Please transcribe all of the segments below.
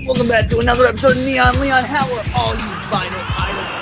Welcome back to another episode of Neon Leon. How are all you vinyl idols?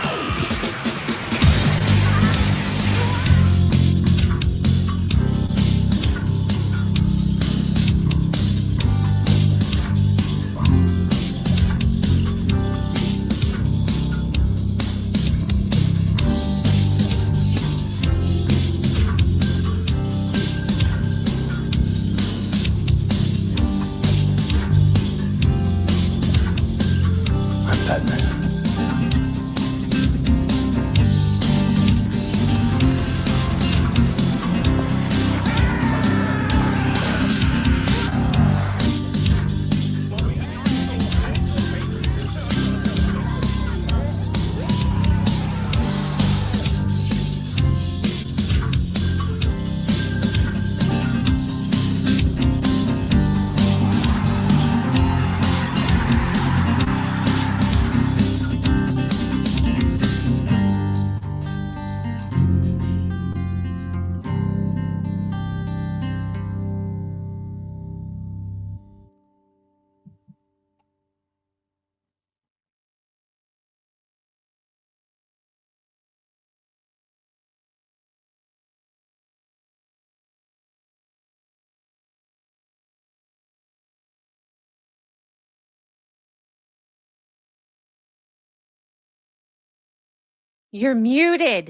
You're muted.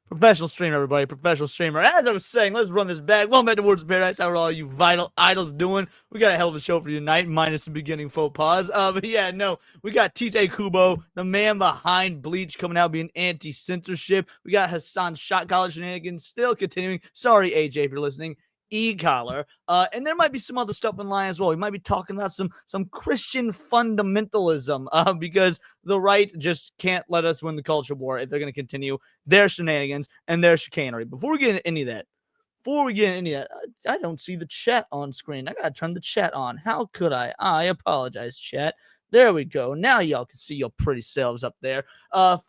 Professional streamer, everybody. Professional streamer. As I was saying, let's run this back. Welcome back to Words of Paradise. How are all you vital idols doing? We got a hell of a show for you tonight, minus the beginning faux pas. But yeah, no, we got Tite Kubo, the man behind Bleach, coming out being anti-censorship. We got Hasan shot collar shenanigans still continuing. Sorry, AJ, if you're listening. E-collar. And there might be some other stuff in line as well. We might be talking about some Christian fundamentalism because the right just can't let us win the culture war if they're going to continue their shenanigans and their chicanery. Before we get into any of that, I don't see the chat on screen. I got to turn the chat on. How could I? I apologize, chat. There we go. Now y'all can see your pretty selves up there.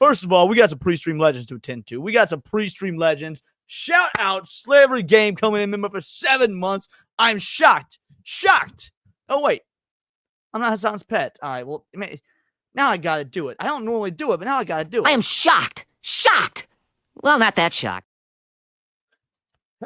First of all, we got some pre-stream legends to attend to. We got some pre-stream legends. Shout out Slavery Game coming in member for 7 months. I'm shocked. Oh, wait. I'm not Hassan's pet. All right, well, now I got to do it. I don't normally do it, but now I got to do it. I am shocked. Well, not that shocked.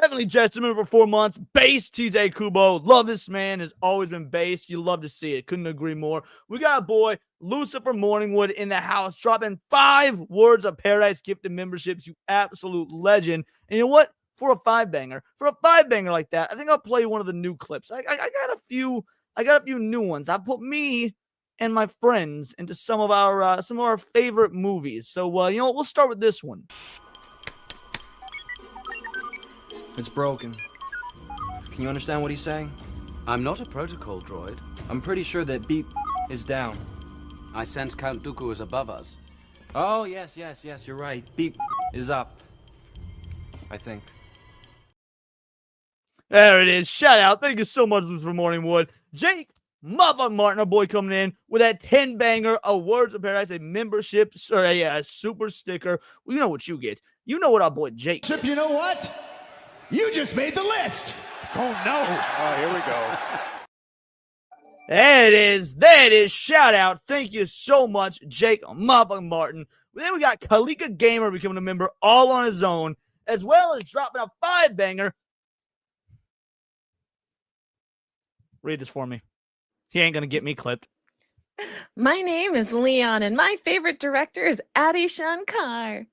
Heavenly Jester member for 4 months. Base Tite Kubo. Love this man. Has always been based. You love to see it. Couldn't agree more. We got a boy, Lucifer Morningwood, in the house, dropping 5 Words of Paradise gifted memberships. You absolute legend. And you know what? For a 5-banger like that, I think I'll play one of the new clips. I got a few new ones. I put me and my friends into some of our favorite movies. So you know what? We'll start with this one. It's broken. Can you understand what he's saying? I'm not a protocol droid. I'm pretty sure that beep is down. I sense Count Dooku is above us. Oh, yes, you're right. Beep is up. I think. There it is. Shout out. Thank you so much for Morningwood. Jake Mother Martin, our boy, coming in with that 10-banger of Words of Paradise, a membership, or a super sticker. Well, you know what you get. You know what our boy Jake gets. You know what? You just made the list. Oh, no. Oh, here we go. There it is. Shout out. Thank you so much, Jake Mother Martin. Then we got Kalika Gamer becoming a member all on his own, as well as dropping a 5-banger. Read this for me. He ain't going to get me clipped. My name is Leon, and my favorite director is Adi Shankar.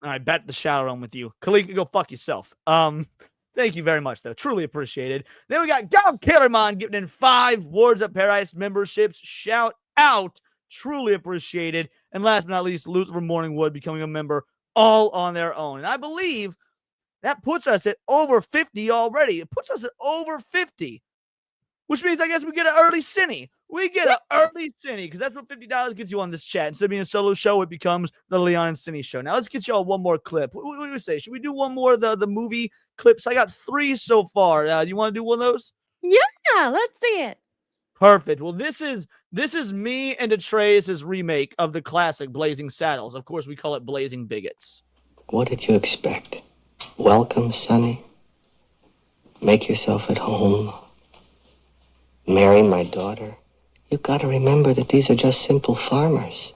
All right, back to the shower room with you. Kalika, go fuck yourself. Thank you very much, though. Truly appreciated. Then we got Gal Killerman giving in 5 Words of Paradise memberships. Shout out. Truly appreciated. And last but not least, Lucifer Morningwood becoming a member all on their own. And I believe that puts us at over 50 already. It puts us at over 50. Which means I guess we get an early Cine. We get an early Cine because that's what $50 gets you on this chat. Instead of being a solo show, it becomes the Leon and Cine show. Now let's get y'all one more clip. What do you say? Should we do one more of the movie clips? I got 3 so far. Do you want to do one of those? Yeah, let's see it. Perfect. Well, this is me and Atreus' remake of the classic Blazing Saddles. Of course, we call it Blazing Bigots. What did you expect? Welcome, Sonny. Make yourself at home. marry my daughter, you gotta remember that these are just simple farmers.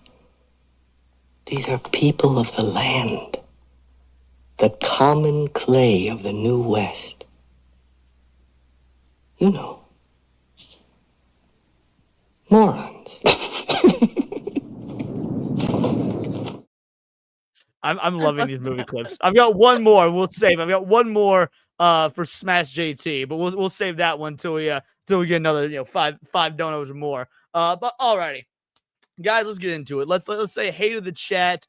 These are people of the land. The common clay of the New West. You know. Morons. I'm loving these movie clips. I've got one more. We'll save. I've got one more for Smash JT, but we'll save that one till we get another five donos or more. But alrighty, guys, let's get into it. Let's say hey to the chat.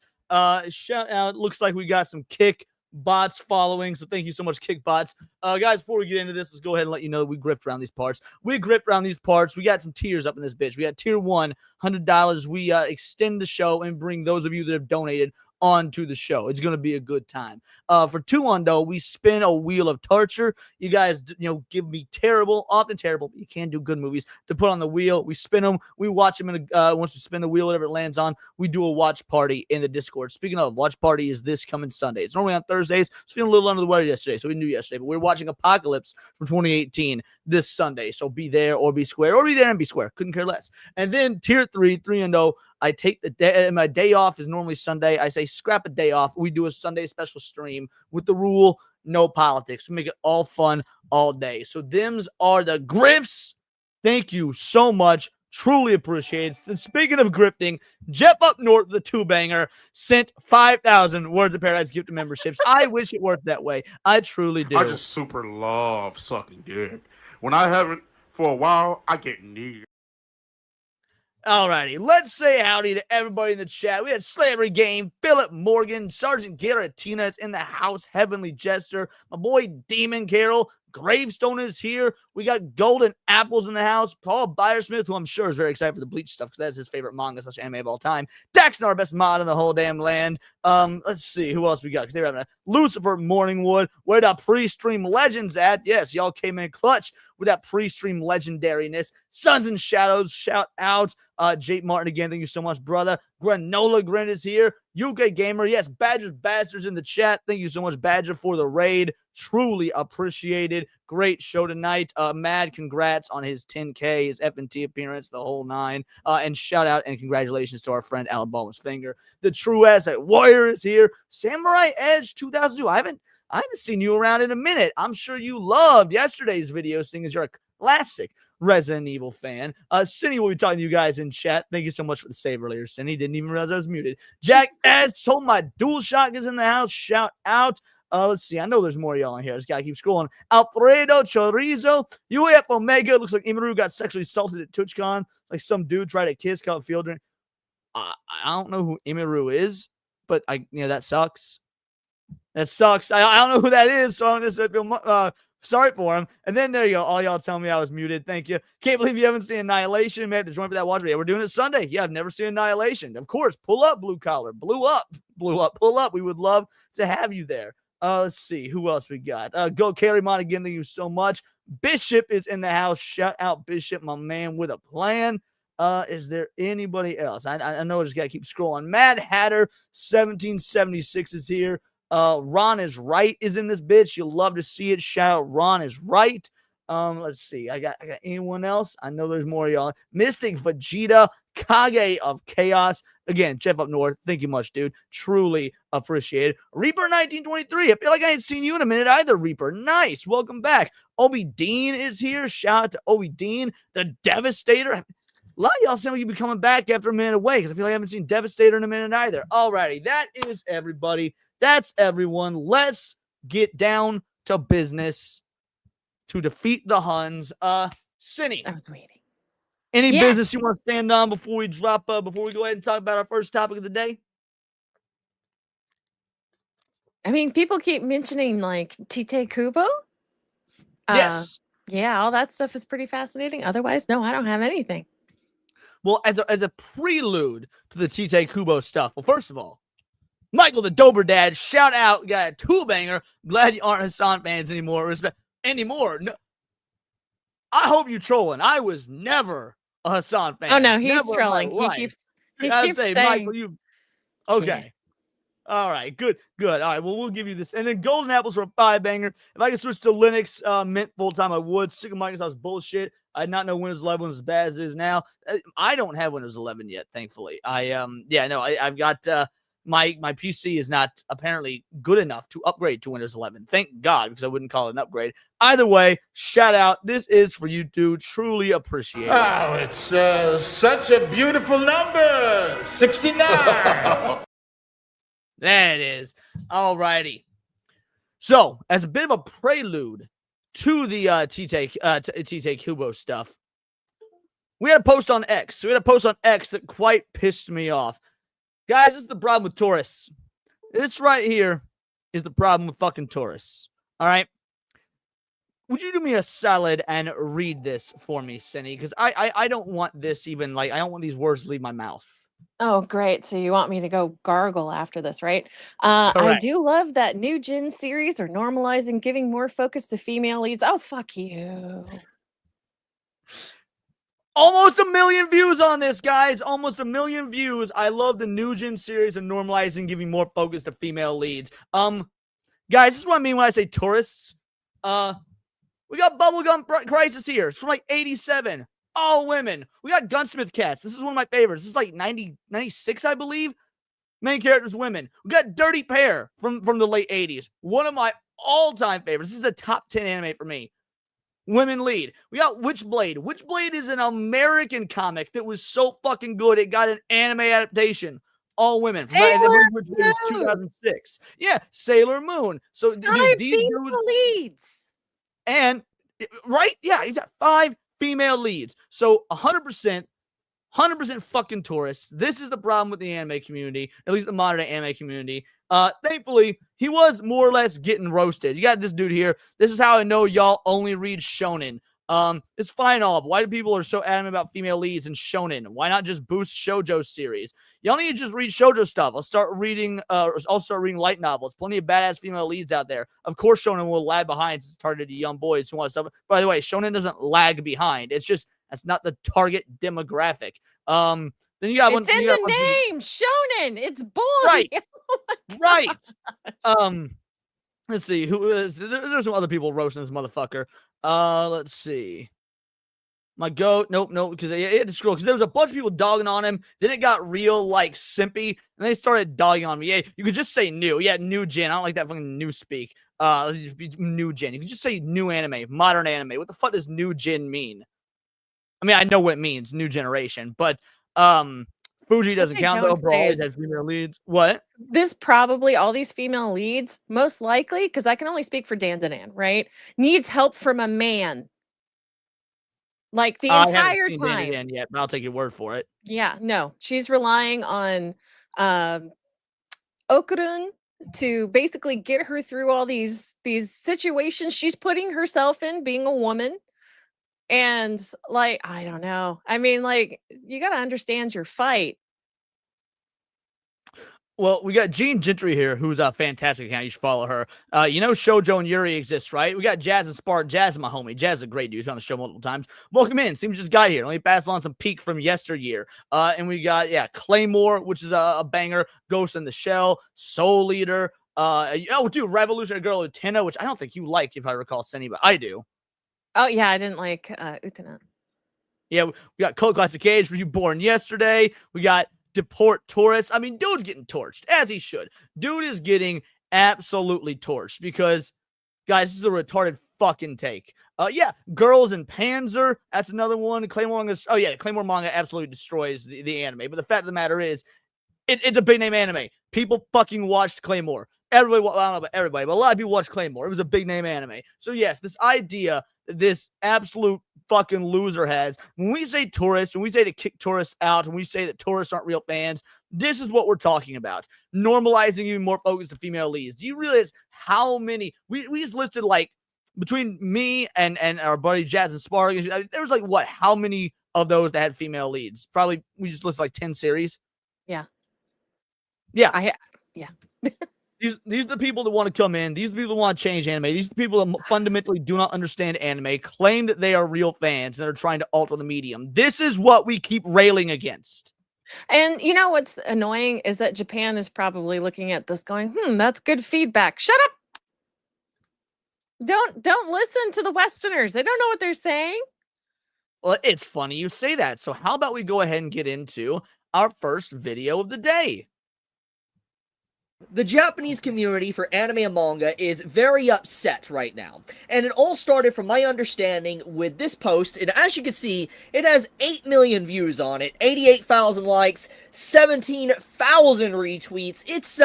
Shout out. Looks like we got some kick bots following, so thank you so much, kick bots. Guys, before we get into this, let's go ahead and let you know that we gripped around these parts. We got some tiers up in this bitch. We got tier 1, $100. We extend the show and bring those of you that have donated onto the show. It's going to be a good time. For 2 though, we spin a wheel of torture. You guys, give me often terrible, but you can do good movies to put on the wheel. We spin them. We watch them. Once we spin the wheel, whatever it lands on, we do a watch party in the Discord. Speaking of, watch party is this coming Sunday. It's normally on Thursdays. It's feeling a little under the weather yesterday, so we didn't do yesterday, but we're watching Apocalypse from 2018 this Sunday. So be there or be square, or be there and be square. Couldn't care less. And then tier 3-0, I take the day. My day off is normally Sunday. I say scrap a day off. We do a Sunday special stream with the rule, no politics. We make it all fun all day. So thems are the grifts. Thank you so much. Truly appreciate it. And speaking of grifting, Jeff up north, the 2-banger, sent 5,000 Words of Paradise gift memberships. I wish it worked that way. I truly do. I just super love sucking dick. When I haven't for a while, I get needy. Alrighty, let's say howdy to everybody in the chat. We had Slavery Game, Philip Morgan, Sergeant Garatina is in the house, Heavenly Jester, my boy Demon Carol, Gravestone is here. We got Golden Apples in the house. Paul Byersmith, who I'm sure is very excited for the Bleach stuff because that's his favorite manga / anime of all time. Daxon, our best mod in the whole damn land. Let's see who else we got because they're having a Lucifer Morningwood. Where the pre-stream legends at? Yes, y'all came in clutch with that pre-stream legendariness. Suns and Shadows, shout out. Jake Martin again, thank you so much, brother. Granola Grin is here. UK Gamer, yes, Badger's Bastards in the chat. Thank you so much, Badger, for the raid. Truly appreciated. Great show tonight. Mad congrats on his 10K, his F&T appearance, the whole 9. And shout out and congratulations to our friend Alabama's Finger. The True Asset Warrior is here. Samurai Edge 2002. I haven't seen you around in a minute. I'm sure you loved yesterday's video, seeing as you're a classic Resident Evil fan. Cindy will be talking to you guys in chat. Thank you so much for the save earlier, Cindy. Didn't even realize I was muted. Jack S. told my dual shotguns in the house. Shout out. Let's see. I know there's more of y'all in here. I just gotta keep scrolling. Alfredo Chorizo. UAF Omega. Looks like Imaru got sexually assaulted at TwitchCon. Like some dude tried to kiss Cal Fielder. I don't know who Imaru is, but that sucks. That sucks. I don't know who that is, so I don't necessarily feel sorry for him. And then there you go. All y'all tell me I was muted. Thank you. Can't believe you haven't seen Annihilation. You may have to join for that watch. Yeah, we're doing it Sunday. Yeah, I've never seen Annihilation. Of course. Pull up, Blue Collar. Blew up. Pull up. We would love to have you there. Let's see who else we got. Go Carry Mon again. Thank you so much. Bishop is in the house. Shout out Bishop, my man with a plan. Is there anybody else? I know I just gotta keep scrolling. Mad Hatter 1776 is here. Ron is right is in this bitch. You'll love to see it. Shout out Ron is right. Let's see. I got anyone else? I know there's more of y'all. Mystic Vegeta, Kage of Chaos. Again, Jeff up north. Thank you much, dude. Truly appreciate it. Reaper 1923. I feel like I ain't seen you in a minute either, Reaper. Nice. Welcome back. Obi Dean is here. Shout out to Obi Dean, the Devastator. A lot of y'all saying you be coming back after a minute away because I feel like I haven't seen Devastator in a minute either. Alrighty, that is everybody. That's everyone. Let's get down to business to defeat the Huns. Cindy. I was waiting. Any business you want to stand on before we drop before we go ahead and talk about our first topic of the day? I mean, people keep mentioning like Tite Kubo. Yes. Yeah, all that stuff is pretty fascinating. Otherwise, no, I don't have anything. Well, as a prelude to the Tite Kubo stuff, well, first of all, Michael the Dober Dad, shout out, got a 2-banger. Glad you aren't Hasan fans anymore. No, I hope you trolling. I was never a Hasan fan. Oh no, he's Never trolling. He keeps saying, Michael, you okay. Yeah. All right, good. All right, well, we'll give you this. And then Golden Apples for a 5-banger. If I could switch to Linux Mint full time, I would. Sick of Microsoft's bullshit. I did not know Windows 11 was as bad as it is now. I don't have Windows 11 yet, thankfully. I've got my PC is not apparently good enough to upgrade to Windows 11. Thank God, because I wouldn't call it an upgrade. Either way, shout out. This is for you, dude. Truly appreciate it. Oh, it's such a beautiful number. 69. There it is. Alrighty. So, as a bit of a prelude to the Tite Kubo stuff, we had a post on X. That quite pissed me off. Guys, this is the problem with tourists. This right here is the problem with fucking tourists. All right? Would you do me a solid and read this for me, Cindy? Because I don't want this even, like, I don't want these words to leave my mouth. Oh, great. So you want me to go gargle after this, right? I Correct. do love that new Gen series are normalizing giving more focus to female leads. Oh, fuck you. Almost 1 million views on this, guys. Almost 1 million views. I love the new Gen series and normalizing giving more focus to female leads. Guys, this is what I mean when I say tourists. We got Bubblegum Crisis here. It's from like 87. All women. We got Gunsmith Cats. This is one of my favorites. This is like 96, I believe. Main characters, women. We got Dirty Pair from the late 80s. One of my all-time favorites. This is a top 10 anime for me. Women lead. We got Witchblade. Witchblade is an American comic that was so fucking good. It got an anime adaptation. All women. Sailor Witchblade was Moon. 2006. Yeah, Sailor Moon. So, dude, 5 these female dudes... leads. And, right? Yeah, he's got 5 female leads. So 100% fucking tourists. This is the problem with the anime community, at least the modern day anime community. Thankfully, he was more or less getting roasted. You got this dude here. This is how I know y'all only read shonen. It's fine all, but why do people are so adamant about female leads and shonen? Why not just boost shoujo series? Y'all need to just read shoujo stuff. I'll start reading light novels. Plenty of badass female leads out there. Of course, shonen will lag behind since it's targeted to young boys who want stuff. By the way, shonen doesn't lag behind. It's just that's not the target demographic. Then you got It's in the name, shonen. It's boy. Right. Oh Right. Let's see. There's some other people roasting this motherfucker. Let's see. My goat. Nope. Because they had to scroll. Because there was a bunch of people dogging on him. Then it got real, like, simpy. And they started dogging on me. Yeah, you could just say new. Yeah, new gen. I don't like that fucking new speak. New gen. You could just say new anime, modern anime. What the fuck does new gen mean? I mean, I know what it means, new generation. But, Fuji doesn't count, though. Bro always had female leads. What? This probably, all these female leads, most likely, because I can only speak for Dan, right? Needs help from a man. Like the entire I haven't seen time. Dan yet, but I'll take your word for it. Yeah, no. She's relying on Okurun to basically get her through all these situations she's putting herself in, being a woman. And, like, I don't know. I mean, like, you got to understand your fight. Well, we got Jean Gentry here, who's a fantastic account. You should follow her. You know Shoujo and Yuri exists, right? We got Jazz and Spark. Jazz is my homie. Jazz is a great dude. He's been on the show multiple times. Welcome in. Seems just got here. Let me pass along some peak from yesteryear. And we got, Claymore, which is a banger. Ghost in the Shell. Soul Eater. Dude, Revolutionary Girl Utena, which I don't think you like, if I recall, Senny, but I do. Oh, yeah, I didn't like Utena. Yeah, we got Cult Classic Age, Were You Born Yesterday? We got Deport Taurus. I mean, dude's getting torched, as he should. Dude is getting absolutely torched because, guys, this is a retarded fucking take. Girls in Panzer, that's another one. Claymore manga, Claymore manga absolutely destroys the anime. But the fact of the matter is, it's a big name anime. People fucking watched Claymore. Everybody, well, I don't know about everybody, but a lot of people watched Claymore. It was a big name anime. So yes, this idea that this absolute fucking loser has, when we say tourists, when we say to kick tourists out, and we say that tourists aren't real fans, this is what we're talking about. Normalizing even more focus to female leads. Do you realize how many, we just listed, like, between me and our buddy Jazz and Spark, there was like, what, how many of those that had female leads? Probably, we just listed like 10 series. Yeah. Yeah. These are the people that want to come in. These are the people that want to change anime. These are the people that fundamentally do not understand anime, claim that they are real fans, and are trying to alter the medium. This is what we keep railing against. And you know what's annoying is that Japan is probably looking at this going, that's good feedback. Shut up. Don't listen to the Westerners. They don't know what they're saying. Well, it's funny you say that. So how about we go ahead and get into our first video of the day? The Japanese community for anime and manga is very upset right now, and it all started from my understanding with this post, and as you can see, it has 8 million views on it, 88,000 likes, 17,000 retweets. It's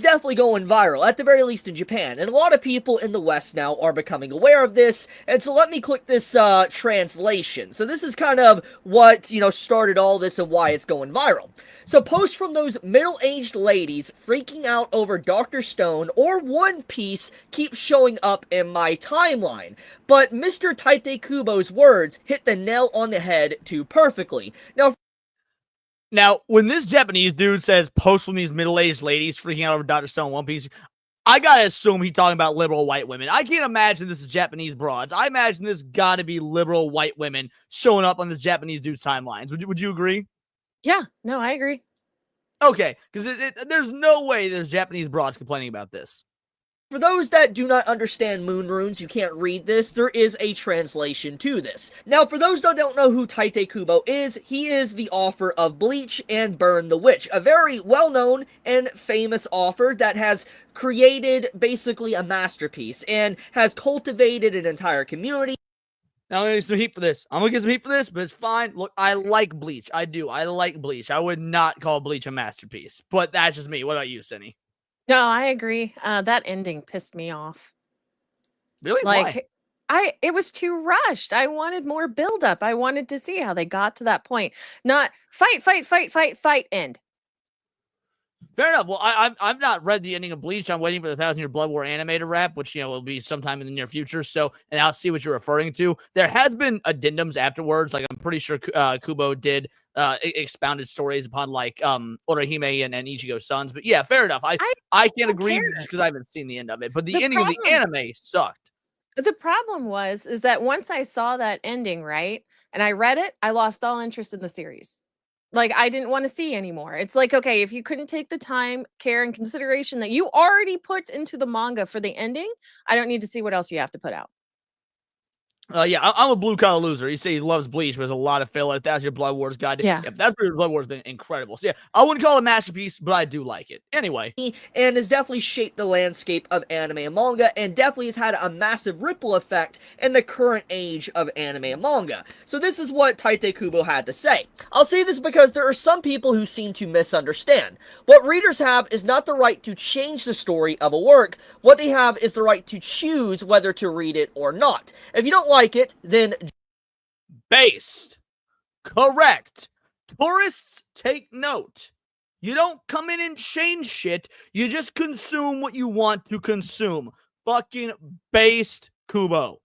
definitely going viral, at the very least in Japan, and a lot of people in the West now are becoming aware of this, and so let me click this translation. So this is kind of what, started all this and why it's going viral. So posts from those middle-aged ladies freaking out over Dr. Stone or One Piece keep showing up in my timeline. But Mr. Tite Kubo's words hit the nail on the head too perfectly. Now, when this Japanese dude says post from these middle-aged ladies freaking out over Dr. Stone One Piece, I gotta assume he's talking about liberal white women. I can't imagine this is Japanese broads. I imagine this gotta be liberal white women showing up on this Japanese dude's timelines. Would you agree? Yeah, no, I agree. Okay, because there's no way there's Japanese broads complaining about this. For those that do not understand moon runes, you can't read this, there is a translation to this. Now, for those that don't know who Tite Kubo is, he is the author of Bleach and Burn the Witch, a very well-known and famous author that has created basically a masterpiece and has cultivated an entire community. Now, I'm gonna get some heat for this. I'm gonna get some heat for this, but it's fine. Look, I like Bleach. I do. I like Bleach. I would not call Bleach a masterpiece, but that's just me. What about you, Cindy? No, I agree. That ending pissed me off. Really? Why? It was too rushed. I wanted more buildup. I wanted to see how they got to that point. Not fight, end. Fair enough. Well, I've not read the ending of Bleach. I'm waiting for the 1,000-Year Blood War anime to wrap, which, will be sometime in the near future. So, and I'll see what you're referring to. There has been addendums afterwards. Like, I'm pretty sure Kubo did expounded stories upon, like, Orihime and Ichigo's sons. But yeah, fair enough. I can't agree just because I haven't seen the end of it. But the ending of the anime sucked. The problem is that once I saw that ending, right, and I read it, I lost all interest in the series. Like, I didn't want to see anymore. It's like, okay, if you couldn't take the time, care, and consideration that you already put into the manga for the ending, I don't need to see what else you have to put out. Yeah, I'm a blue-collar loser. You say he loves Bleach, but there's a lot of filler. That's your Blood Wars guide. Yeah. That's where Blood Wars has been incredible. So yeah, I wouldn't call it a masterpiece, but I do like it. Anyway. And has definitely shaped the landscape of anime and manga, and definitely has had a massive ripple effect in the current age of anime and manga. So this is what Tite Kubo had to say. I'll say this because there are some people who seem to misunderstand. What readers have is not the right to change the story of a work. What they have is the right to choose whether to read it or not. If you don't like it, then based. Correct. Tourists take note. You don't come in and change shit. You just consume what you want to consume. Fucking based, Kubo.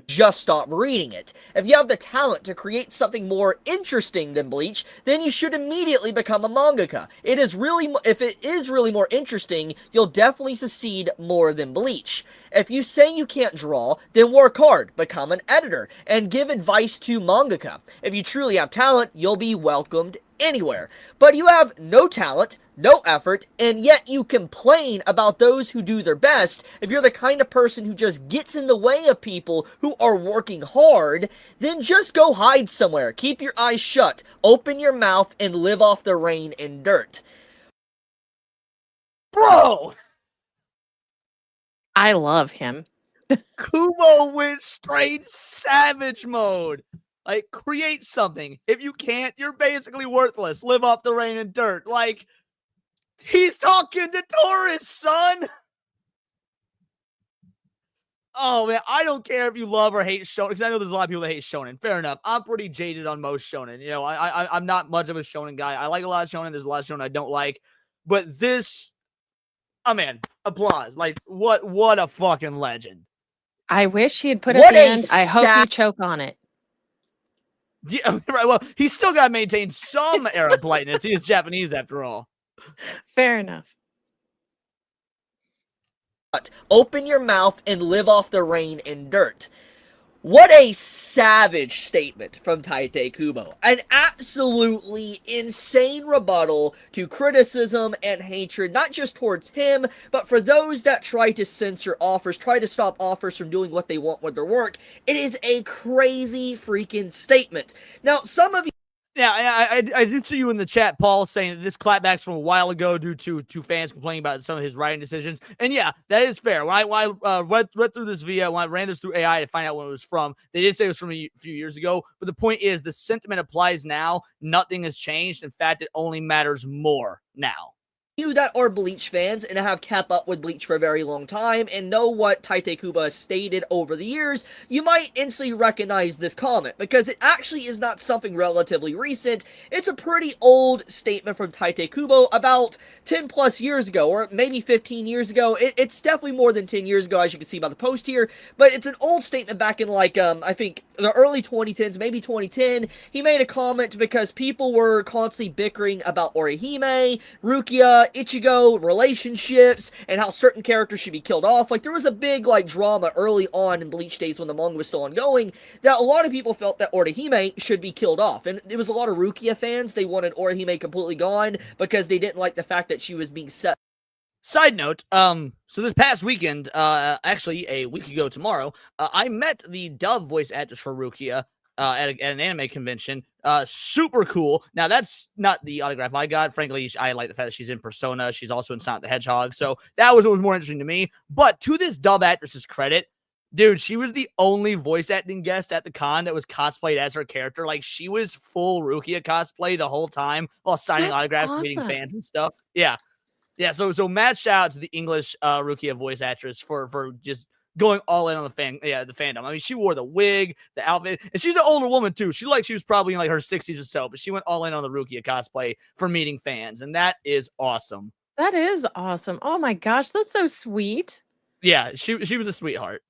Just stop reading it. If you have the talent to create something more interesting than Bleach, then you should immediately become a mangaka. If it is really more interesting, you'll definitely succeed more than Bleach. If you say you can't draw, then work hard, become an editor, and give advice to mangaka. If you truly have talent, you'll be welcomed anywhere. But you have no talent, no effort, and yet you complain about those who do their best. If you're the kind of person who just gets in the way of people who are working hard, then just go hide somewhere. Keep your eyes shut, open your mouth, and live off the rain and dirt. Bro! I love him. Kubo went straight savage mode. Like, create something. If you can't, you're basically worthless. Live off the rain and dirt. Like, he's talking to tourists, son. Oh, man, I don't care if you love or hate shonen, because I know there's a lot of people that hate shonen. Fair enough. I'm pretty jaded on most shonen. I'm not much of a shonen guy. I like a lot of shonen. There's a lot of shonen I don't like. But this, oh, man, applause. Like, what a fucking legend. I wish he had put at the end, I hope you choke on it. Yeah, right. Well, he's still got to maintain some air of politeness. He is Japanese, after all. Fair enough. Open your mouth and live off the rain and dirt. What a savage statement from Tite Kubo. An absolutely insane rebuttal to criticism and hatred, not just towards him, but for those that try to censor authors, try to stop authors from doing what they want with their work. It is a crazy freaking statement. Now, some of you Yeah, I did see you in the chat, Paul, saying that this clapback's from a while ago due to fans complaining about some of his writing decisions. And yeah, that is fair. When I read through this video, when I ran this through AI to find out when it was from, they did say it was from a few years ago. But the point is, the sentiment applies now. Nothing has changed. In fact, it only matters more now. that are Bleach fans and have kept up with Bleach for a very long time and know what Tite Kubo has stated over the years, you might instantly recognize this comment, because it actually is not something relatively recent. It's a pretty old statement from Tite Kubo about 10 plus years ago, or maybe 15 years ago. It's definitely more than 10 years ago, as you can see by the post here, but it's an old statement back in, like, I think the early 2010s, maybe 2010. He made a comment because people were constantly bickering about Orihime, Rukia, Ichigo, relationships, and how certain characters should be killed off. Like, there was a big, like, drama early on in Bleach days when the manga was still ongoing, that a lot of people felt that Orihime should be killed off. And there was a lot of Rukia fans. They wanted Orihime completely gone because they didn't like the fact that she was being set. Side note, so this past weekend, actually a week ago tomorrow, I met the dub voice actress for Rukia at an anime convention. Super cool. Now, that's not the autograph I got. Frankly, I like the fact that she's in Persona. She's also in Sonic the Hedgehog. So that was what was more interesting to me. But to this dub actress's credit, dude, she was the only voice acting guest at the con that was cosplayed as her character. Like, she was full Rukia cosplay the whole time while signing autographs and meeting fans and stuff. Yeah. Yeah, so mad shout out to the English Rukia voice actress for just going all in on the fandom. I mean, she wore the wig, the outfit, and she's an older woman too. She was probably in like her 60s or so, but she went all in on the Rukia cosplay for meeting fans, and that is awesome. That is awesome. Oh my gosh, that's so sweet. Yeah, she was a sweetheart.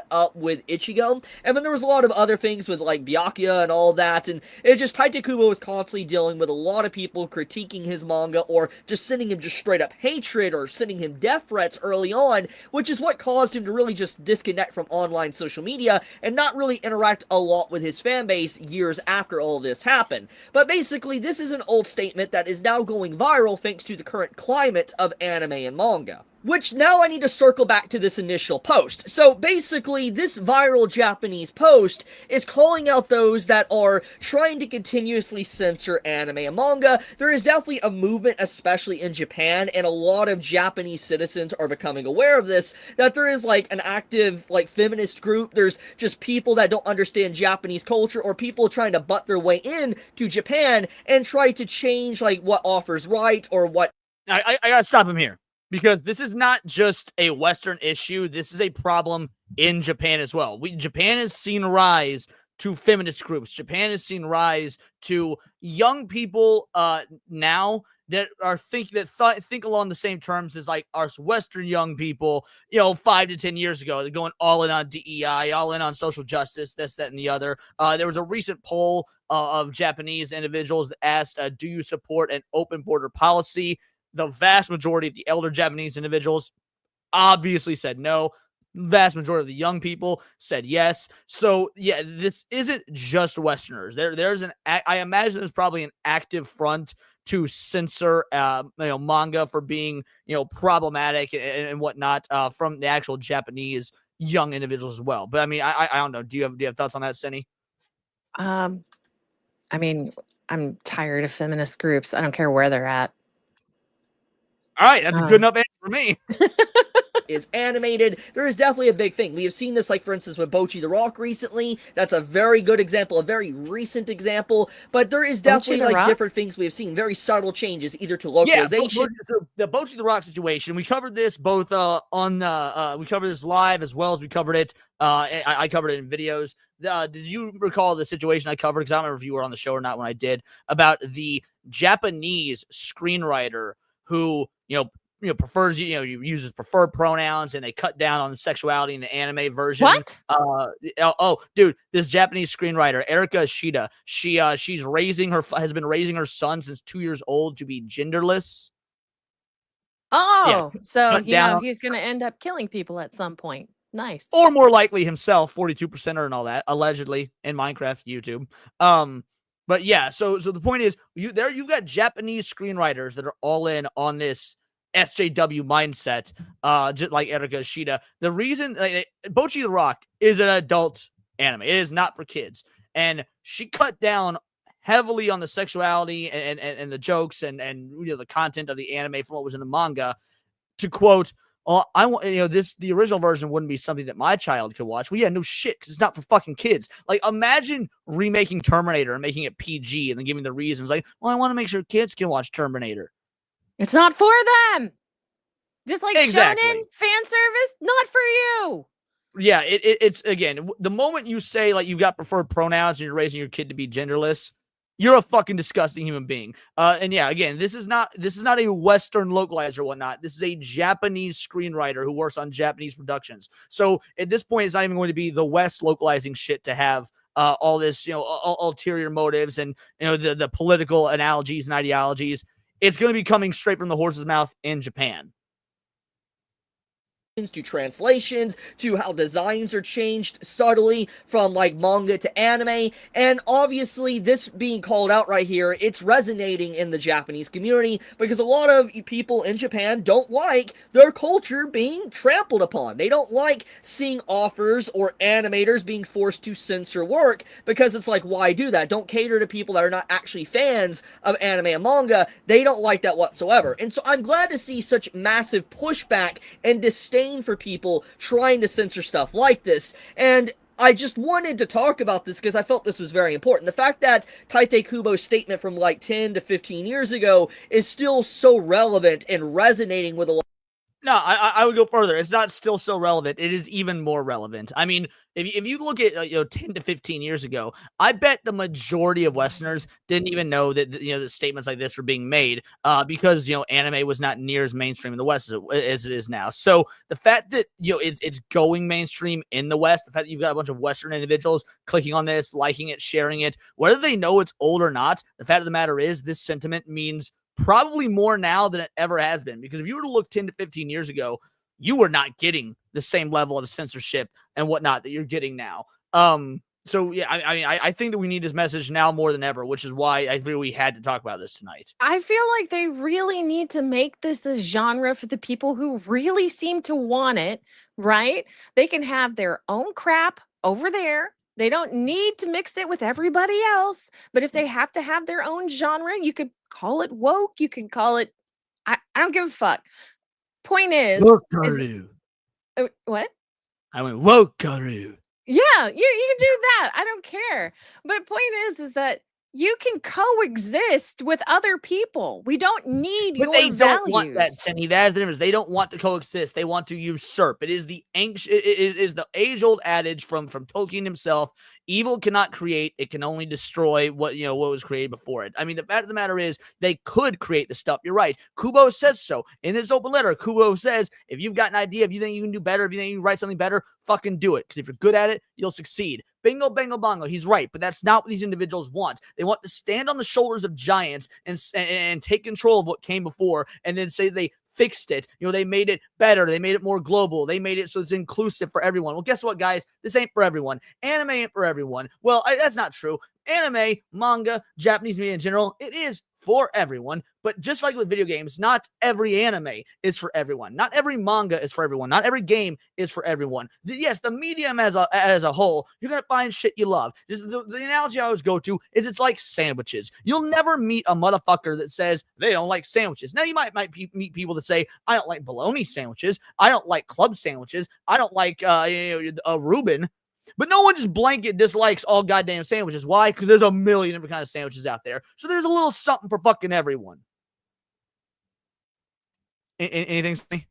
Up with Ichigo, and then there was a lot of other things with like Byakuya and all that, and it just Tite Kubo was constantly dealing with a lot of people critiquing his manga or just sending him just straight up hatred or sending him death threats early on, which is what caused him to really just disconnect from online social media and not really interact a lot with his fan base years after all this happened. But basically, this is an old statement that is now going viral thanks to the current climate of anime and manga. Which, now I need to circle back to this initial post. So basically, this viral Japanese post is calling out those that are trying to continuously censor anime and manga. There is definitely a movement, especially in Japan, and a lot of Japanese citizens are becoming aware of this, that there is like an active like feminist group. There's just people that don't understand Japanese culture, or people trying to butt their way in to Japan and try to change like what authors write or what. I gotta stop him here, because this is not just a Western issue. This is a problem in Japan as well. Japan has seen a rise to feminist groups. Japan has seen rise to young people now that are think along the same terms as like our Western young people, 5 to 10 years ago. They're going all in on DEI, all in on social justice, this, that, and the other. There was a recent poll of Japanese individuals that asked, do you support an open border policy? The vast majority of the elder Japanese individuals obviously said no. The vast majority of the young people said yes. So yeah, this isn't just Westerners. I imagine there's probably an active front to censor, manga for being, problematic and whatnot, from the actual Japanese young individuals as well. But I mean, I don't know. Do you have thoughts on that, Senny? I mean, I'm tired of feminist groups. I don't care where they're at. All right, that's a good enough answer for me. Is animated. There is definitely a big thing. We have seen this, like, for instance, with Bocchi the Rock recently. That's a very good example, a very recent example. But there is definitely, like, different things we have seen. Very subtle changes, either to localization. Yeah, so the Bocchi the Rock situation, we covered this both we covered this live as well as we covered it. I covered it in videos. Did you recall the situation I covered? Because I don't remember if you were on the show or not when I did, about the Japanese screenwriter who, prefers, uses preferred pronouns, and they cut down on the sexuality in the anime version. What? Dude, this Japanese screenwriter, Erika Ishida, has been raising her son since 2 years old to be genderless. Oh, Yeah. so, Cut down. he's going to end up killing people at some point. Nice. Or more likely himself, 42%er and all that, allegedly, in Minecraft YouTube. But yeah, so the point is, you've got Japanese screenwriters that are all in on this SJW mindset, just like Erika Ishida. The reason, Bocchi the Rock is an adult anime. It is not for kids. And she cut down heavily on the sexuality and the jokes and the content of the anime from what was in the manga to quote, "Oh, I want the original version wouldn't be something that my child could watch." Well, yeah, no shit, because it's not for fucking kids. Like, imagine remaking Terminator and making it PG and then giving the reasons like, "Well, I want to make sure kids can watch Terminator." It's not for them. Just like Exactly. shonen fan service, not for you. Yeah, it's again, the moment you say like you've got preferred pronouns and you're raising your kid to be genderless, you're a fucking disgusting human being. And yeah, again, this is not a Western localizer or whatnot. This is a Japanese screenwriter who works on Japanese productions. So at this point, it's not even going to be the West localizing shit to have all this, ulterior motives and the political analogies and ideologies. It's going to be coming straight from the horse's mouth in Japan. To translations, to how designs are changed subtly from like manga to anime, and obviously this being called out right here, it's resonating in the Japanese community because a lot of people in Japan don't like their culture being trampled upon. They don't like seeing authors or animators being forced to censor work because it's like, why do that? Don't cater to people that are not actually fans of anime and manga. They don't like that whatsoever. And so I'm glad to see such massive pushback and disdain for people trying to censor stuff like this. And I just wanted to talk about this because I felt this was very important. The fact that Tite Kubo's statement from like 10 to 15 years ago is still so relevant and resonating with a lot. No, I would go further. It's not still so relevant. It is even more relevant. I mean, if you look at 10 to 15 years ago, I bet the majority of Westerners didn't even know that that statements like this were being made because anime was not near as mainstream in the West as it is now. So the fact that it's going mainstream in the West, the fact that you've got a bunch of Western individuals clicking on this, liking it, sharing it, whether they know it's old or not, the fact of the matter is this sentiment means probably more now than it ever has been. Because if you were to look 10 to 15 years ago, you were not getting the same level of censorship and whatnot that you're getting now. So yeah, I think that we need this message now more than ever, which is why I feel we had to talk about this tonight. I feel like they really need to make this a genre for the people who really seem to want it, right? They can have their own crap over there. They don't need to mix it with everybody else. But if they have to have their own genre, you could call it woke. You can call it, I don't give a fuck. Point is what? I went woke-karu. Yeah, you can do that. I don't care. But point is that you can coexist with other people. We don't need but your they values. don't want that, Cindy. That is the difference. They don't want to coexist. They want to usurp. It is the the age-old adage from Tolkien himself. Evil cannot create; it can only destroy what was created before it. I mean, the fact of the matter is, they could create the stuff. You're right. Kubo says so in this open letter. Kubo says, if you've got an idea, if you think you can do better, if you think you can write something better, fucking do it. Because if you're good at it, you'll succeed. Bingo, bango, bongo. He's right, but that's not what these individuals want. They want to stand on the shoulders of giants and take control of what came before, and then say they fixed it. They made it better. They made it more global. They made it so it's inclusive for everyone. Well, guess what, guys? This ain't for everyone. Anime ain't for everyone. Well, that's not true. Anime, manga, Japanese media in general, it is for everyone. But just like with video games, not every anime is for everyone. Not every manga is for everyone. Not every game is for everyone. Yes, the medium as a whole, you're going to find shit you love. Just the analogy I always go to is it's like sandwiches. You'll never meet a motherfucker that says they don't like sandwiches. Now, you might meet people that say, I don't like bologna sandwiches. I don't like club sandwiches. I don't like a Reuben. But no one just blanket dislikes all goddamn sandwiches. Why? Because there's a million different kinds of sandwiches out there. So there's a little something for fucking everyone. Anything, Cindy?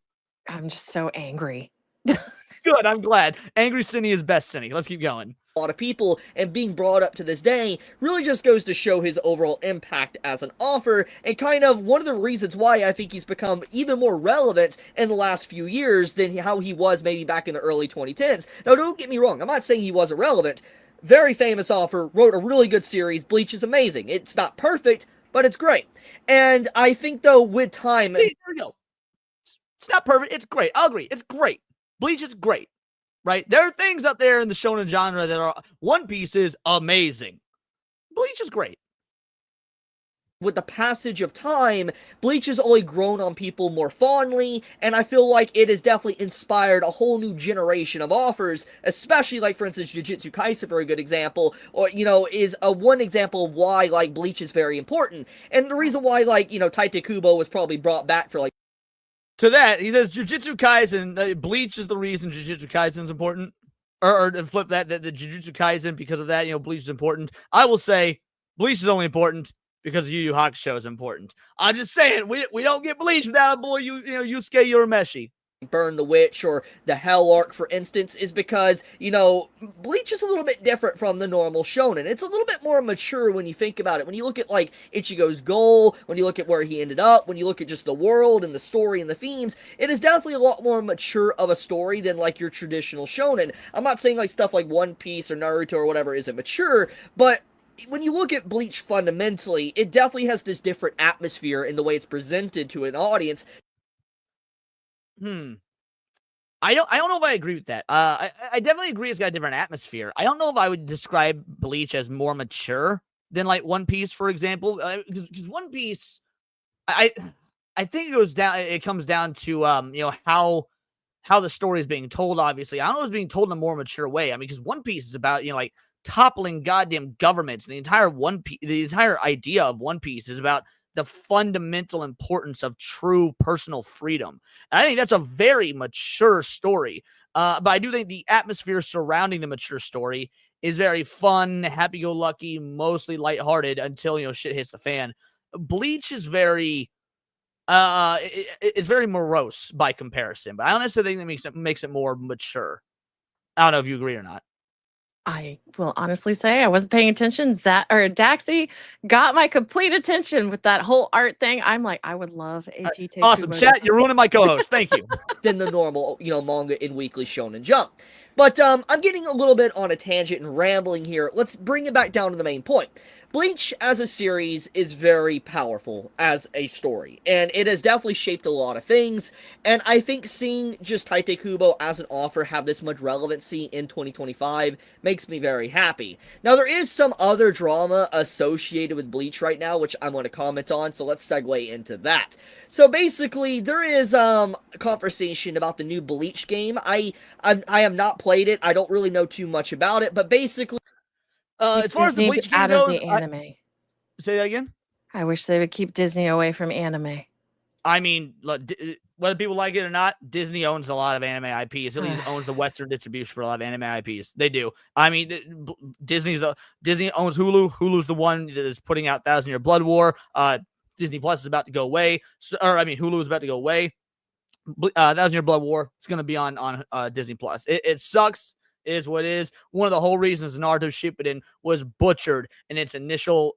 I'm just so angry. Good, I'm glad. Angry Cindy is best Cindy. Let's keep going. A lot of people, and being brought up to this day really just goes to show his overall impact as an author, and kind of one of the reasons why I think he's become even more relevant in the last few years than how he was maybe back in the early 2010s. Now, don't get me wrong, I'm not saying he was irrelevant. Very famous author, wrote a really good series. Bleach is amazing. It's not perfect, but it's great. And I think, though, with time... See, there we go. It's not perfect. It's great. I'll agree. It's great. Bleach is great. right? There are things out there in the shonen genre that are One Piece is amazing. Bleach is great. With the passage of time, Bleach has only grown on people more fondly, and I feel like it has definitely inspired a whole new generation of authors, especially, like, for instance, Jujutsu Kaisen, for a good example, or, you know, is a one example of why, like, Bleach is very important, and the reason why, like, you know, Tite Kubo was probably brought back for, like, to that, he says Jujutsu Kaisen, Bleach is the reason Jujutsu Kaisen is important, or to flip that, the Jujutsu Kaisen, because of that, you know, Bleach is important. I will say, Bleach is only important because Yu Yu Hakusho is important. I'm just saying, we don't get Bleach without a boy, Yusuke Urameshi. Burn the Witch or the Hell Arc, for instance, is because, you know, Bleach is a little bit different from the normal shonen. It's a little bit more mature when you think about it. When you look at, like, Ichigo's goal, when you look at where he ended up, when you look at just the world and the story and the themes, it is definitely a lot more mature of a story than, like, your traditional shonen. I'm not saying, like, stuff like One Piece or Naruto or whatever isn't mature, but when you look at Bleach fundamentally, it definitely has this different atmosphere in the way it's presented to an audience. I don't know if I agree with that. I definitely agree it's got a different atmosphere. I don't know if I would describe Bleach as more mature than, like, One Piece, for example, because One Piece, I think it comes down to you know, how the story is being told. Obviously, I don't know if it's being told in a more mature way. I mean, because One Piece is about, you know, like, toppling goddamn governments, and the entire idea of One Piece is about the fundamental importance of true personal freedom. And I think that's a very mature story. But I do think the atmosphere surrounding the mature story is very fun, happy-go-lucky, mostly lighthearted until, you know, shit hits the fan. Bleach is very it's very morose by comparison, but I don't necessarily think that makes it more mature. I don't know if you agree or not. I will honestly say I wasn't paying attention. Daxi got my complete attention with that whole art thing. I'm like, I would love a Tite Awesome. Kubo Chat, you're ruining my co-host. Thank you. Than the normal, you know, manga in Weekly Shonen Jump. But I'm getting a little bit on a tangent and rambling here. Let's bring it back down to the main point. Bleach as a series is very powerful as a story, and it has definitely shaped a lot of things, and I think seeing just Tite Kubo as an author have this much relevancy in 2025 makes me very happy. Now, there is some other drama associated with Bleach right now, which I'm going to comment on, so let's segue into that. So basically, there is a conversation about the new Bleach game. I have not played it, I don't really know too much about it, but basically, As far as the Disney Bleach game out goes, of the anime. say that again? I wish they would keep Disney away from anime. I mean, look, whether people like it or not, Disney owns a lot of anime IPs. At least owns the Western distribution for a lot of anime IPs. They do. I mean, Disney owns Hulu. Hulu's the one that is putting out 1,000 Year Blood War. Disney Plus is about to go away. Hulu is about to go away. 1,000 Year Blood War. It's going to be on Disney Plus. It sucks. It is what it is. One of the whole reasons Naruto Shippuden was butchered in its initial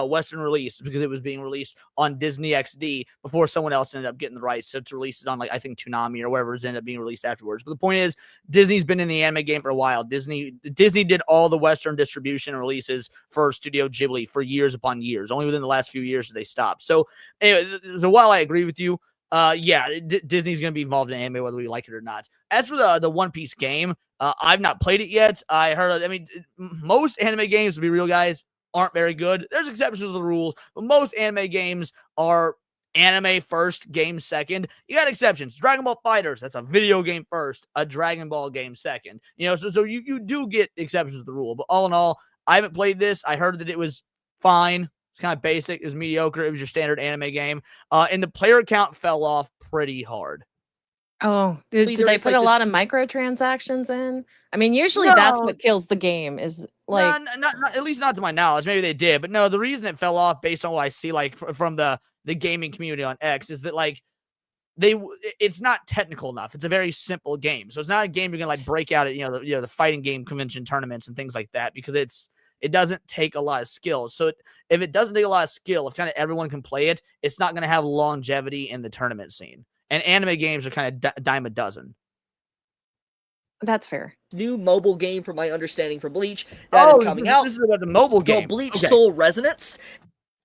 Western release because it was being released on Disney XD before someone else ended up getting the rights to release it on, like, I think Toonami or wherever it ended up being released afterwards. But the point is, Disney's been in the anime game for a while. Disney did all the Western distribution and releases for Studio Ghibli for years upon years. Only within the last few years did they stop. So anyway, so while I agree with you, Disney's going to be involved in anime whether we like it or not. As for the One Piece game, I've not played it yet. I heard, I mean, most anime games, to be real, guys, aren't very good. There's exceptions to the rules, but most anime games are anime first, game second. You got exceptions. Dragon Ball FighterZ, that's a video game first, a Dragon Ball game second. You know, so you do get exceptions to the rule, but all in all, I haven't played this. I heard that it was fine. It's kind of basic. It was mediocre. It was your standard anime game. And the player count fell off pretty hard. Oh, did they put a lot of microtransactions in? I mean, usually that's what kills the game is, like... Not, at least not to my knowledge. Maybe they did. But no, the reason it fell off based on what I see, like, from the gaming community on X is that, like, it's not technical enough. It's a very simple game. So it's not a game you're going to, like, break out at, the fighting game convention tournaments and things like that, because it doesn't take a lot of skill. So if it doesn't take a lot of skill, if kind of everyone can play it, it's not going to have longevity in the tournament scene. And anime games are kind of dime a dozen. That's fair. New mobile game, from my understanding, for Bleach that is coming out. This is about the mobile game. Bleach Soul Resonance.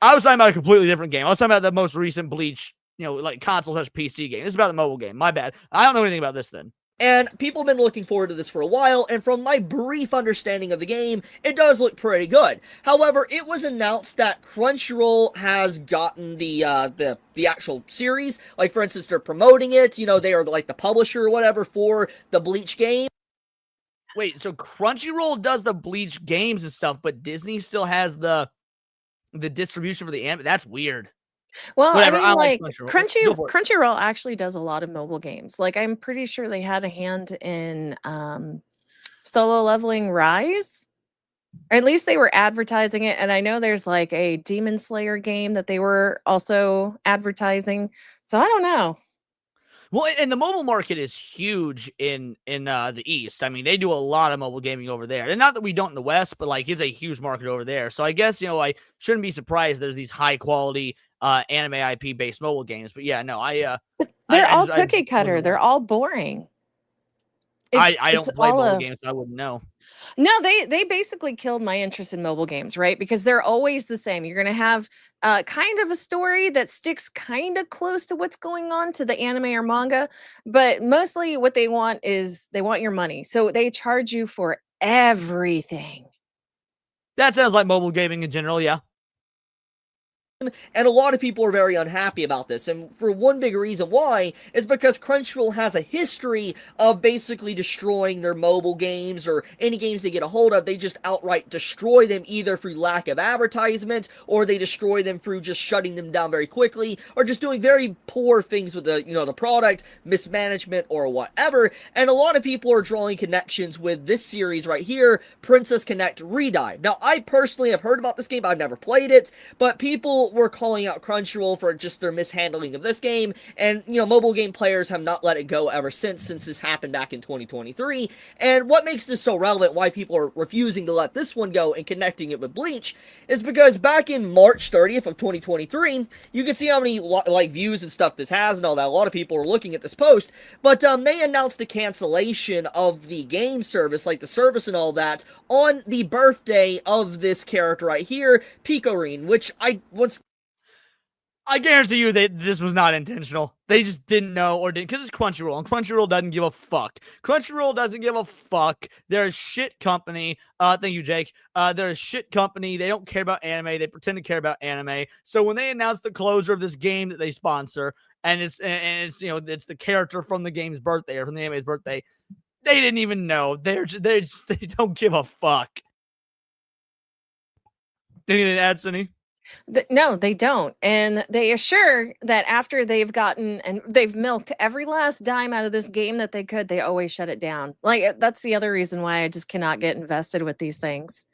I was talking about a completely different game. I was talking about the most recent Bleach, like console/PC game. This is about the mobile game. My bad. I don't know anything about this then. and people have been looking forward to this for a while, and from my brief understanding of the game, it does look pretty good. However, it was announced that Crunchyroll has gotten the actual series. Like, for instance, they're promoting it, you know, they are like the publisher or whatever for the Bleach game. Wait, so Crunchyroll does the Bleach games and stuff, but Disney still has the distribution for the anime? That's weird. Well, Whatever, I mean, I like like Crunchyroll. Go for it. Crunchyroll actually does a lot of mobile games. Like, I'm pretty sure they had a hand in Solo Leveling Rise. Or at least they were advertising it, and I know there's like a Demon Slayer game that they were also advertising. So I don't know. Well, and the mobile market is huge in the East. I mean, they do a lot of mobile gaming over there. And not that we don't in the West, but like it's a huge market over there. So I guess, you know, I shouldn't be surprised there's these high quality anime IP based mobile games. But yeah, no, They're all cookie cutter. They're all boring. I don't play mobile games, so I wouldn't know. No, they basically killed my interest in mobile games, right? Because they're always the same. You're going to have kind of a story that sticks kind of close to what's going on to the anime or manga, but mostly what they want is they want your money. So they charge you for everything. That sounds like mobile gaming in general, yeah. And a lot of people are very unhappy about this, and for one big reason why is because Crunchyroll has a history of basically destroying their mobile games or any games they get a hold of. They just outright destroy them, either through lack of advertisement, or they destroy them through just shutting them down very quickly, or just doing very poor things with the, you know, the product, mismanagement, or whatever. And a lot of people are drawing connections with this series right here, Princess Connect Redive. Now, I personally have heard about this game. I've never played it, but people were calling out Crunchyroll for just their mishandling of this game, and, you know, mobile game players have not let it go ever since this happened back in 2023. And what makes this so relevant, why people are refusing to let this one go and connecting it with Bleach, is because back in March 30th of 2023, you can see how many, like, views and stuff this has and all that. A lot of people are looking at this post, but they announced the cancellation of the game service, like the service and all that, on the birthday of this character right here, Picorine, which I guarantee you that this was not intentional. They just didn't know or didn't, because it's Crunchyroll, and Crunchyroll doesn't give a fuck. Crunchyroll doesn't give a fuck. They're a shit company. Thank you, Jake. They're a shit company. They don't care about anime. They pretend to care about anime. So when they announced the closure of this game that they sponsor, and it's you know, it's the character from the game's birthday or from the anime's birthday, they didn't even know. They don't give a fuck. Anything to add, Cindy? No, they don't. And they assure that after they've gotten and they've milked every last dime out of this game that they could, they always shut it down. Like, that's the other reason why I just cannot get invested with these things.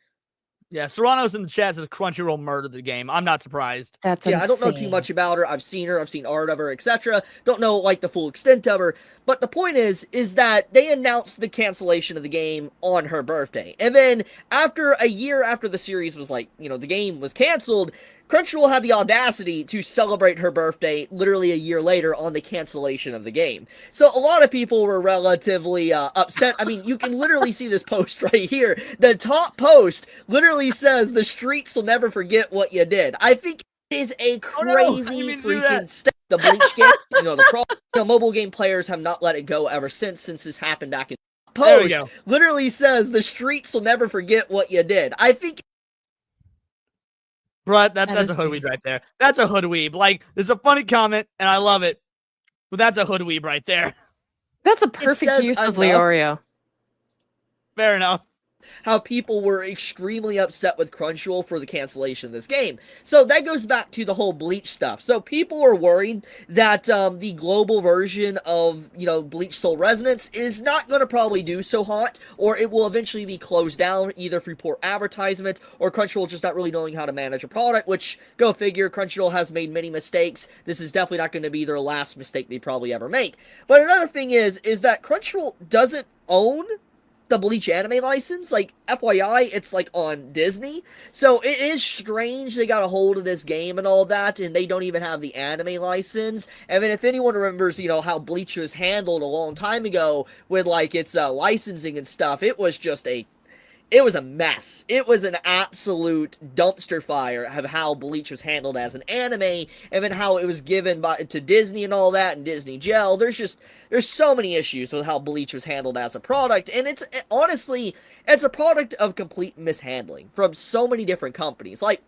Yeah, Serrano's in the chat says Crunchyroll murdered the game. I'm not surprised. That's yeah, insane. I don't know too much about her. I've seen art of her, etc. Don't know, like, the full extent of her. But the point is that they announced the cancellation of the game on her birthday. And then after a year after the series was, like, you know, the game was canceled, Crunchyroll had the audacity to celebrate her birthday literally a year later on the cancellation of the game. So a lot of people were relatively upset. I mean, you can literally see this post right here. The top post literally says, "The streets will never forget what you did." I think it is a crazy freaking step. The Bleach game, you know, mobile game players have not let it go ever since this happened back in. Post literally says, "The streets will never forget what you did." I think. Bro, that's a hood weeb right there. That's a hood weeb. Like, there's a funny comment, and I love it. But that's a hood weeb right there. That's a perfect use of Leorio. Fair enough. How people were extremely upset with Crunchyroll for the cancellation of this game. So that goes back to the whole Bleach stuff. So people are worried that the global version of, you know, Bleach Soul Resonance is not going to probably do so hot, or it will eventually be closed down either through poor advertisement or Crunchyroll just not really knowing how to manage a product, which, go figure, Crunchyroll has made many mistakes. This is definitely not going to be their last mistake they probably ever make. But another thing is that Crunchyroll doesn't own the Bleach anime license. Like, FYI, it's like on Disney. So it is strange they got a hold of this game and all that, and they don't even have the anime license. And then if anyone remembers, you know, how Bleach was handled a long time ago with, like, its licensing and stuff, it was just it was a mess. It was an absolute dumpster fire of how Bleach was handled as an anime, and then how it was given to Disney and all that, and Disney Gel. There's so many issues with how Bleach was handled as a product, and honestly, it's a product of complete mishandling from so many different companies. Like,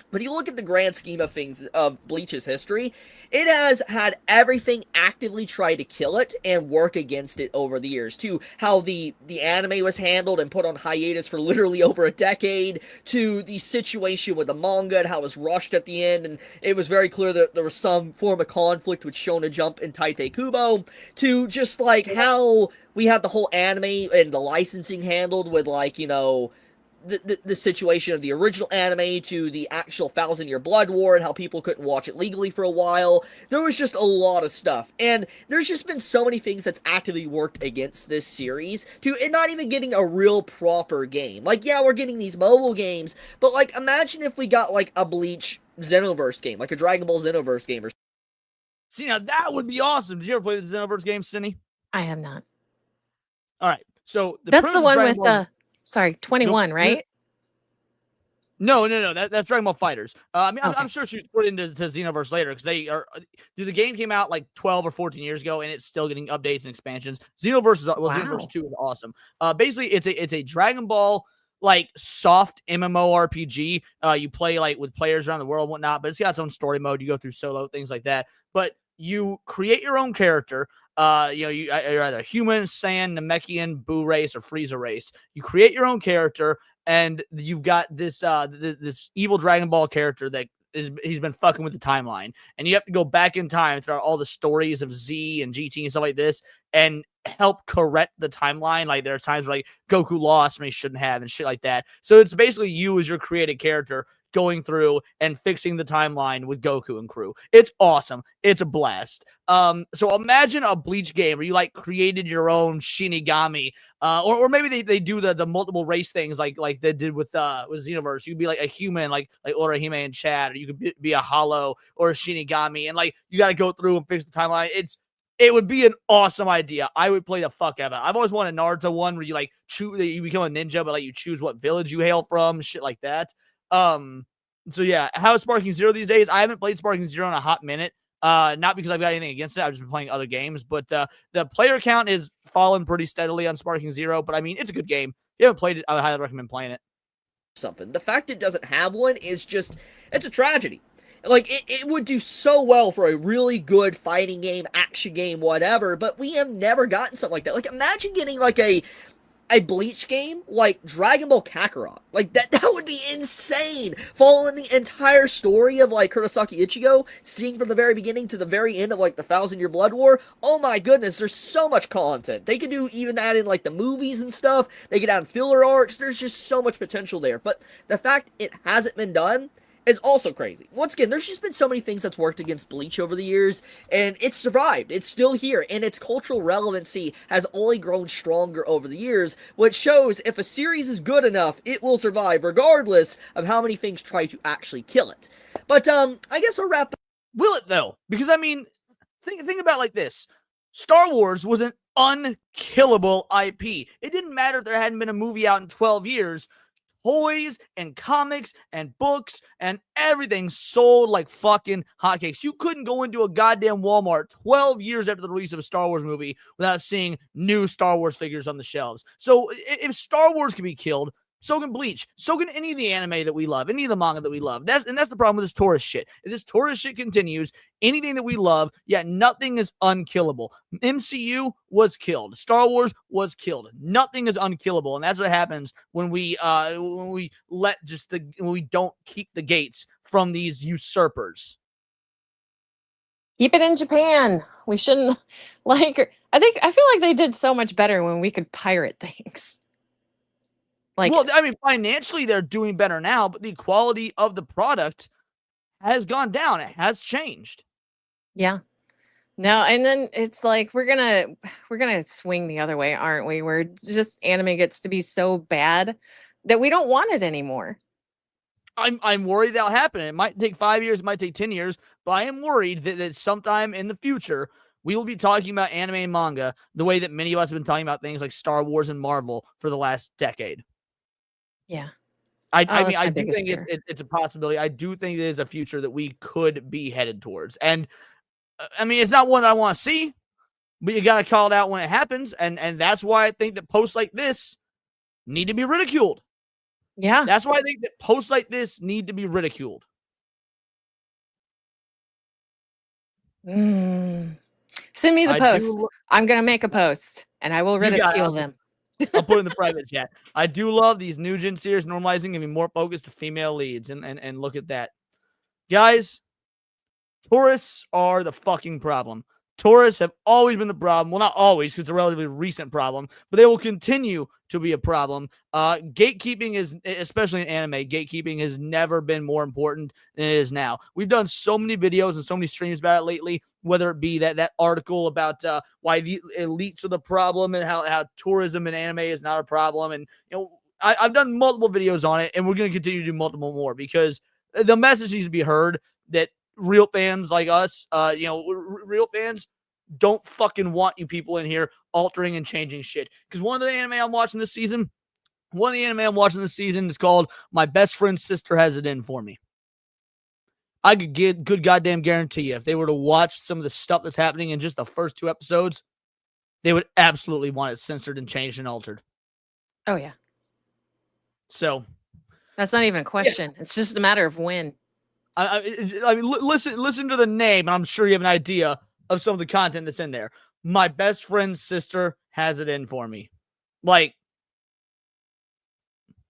when you look at the grand scheme of things of Bleach's history, it has had everything actively try to kill it and work against it over the years. To how the anime was handled and put on hiatus for literally over a decade, to the situation with the manga and how it was rushed at the end, and it was very clear that there was some form of conflict with Shona Jump and Tite Kubo, to just like how we had the whole anime and the licensing handled with, like, you know, the situation of the original anime to the actual 1,000-Year Blood War and how people couldn't watch it legally for a while. There was just a lot of stuff, and there's just been so many things that's actively worked against this series to it not even getting a real proper game. Like, yeah, we're getting these mobile games, but like, imagine if we got like a Bleach Xenoverse game, like a Dragon Ball Xenoverse game or something. See, now that would be awesome. Did you ever play the Xenoverse game, Cindy? I have not. All right, so That's the one with Ball... sorry, 21, right? No. That's Dragon Ball Fighters. I mean, Okay. I'm sure she was put into Xenoverse later because they are. The game came out like 12 or 14 years ago, and it's still getting updates and expansions. Xenoverse 2 is awesome. Basically, it's a Dragon Ball like soft MMORPG. You play like with players around the world and whatnot, but it's got its own story mode. You go through solo things like that, but you create your own character. You're either human, Saiyan, Namekian, Buu race, or Frieza race. You create your own character, and you've got this this evil Dragon Ball character that he's been fucking with the timeline, and you have to go back in time throughout all the stories of Z and GT and stuff like this, and help correct the timeline. Like, there are times where like Goku lost when he shouldn't have and shit like that. So it's basically you as your created character going through and fixing the timeline with Goku and crew. It's awesome. It's a blast. So imagine a Bleach game where you like created your own Shinigami, or maybe they do the multiple race things like they did with Xenoverse. You could be like a human, like Orihime and Chad, or you could be a Hollow or a Shinigami, and like you got to go through and fix the timeline. It would be an awesome idea. I would play the fuck out of it. I've always wanted a Naruto one where you like you become a ninja, but like you choose what village you hail from, shit like that. So yeah, how is Sparking Zero these days? I haven't played Sparking Zero in a hot minute. Not because I've got anything against it. I've just been playing other games, but the player count is fallen pretty steadily on Sparking Zero. But I mean, it's a good game. If you haven't played it, I would highly recommend playing it. The fact it doesn't have one is just, it's a tragedy. Like, it would do so well for a really good fighting game, action game, whatever, but we have never gotten something like that. Like, imagine getting like a Bleach game like Dragon Ball Kakarot. Like, that would be insane. Following the entire story of like Kurosaki Ichigo, seeing from the very beginning to the very end of like the 1,000-Year Blood War. Oh my goodness, there's so much content. They could do even add in like the movies and stuff. They could add filler arcs. There's just so much potential there. But the fact it hasn't been done is also crazy. Once again, there's just been so many things that's worked against Bleach over the years, and it's survived. It's still here, and its cultural relevancy has only grown stronger over the years, which shows if a series is good enough, it will survive, regardless of how many things try to actually kill it. But, I guess I'll wrap up. Will it, though? Because, I mean, think about it like this. Star Wars was an unkillable IP. It didn't matter if there hadn't been a movie out in 12 years. Toys and comics and books and everything sold like fucking hotcakes. You couldn't go into a goddamn Walmart 12 years after the release of a Star Wars movie without seeing new Star Wars figures on the shelves. So if Star Wars can be killed, so can Bleach. So can any of the anime that we love, any of the manga that we love. That's the problem with this tourist shit. If this tourist shit continues, anything that we love, nothing is unkillable. MCU was killed. Star Wars was killed. Nothing is unkillable, and that's what happens when we when we don't keep the gates from these usurpers. Keep it in Japan. We shouldn't I feel like they did so much better when we could pirate things. Well, I mean, financially they're doing better now, but the quality of the product has gone down. It has changed. Yeah. No, and then it's like we're gonna swing the other way, aren't we? Where just anime gets to be so bad that we don't want it anymore. I'm worried that'll happen. It might take 5 years, it might take 10 years, but I am worried that sometime in the future we will be talking about anime and manga the way that many of us have been talking about things like Star Wars and Marvel for the last decade. Yeah. I Oh, mean, that's I my do biggest think fear. it's a possibility. I do think it is a future that we could be headed towards. And I mean, it's not one that I want to see, but you got to call it out when it happens. And that's why I think that posts like this need to be ridiculed. Yeah. That's why I think that posts like this need to be ridiculed. Send me the I post. do. I'm gonna make a post, and I will You got it. ridicule them. I'll put it in the private chat. I do love these new gen series normalizing, giving more focus to female leads, and look at that, guys. Tourists are the fucking problem. Tourists have always been the problem. Well, not always, because it's a relatively recent problem, but they will continue to be a problem. Gatekeeping is, especially in anime, gatekeeping has never been more important than it is now. We've done so many videos and so many streams about it lately, whether it be that article about why the elites are the problem and how tourism in anime is not a problem. And, I've done multiple videos on it, and we're going to continue to do multiple more because the message needs to be heard that real fans like us, real fans don't fucking want you people in here altering and changing shit. Because one of the anime I'm watching this season is called My Best Friend's Sister Has It In For Me. I could get good goddamn guarantee you if they were to watch some of the stuff that's happening in just the first 2 episodes, they would absolutely want it censored and changed and altered. Oh yeah. So that's not even a question. Yeah. It's just a matter of when. I mean, listen to the name, and I'm sure you have an idea of some of the content that's in there. My best friend's sister has it in for me. Like,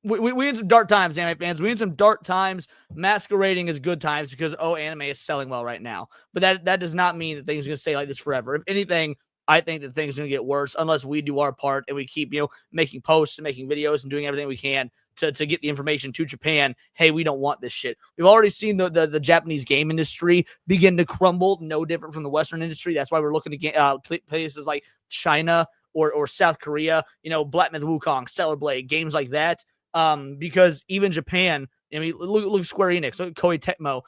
we in some dark times, anime fans. We in some dark times masquerading as good times because, anime is selling well right now. But that does not mean that things are going to stay like this forever. If anything, I think that things are going to get worse unless we do our part and we keep, making posts and making videos and doing everything we can to get the information to Japan. Hey, we don't want this shit. We've already seen the Japanese game industry begin to crumble, no different from the Western industry. That's why we're looking to get places like China or South Korea, Black Myth Wukong, Stellar Blade, games like that. Because even Japan, I mean, look at Square Enix, look at Koei Tecmo,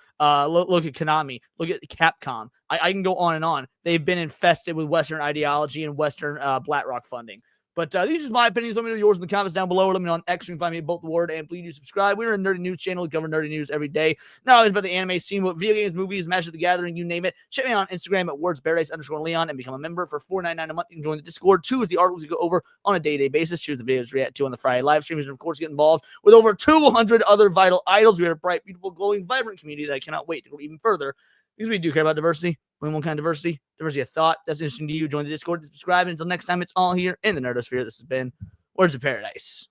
look at Konami, look at Capcom. I can go on and on. They've been infested with Western ideology and Western BlackRock funding. But these are my opinions. Let me know yours in the comments down below. Let me know on X. You can find me at both the word, and please do subscribe. We're a nerdy news channel. We cover nerdy news every day. Not always about the anime scene, but video games, movies, Magic the Gathering, you name it. Check me out on Instagram at wordsparadise_Leon and become a member for $4.99 a month. You can join the Discord. Choose the articles you go over on a day-to-day basis. Choose the videos we react to on the Friday live streams, and of course, get involved with over 200 other vital idols. We are a bright, beautiful, glowing, vibrant community that I cannot wait to go even further because we do care about diversity. One kind of diversity of thought. That's interesting to you. Join the Discord, subscribe, and until next time, it's all here in the Nerdosphere. This has been Words of Paradise.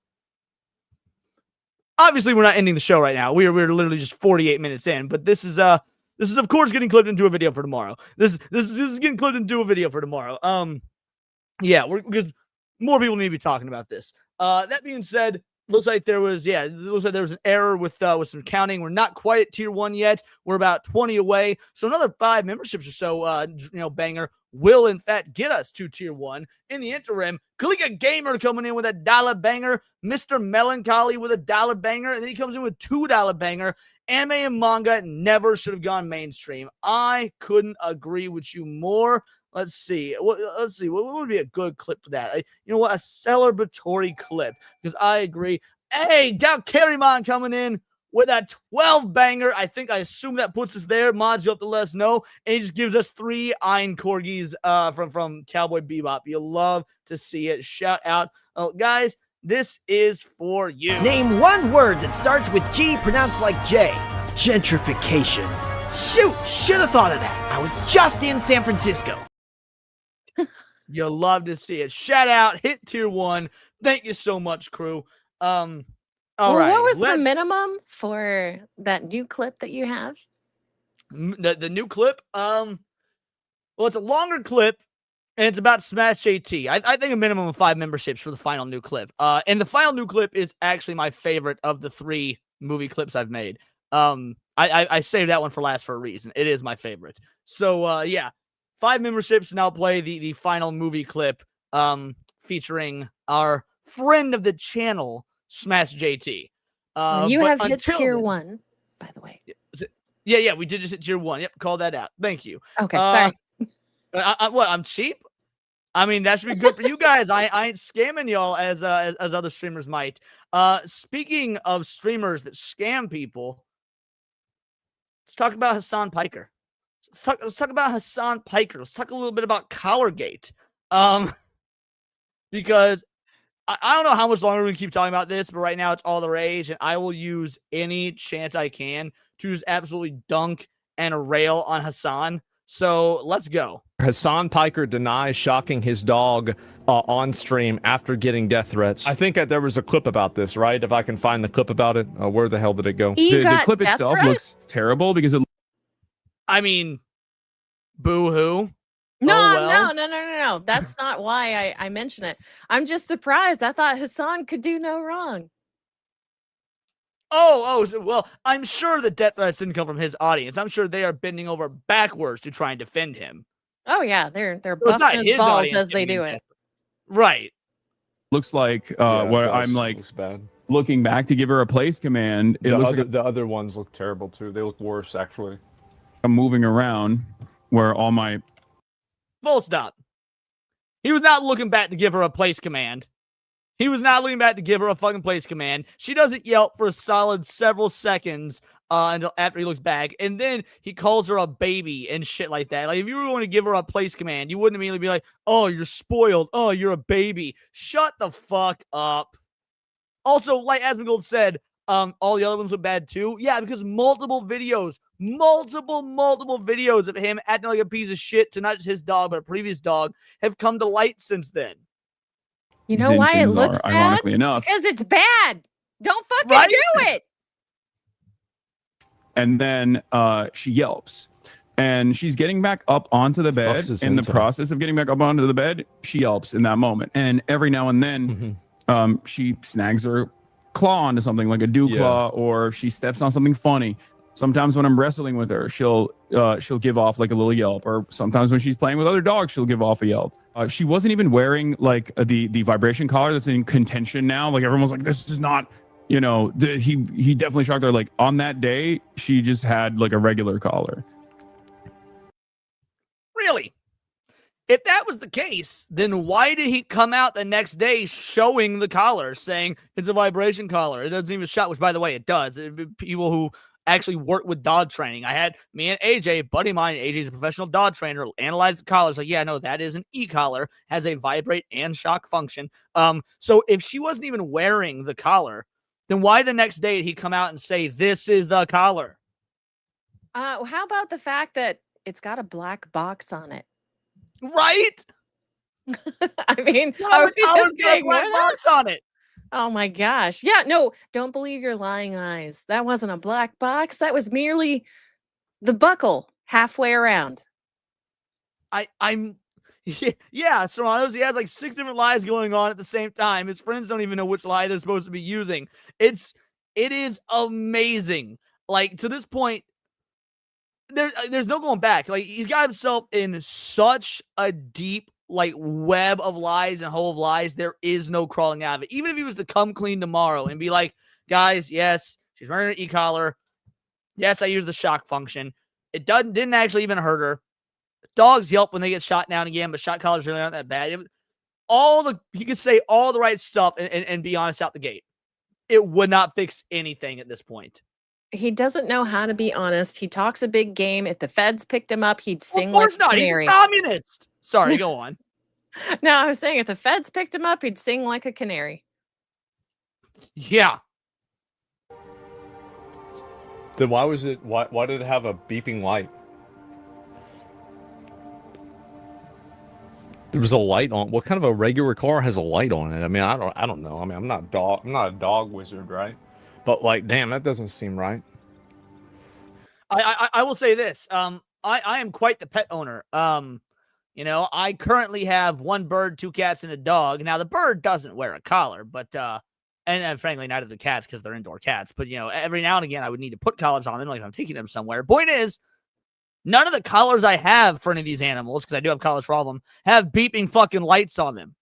Obviously, we're not ending the show right now. We're literally just 48 minutes in, but this is of course getting clipped into a video for tomorrow. This is getting clipped into a video for tomorrow. Because more people need to be talking about this. That being said, looks like there was an error with some counting. We're not quite at tier 1 yet. We're about 20 away. So another 5 memberships or so, banger will in fact get us to tier 1. In the interim, Kalika Gamer coming in with a $1 banger, Mr. Melancholy with a $1 banger, and then he comes in with $2 banger. Anime and manga never should have gone mainstream. I couldn't agree with you more. Let's see. What would be a good clip for that? A celebratory clip, because I agree. Hey, Dow Carrymon coming in with a 12 banger. I assume that puts us there. Mods, you have to let us know. And he just gives us 3 Iron Corgis from Cowboy Bebop. You'll love to see it. Shout out. Guys, this is for you. Name one word that starts with G pronounced like J. Gentrification. Shoot, should have thought of that. I was just in San Francisco. You'll love to see it. Shout out, hit tier 1. Thank you so much, crew. All right. What was the minimum for that new clip that you have? The new clip? Well, it's a longer clip, and it's about Smash JT. I think a minimum of 5 memberships for the final new clip. And the final new clip is actually my favorite of the 3 movie clips I've made. I saved that one for last for a reason. It is my favorite. So, yeah. 5 memberships, and I'll play the final movie clip featuring our friend of the channel, Smash JT. You have hit tier 1, by the way. Yeah, we did just hit tier 1. Yep, call that out. Thank you. Okay, sorry. I'm cheap? I mean, that should be good for you guys. I ain't scamming y'all as other streamers might. Speaking of streamers that scam people, let's talk about Hasan Piker. Let's talk about Hasan Piker. Let's talk a little bit about Collargate. Because I don't know how much longer we can keep talking about this, but right now it's all the rage, and I will use any chance I can to just absolutely dunk and rail on Hasan. So let's go. Hasan Piker denies shocking his dog on stream after getting death threats. I think that there was a clip about this, right? If I can find the clip about it, where the hell did it go? The clip itself looks terrible because it. I mean, boo-hoo. No, Oh, well. no. That's not why I mention it. I'm just surprised. I thought Hasan could do no wrong. Well, I'm sure the death threats didn't come from his audience. I'm sure they are bending over backwards to try and defend him. Oh yeah, they're So it's not busting his his balls audience as they giving do him it. death threats. Right. Looks like Yeah, it where does. I'm like Looks bad. looking back to give her a place command. It looks like The other ones look terrible too. They look worse actually. I'm moving around where all my. Full stop. He was not looking back to give her a place command. He was not looking back to give her a fucking place command. She doesn't yelp for a solid several seconds until after he looks back. And then he calls her a baby and shit like that. Like, if you were going to give her a place command, you wouldn't immediately be like, oh, you're spoiled. Oh, you're a baby. Shut the fuck up. Also, like Asmongold said, all the other ones were bad too. Yeah, because multiple videos of him acting like a piece of shit to not just his dog, but a previous dog have come to light since then. You know why it Zintons looks are, bad? ironically enough. Because it's bad. Don't fucking Right? do it. And then she yelps. And she's getting back up onto the bed. Fucks his In the Zinton. process of getting back up onto the bed, she yelps in that moment. And every now and then, she snags her claw onto something like a dew claw, or she steps on something funny. Sometimes when I'm wrestling with her, she'll give off like a little yelp, or sometimes when she's playing with other dogs, she'll give off a yelp. She wasn't even wearing like the vibration collar that's in contention now. Like everyone's like, this is not, he definitely shocked her. Like on that day, she just had like a regular collar. Really? If that was the case, then why did he come out the next day showing the collar, saying it's a vibration collar? It doesn't even shout, which, by the way, it does. People who actually work with dog training. I had me and AJ, a buddy of mine, AJ's a professional dog trainer, analyze the collars. Like, yeah, no, that is an e-collar, has a vibrate and shock function. So if she wasn't even wearing the collar, then why the next day did he come out and say, this is the collar? How about the fact that it's got a black box on it? Right? I mean, Why are would we collar just get a gonna black ignore that? box on it? Oh my gosh. Yeah, no, don't believe your lying eyes. That wasn't a black box. That was merely the buckle halfway around. I'm yeah, Serranos, he has like 6 different lies going on at the same time. His friends don't even know which lie they're supposed to be using. It is amazing. Like, to this point, there's no going back. Like, he's got himself in such a deep like web of lies and hole of lies. There is no crawling out of it. Even if he was to come clean tomorrow and be like, guys, yes, she's wearing an e-collar. Yes, I use the shock function. It didn't actually even hurt her. Dogs yelp when they get shot now and again, but shot collars really aren't that bad. He could say all the right stuff and be honest out the gate. It would not fix anything at this point. He doesn't know how to be honest. He talks a big game. If the feds picked him up, he'd sing Of course like a not. He's a canary. communist. Sorry, go on. No, I was saying if the feds picked him up, he'd sing like a canary. Yeah. Then why did it have a beeping light? There was a light on. What kind of a regular car has a light on it? I mean, I don't know. I mean, I'm not a dog wizard, right? But like, damn, that doesn't seem right. I will say this. I am quite the pet owner. I currently have 1 bird, 2 cats, and a dog. Now the bird doesn't wear a collar, but and frankly, neither do the cats because they're indoor cats. But every now and again, I would need to put collars on them, like if I'm taking them somewhere. Point is, none of the collars I have for any of these animals, because I do have collars for all of them, have beeping fucking lights on them.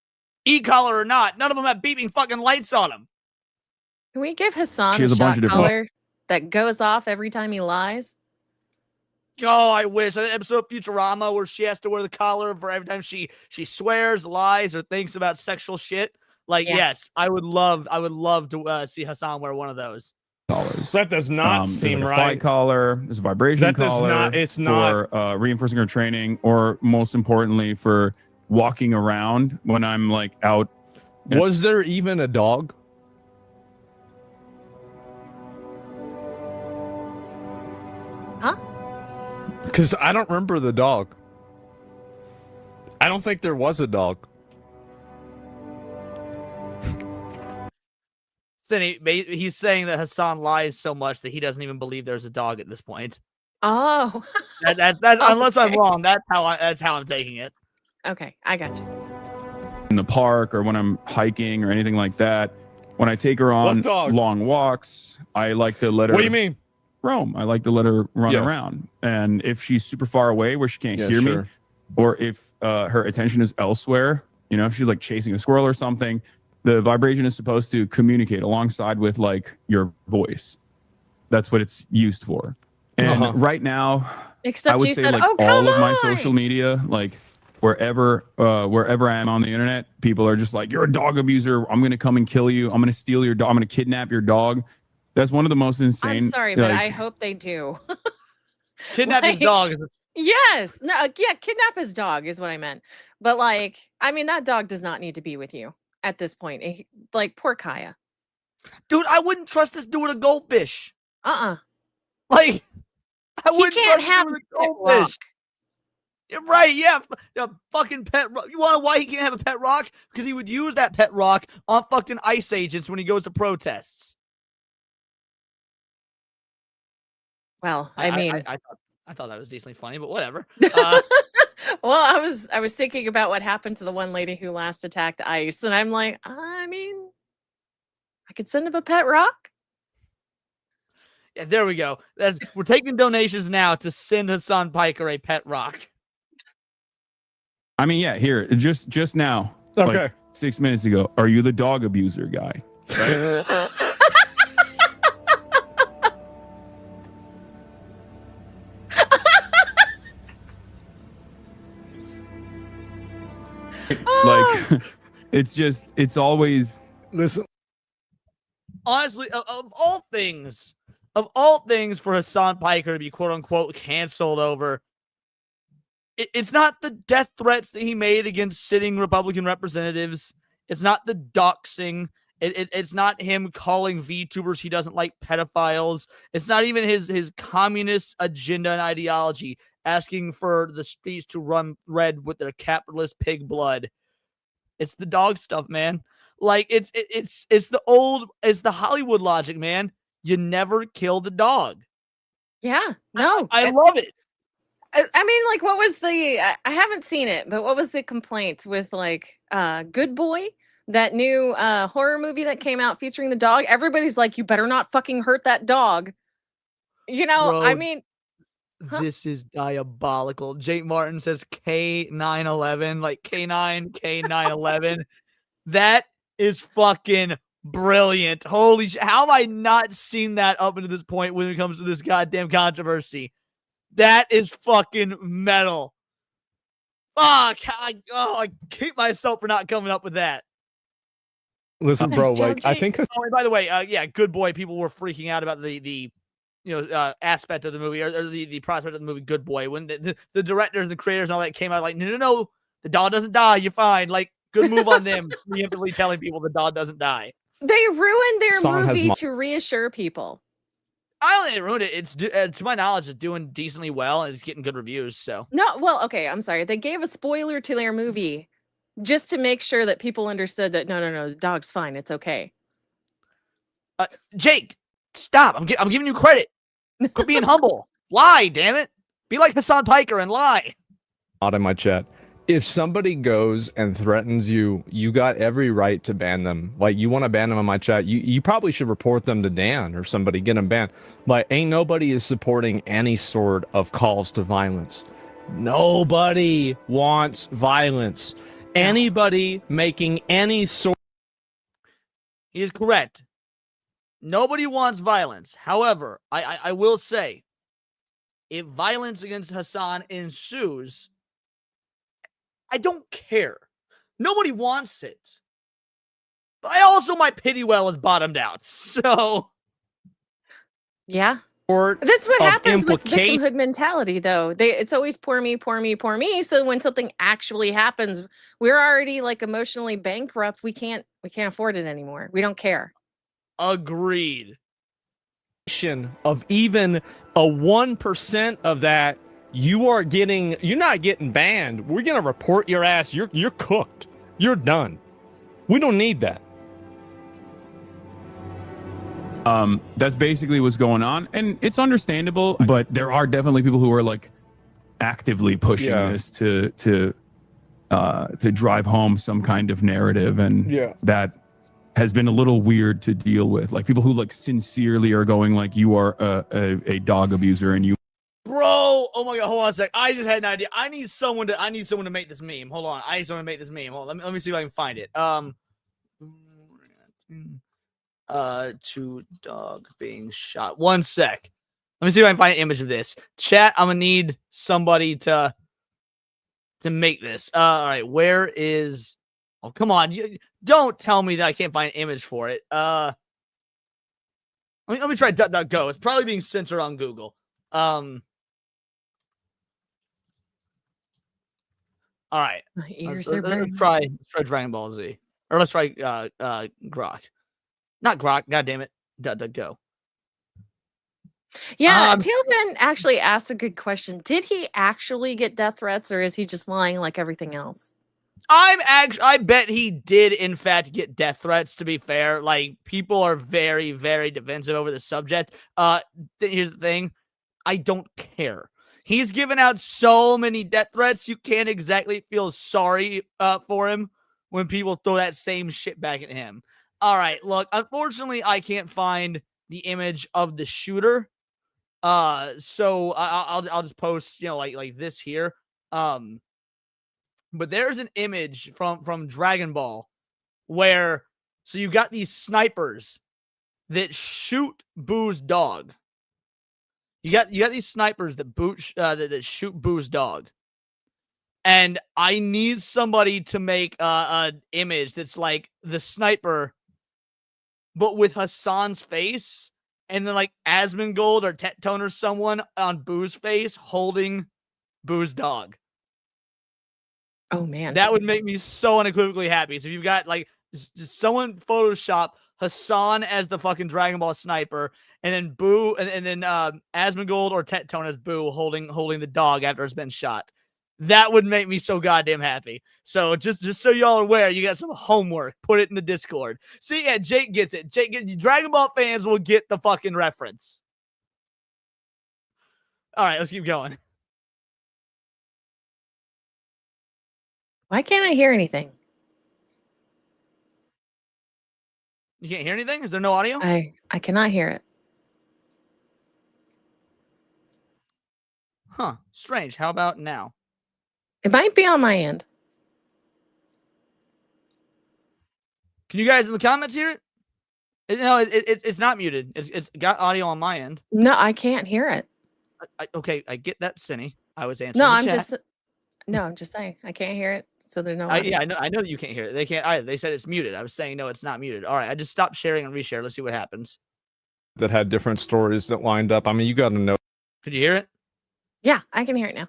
E-collar or not, none of them have beeping fucking lights on them. Can we give Hasan She a has a bunch shot of different- collar that goes off every time he lies? Oh, I wish. That episode of Futurama where she has to wear the collar for every time she swears, lies, or thinks about sexual shit. Like, Yeah. yes, I would love to see Hasan wear one of those. Collars. That does not seem there's a right. fight collar. There's a vibration That does collar. not- it's not- for reinforcing our training, or most importantly, for walking around when I'm like out. Was there even a dog? Huh? Because I don't remember the dog. I don't think there was a dog. Cindy, he's saying that Hasan lies so much that he doesn't even believe there's a dog at this point. Oh. That's unless I'm wrong. That's how I'm taking it. Okay, I got you. in the park or when I'm hiking or anything like that. When I take her on long walks, I like to let her. What do you mean? Roam. I like to let her run around. And if she's super far away where she can't hear me, or if her attention is elsewhere, you know, if she's like chasing a squirrel or something, the vibration is supposed to communicate alongside with like your voice. That's what it's used for. And right now, except I would you say said, like "Oh, all come of my on!" social media, like wherever I am on the internet, people are just like, "You're a dog abuser. I'm gonna come and kill you. I'm gonna steal your dog. I'm gonna kidnap your dog." That's one of the most insane. I'm sorry, but I hope they do. Kidnap his dog. Yes. No, yeah, kidnap his dog is what I meant. But like, I mean, that dog does not need to be with you at this point. Like, poor Kaya. Dude, I wouldn't trust this dude with a goldfish. Like, I wouldn't can't trust have him with a a pet goldfish. rock. You're right, yeah. A fucking pet rock. You want to know why he can't have a pet rock? Because he would use that pet rock on fucking ICE agents when he goes to protests. Well, I mean, I thought that was decently funny, but whatever. well, I was thinking about what happened to the one lady who last attacked ICE, and I'm like, I mean, I could send him a pet rock. Yeah, there we go. We're taking donations now to send Hasan Piker a pet rock. I mean, yeah, here, just now, okay, like 6 minutes ago, are you the dog abuser guy? Right? Like, it's always. Listen. Honestly, of all things for Hasan Piker to be quote unquote canceled over, it's not the death threats that he made against sitting Republican representatives. It's not the doxing. It's not him calling VTubers he doesn't like pedophiles. It's not even his communist agenda and ideology, asking for the streets to run red with their capitalist pig blood. It's the dog stuff, man. Like it's the Hollywood logic, man. You never kill the dog. Yeah, no, I love it. I mean, like, what was I haven't seen it, but what was the complaint with like Good Boy, that new horror movie that came out featuring the dog? Everybody's like, you better not fucking hurt that dog. You know, Bro, I mean, this is diabolical. Jake Martin says K911, like K9, K911. That is fucking brilliant. Holy shit. How have I not seen that up until this point when it comes to this goddamn controversy? That is fucking metal. Fuck. I hate myself for not coming up with that. Listen, bro, like, I think. Oh, and by the way, yeah, Good Boy. People were freaking out about the aspect of the movie, or the prospect of the movie Good Boy, when the directors and the creators and all that came out like, no, the dog doesn't die, you're fine. Like, good move on them, preemptively telling people the dog doesn't die. they ruined their movie to reassure people. I don't think they ruined it. It's to my knowledge, it's doing decently well and it's getting good reviews. So No, well, okay, I'm sorry. They gave a spoiler to their movie just to make sure that people understood that no, the dog's fine, it's okay. Jake, stop! I'm giving you credit. Quit being humble. Lie, damn it! Be like Hasan Piker and lie. Not in my chat. If somebody goes and threatens you, you got every right to ban them. Like, you want to ban them in my chat, you probably should report them to Dan or somebody, get them banned. Like, ain't nobody is supporting any sort of calls to violence. Nobody wants violence. Anybody making any sort. He is correct. Nobody wants violence. However, I will say, if violence against Hasan ensues, I don't care. Nobody wants it. But I also, my pity well is bottomed out. So, Yeah. Or That's what happens with implicate- victimhood mentality, though. It's always poor me, poor me, poor me. So when something actually happens, we're already like emotionally bankrupt. We can't afford it anymore. We don't care. agreed. Of even a 1% of that, you're not getting banned. We're gonna report your ass. You're cooked. You're done. We don't need that. That's basically what's going on, and it's understandable. But there are definitely people who are like actively pushing this to drive home some kind of narrative, and that has been a little weird to deal with. Like people who like sincerely are going like, you are a dog abuser, and you. Bro, oh my god, hold on a sec. I just had an idea. I need someone to make this meme. Hold on. I need someone to make this meme. Hold on, let me see if I can find it. To dog being shot. One sec. Let me see if I can find an image of this. Chat, I'm gonna need somebody to make this. All right, where is? Oh, come on! You don't tell me that I can't find an image for it. Let me try DuckDuckGo. It's probably being censored on Google. All right. My ears Let's are burning. try Dragon Ball Z, or let's try Grok. Not Grok. God damn it. DuckDuckGo. Yeah, Tailfin actually asked a good question. Did he actually get death threats, or is he just lying like everything else? I bet he did in fact get death threats, to be fair. Like, people are very, very defensive over the subject. Here's the thing. I don't care. He's given out so many death threats, you can't exactly feel sorry for him when people throw that same shit back at him. All right, look, unfortunately, I can't find the image of the shooter. So I'll just post, like this here. But there's an image from Dragon Ball where, so you got these snipers that shoot Boo's dog. You got these snipers that shoot Boo's dog. And I need somebody to make an image that's like the sniper, but with Hasan's face, and then like Asmongold or Tettone or someone on Boo's face holding Boo's dog. Oh man, that would make me so unequivocally happy. So if you've got like just someone Photoshop Hasan as the fucking Dragon Ball sniper, and then Boo, and then Asmongold or Tettone as Boo holding the dog after it's been shot. That would make me so goddamn happy. So just so y'all are aware, you got some homework. Put it in the Discord. See, yeah, Jake gets it. Dragon Ball fans will get the fucking reference. All right, let's keep going. why can't I hear anything? You can't hear anything? Is there no audio? I cannot hear it. Huh. Strange. How about now? It might be on my end. Can you guys in the comments hear it? No, it's not muted. It's got audio on my end. No, I can't hear it. Okay, I get that, Cinny. I was answering. No, the I'm chat. just saying I can't hear it. So there's no. Yeah, I know that you can't hear it. They can't either. They said it's muted. I was saying no, it's not muted. All right, I just stopped sharing and reshare. Let's see what happens. That had different stories that lined up. I mean, you got to know. Could you hear it? Yeah, I can hear it now.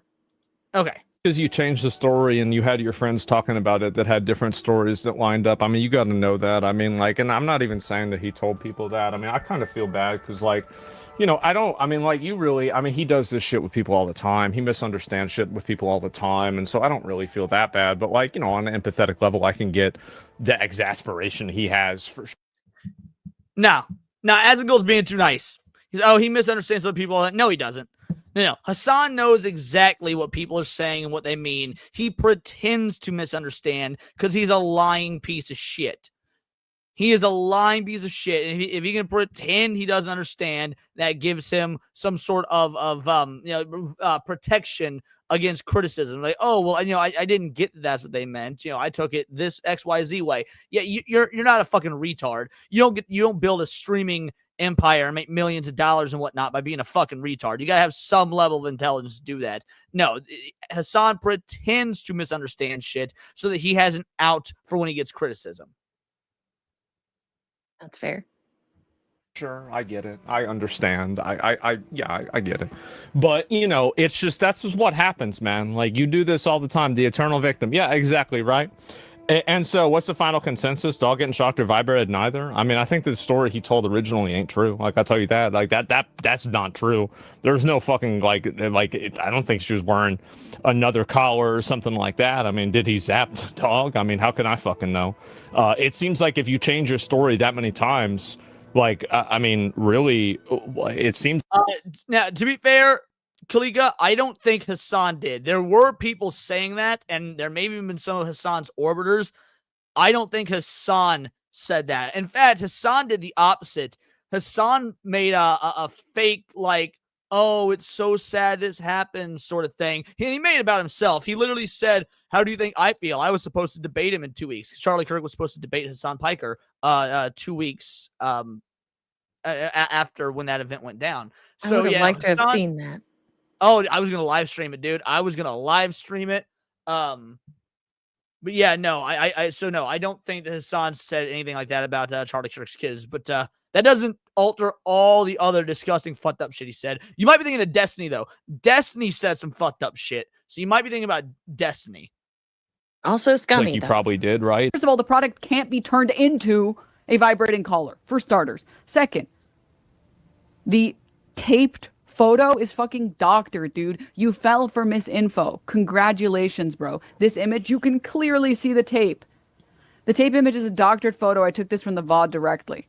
Okay. Because you changed the story and you had your friends talking about it that had different stories that lined up. I mean, you got to know that. I mean, like, and I'm not even saying that he told people that. I mean, I kind of feel bad because, like, you know, he does this shit with people all the time. He misunderstands shit with people all the time. And so I don't really feel that bad. But, like, you know, on an empathetic level, I can get the exasperation he has for sure. No, Asmongold's being too nice. He misunderstands other people. No, he doesn't. No. Hasan knows exactly what people are saying and what they mean. He pretends to misunderstand because he's a lying piece of shit. He is a lying piece of shit. And if he can pretend he doesn't understand, that gives him some sort of protection against criticism. Like, oh, well, I didn't get that's what they meant. I took it this XYZ way. Yeah, you're not a fucking retard. You don't build a streaming empire and make millions of dollars and whatnot by being a fucking retard. You gotta have some level of intelligence to do that. No, Hasan pretends to misunderstand shit so that he has an out for when he gets criticism. That's fair. Sure, I get it. I understand. I get it. But, you know, it's just, that's just what happens, man. Like, you do this all the time. The eternal victim. Yeah, exactly, right? And so, what's the final consensus? Dog getting shocked or vibrated? Neither. I mean, I think the story he told originally ain't true. Like, I tell you that. Like, that's not true. There's no fucking, I don't think she was wearing another collar or something like that. I mean, did he zap the dog? I mean, how can I fucking know? It seems like if you change your story that many times, like, I mean, really, it seems. Now, to be fair, Kalika, I don't think Hasan did. There were people saying that, and there may have even been some of Hasan's orbiters. I don't think Hasan said that. In fact, Hasan did the opposite. Hasan made a fake, like, oh, it's so sad this happened sort of thing. He made it about himself. He literally said, how do you think I feel? I was supposed to debate him in 2 weeks. Charlie Kirk was supposed to debate Hasan Piker 2 weeks after when that event went down. So, I would have yeah, liked to have Hasan, seen that. oh, I was going to live stream it, dude. I was going to live stream it. But yeah, no, I don't think that Hasan said anything like that about Charlie Kirk's kids, but that doesn't alter all the other disgusting fucked up shit he said. You might be thinking of Destiny, though. Destiny said some fucked up shit, so you might be thinking about Destiny. Also scummy, like you though. probably did, right? First of all, the product can't be turned into a vibrating collar, for starters. Second, the taped photo is fucking doctored, dude. You fell for misinfo. Congratulations, bro. This image, you can clearly see the tape. The tape image is a doctored photo. I took this from the VOD directly.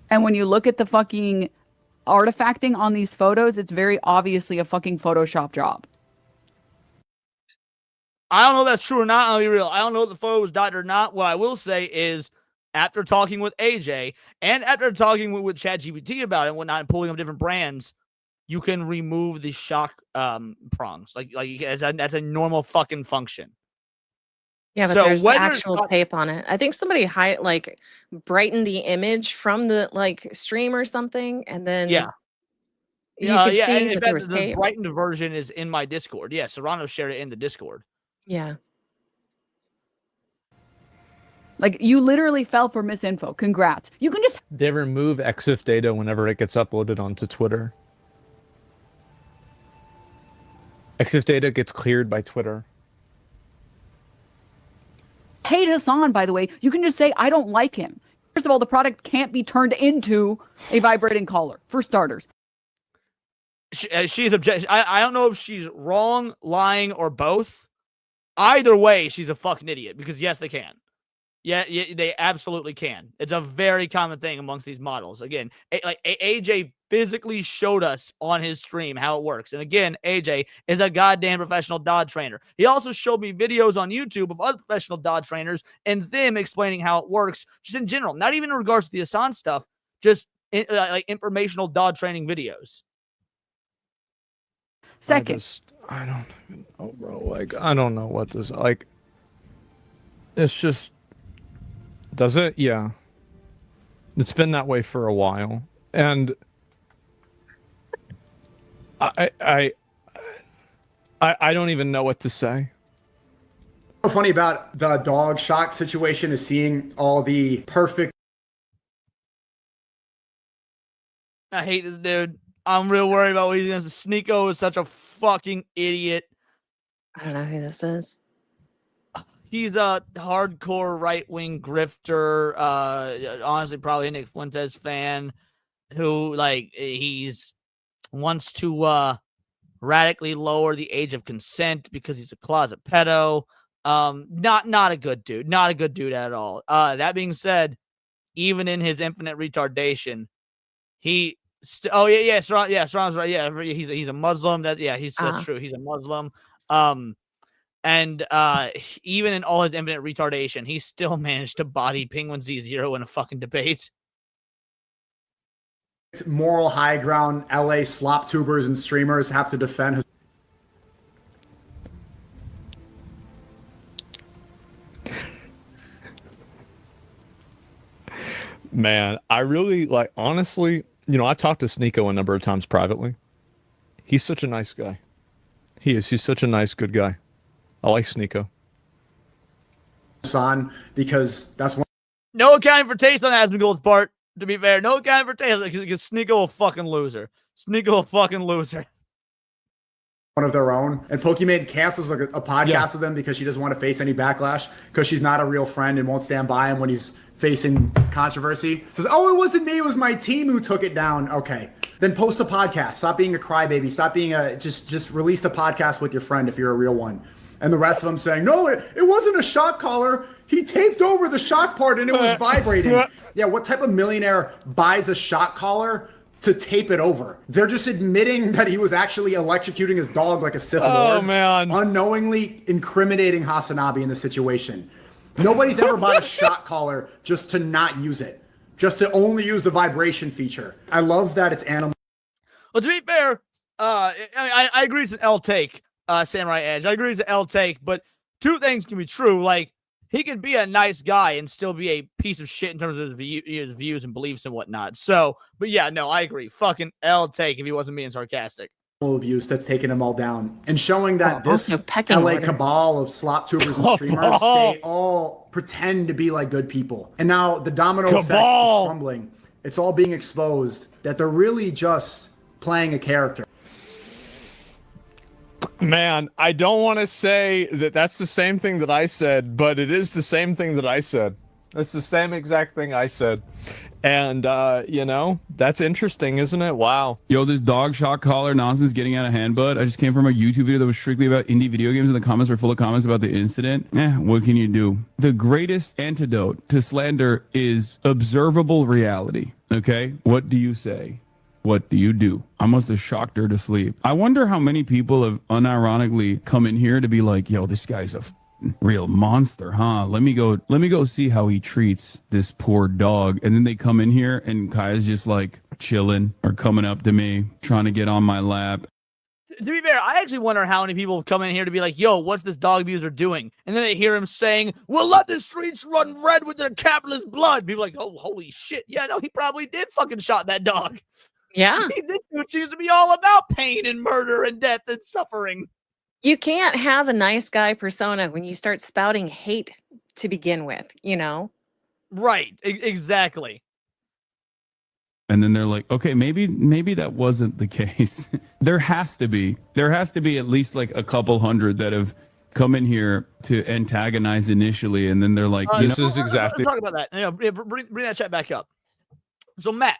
And when you look at the fucking artifacting on these photos, it's very obviously a fucking Photoshop job. I don't know if that's true or not. I'll be real. I don't know if the photo was doctored or not. What I will say is, after talking with AJ and after talking with ChatGPT about it and whatnot and pulling up different brands, you can remove the shock prongs. Like that's a normal fucking function. Yeah, but So there's whether actual tape on it. I think somebody brightened the image from the stream or something, and then yeah, you could yeah, see and in that there fact, was the tape. brightened version is in my Discord. Yeah, Serrano shared it in the Discord. Yeah. Like, you literally fell for misinfo. Congrats. You can just... They remove EXIF data whenever it gets uploaded onto Twitter. EXIF data gets cleared by Twitter. hate Hasan, by the way. You can just say, I don't like him. First of all, the product can't be turned into a vibrating collar, for starters. She's object. I don't know if she's wrong, lying, or both. Either way, she's a fucking idiot, because yes, they can. Yeah, they absolutely can. It's a very common thing amongst these models. Again, AJ physically showed us on his stream how it works. And again, AJ is a goddamn professional dog trainer. He also showed me videos on YouTube of other professional dog trainers and them explaining how it works, just in general. Not even in regards to the Hasan stuff, just like informational dog training videos. Second. I don't even know, bro. Like, I don't know what this, like, it's just, does it? Yeah. It's been that way for a while. And I don't even know what to say. What's funny about the dog shock situation is seeing all the perfect. I hate this dude. I'm real worried about what he's going to say. Sneeko is such a fucking idiot. I don't know who this is. He's a hardcore right-wing grifter. Honestly, probably a Nick Fuentes fan who, like, he's wants to radically lower the age of consent because he's a closet pedo. Not a good dude. Not a good dude at all. That being said, even in his infinite retardation, he. Serrano's right. Yeah, he's a Muslim. That's true. He's a Muslim. And even in all his infinite retardation, he still managed to body Penguin Z0 in a fucking debate. Moral high ground LA slop tubers and streamers have to defend his. Man, I really, like, honestly, you know, I talked to Sneeko a number of times privately. He's such a nice guy. He is. He's such a nice, good guy. I like Sneeko. Son, because that's one. No accounting for taste on Asmongold's part, to be fair. No accounting for taste, because Sneeko a fucking loser. Sneeko a fucking loser. One of their own. And Pokimane cancels a podcast with them because she doesn't want to face any backlash because she's not a real friend and won't stand by him when he's facing controversy. Says, oh, it wasn't me. It was my team who took it down. Okay. Then post a podcast. Stop being a crybaby. Stop being just release the podcast with your friend if you're a real one. And the rest of them saying, no, it wasn't a shock collar. He taped over the shock part and it was vibrating. Yeah, what type of millionaire buys a shock collar to tape it over? They're just admitting that he was actually electrocuting his dog like a Sith Lord. Oh, man. Unknowingly incriminating Hasanabe in the situation. Nobody's ever bought a shock collar just to not use it. Just to only use the vibration feature. I love that it's animal. Well, to be fair, I agree it's an L take, Samurai Edge. I agree it's an L take, but two things can be true. Like, he can be a nice guy and still be a piece of shit in terms of his views and beliefs and whatnot. So, but yeah, no, I agree. Fucking L take if he wasn't being sarcastic. Abuse that's taking them all down and showing that this pecking LA order. cabal of slop tubers and streamers, they all pretend to be like good people. And now the domino effect is crumbling. It's all being exposed that they're really just playing a character. Man, I don't want to say that that's the same thing that I said, but it is the same thing that I said. It's the same exact thing I said. And, you know, that's interesting, isn't it? Wow. Yo, this dog shock collar nonsense getting out of hand, bud. I just came from a YouTube video that was strictly about indie video games, and the comments were full of comments about the incident. What can you do? The greatest antidote to slander is observable reality. Okay? What do you say? What do you do? I must have shocked her to sleep. I wonder how many people have unironically come in here to be like, yo, this guy's a real monster, huh? Let me go see how he treats this poor dog. And then they come in here and Kaya's just like chilling or coming up to me, trying to get on my lap. To be fair, I actually wonder how many people come in here to be like, yo, what's this dog abuser doing? And then they hear him saying, we'll let the streets run red with their capitalist blood. People like, oh, holy shit. Yeah, no, he probably did fucking shot that dog. Yeah. This dude seems to be all about pain and murder and death and suffering. You can't have a nice guy persona when you start spouting hate to begin with, you know? Right, exactly. And then they're like, okay, maybe that wasn't the case. There has to be at least like a couple hundred that have come in here to antagonize initially, and then they're like, this is exactly. Let's talk about that. You know, bring that chat back up. So Matt,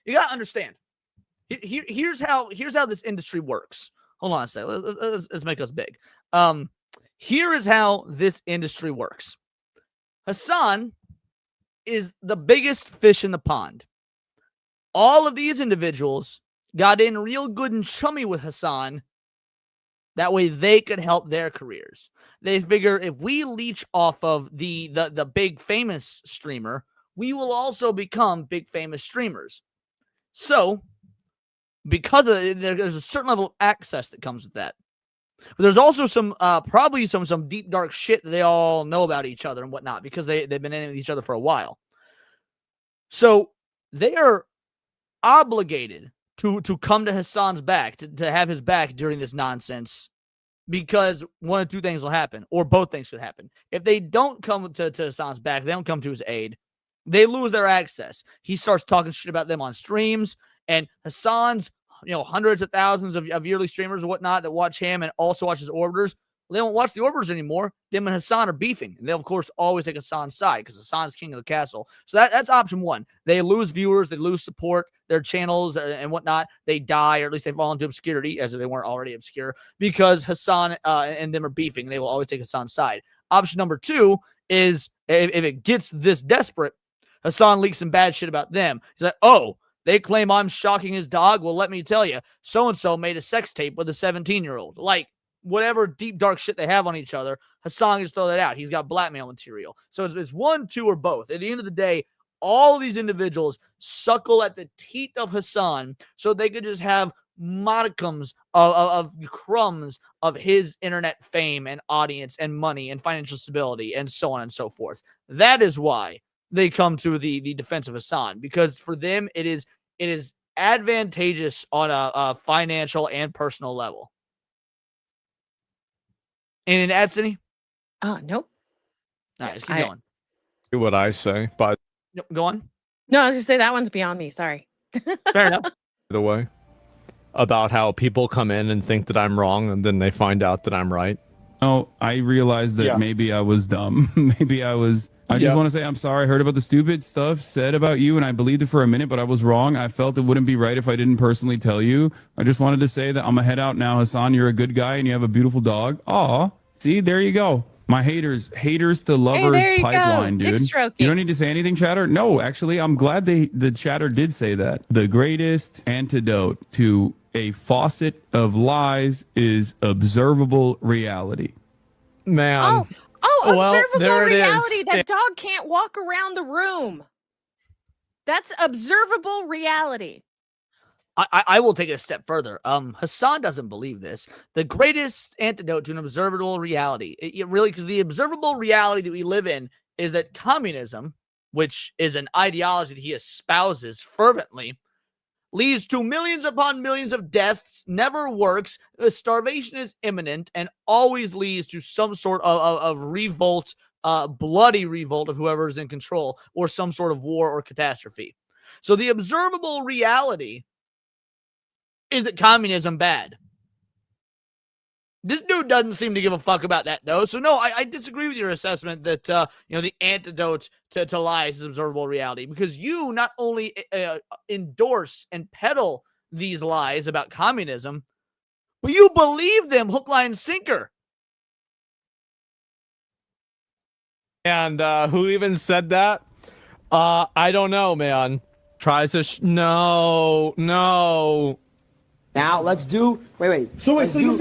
you gotta understand. Here's how this industry works. Hold on a second. Let's make us big. Here is how this industry works. Hasan is the biggest fish in the pond. All of these individuals got in real good and chummy with Hasan. That way they could help their careers. They figure if we leech off of the big famous streamer, we will also become big famous streamers. So, because of it, there's a certain level of access that comes with that. But there's also some probably some deep dark shit that they all know about each other and whatnot because they've been in with each other for a while. So they are obligated to come to Hasan's back, to have his back during this nonsense, because one of two things will happen, or both things could happen. If they don't come to Hasan's back, they don't come to his aid, they lose their access. He starts talking shit about them on streams, and Hasan's, hundreds of thousands of yearly streamers and whatnot that watch him and also watch his orbiters, they don't watch the orbiters anymore. Them and Hasan are beefing, and they'll of course always take Hasan's side because Hasan's king of the castle. So that's option one. They lose viewers, they lose support, their channels and whatnot. They die, or at least they fall into obscurity, as if they weren't already obscure, because Hasan and them are beefing. They will always take Hasan's side. Option number two is if it gets this desperate, Hasan leaks some bad shit about them. He's like, oh, they claim I'm shocking his dog. Well, let me tell you, so-and-so made a sex tape with a 17-year-old. Like, whatever deep, dark shit they have on each other, Hasan just throw that out. He's got blackmail material. So it's one, two, or both. At the end of the day, all of these individuals suckle at the teat of Hasan so they could just have modicums of crumbs of his internet fame and audience and money and financial stability and so on and so forth. That is why they come to the defense of Hasan, because for them it is advantageous on a financial and personal level. And add, Cindy? Nope. All right, let's keep going. what I say, but Go on. No, I was gonna say that one's beyond me. Sorry. Fair enough. the way about how people come in and think that I'm wrong, and then they find out that I'm right. Oh, I realized that maybe I was dumb. Maybe I was. I just want to say I'm sorry. I heard about the stupid stuff said about you, and I believed it for a minute, but I was wrong. I felt it wouldn't be right if I didn't personally tell you. I just wanted to say that I'm gonna head out now, Hasan. You're a good guy, and you have a beautiful dog. Aw, see, there you go. My haters to lovers there you pipeline, go. Dick dude. stroking. You don't need to say anything, chatter. No, actually, I'm glad the chatter did say that. The greatest antidote to a faucet of lies is observable reality. Man. Oh, Well, observable there it reality. is. That dog can't walk around the room. That's observable reality. I will take it a step further. Hasan doesn't believe this. The greatest antidote to an observable reality, it really, because the observable reality that we live in is that communism, which is an ideology that he espouses fervently, leads to millions upon millions of deaths, never works, starvation is imminent, and always leads to some sort of revolt, bloody revolt of whoever is in control, or some sort of war or catastrophe. So the observable reality is that communism bad. This dude doesn't seem to give a fuck about that, though. So no, I disagree with your assessment that the antidote to lies is observable reality, because you not only endorse and peddle these lies about communism, but you believe them hook, line, and sinker. And who even said that? I don't know, man. Tries to no. Now let's do. Wait. So let's do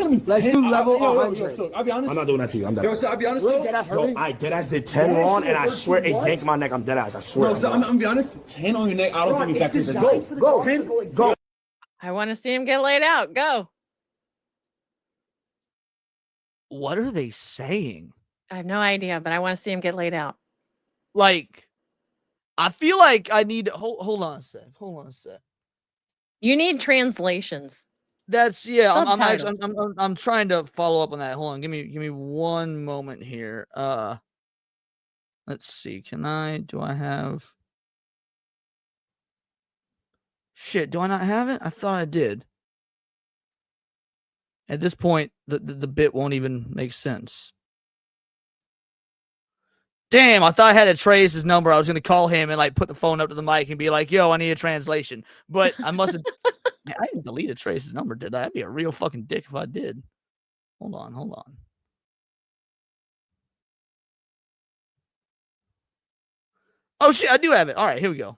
level 100. So I'll be honest. I'm not doing that to you. I'm dead. Yo, so I'll be honest. I deadass did 10 on, and I swear it yanked my neck. I'm deadass. I swear. No, so I'm gonna be honest. 10 on your neck. I don't think it's that. Go. I want to see him get laid out. Go. What are they saying? I have no idea, but I want to see him get laid out. Like, I feel like I need. Hold on a sec. You need translations. That's I'm trying to follow up on that. Hold on, give me one moment here. Let's see. Do I have? Shit, do I not have it? I thought I did. At this point, the bit won't even make sense. Damn, I thought I had a Trace's number. I was going to call him and put the phone up to the mic and be like, yo, I need a translation. But I must have... Man, I didn't delete Trace's number, did I? I'd be a real fucking dick if I did. Hold on. Oh, shit, I do have it. All right, here we go.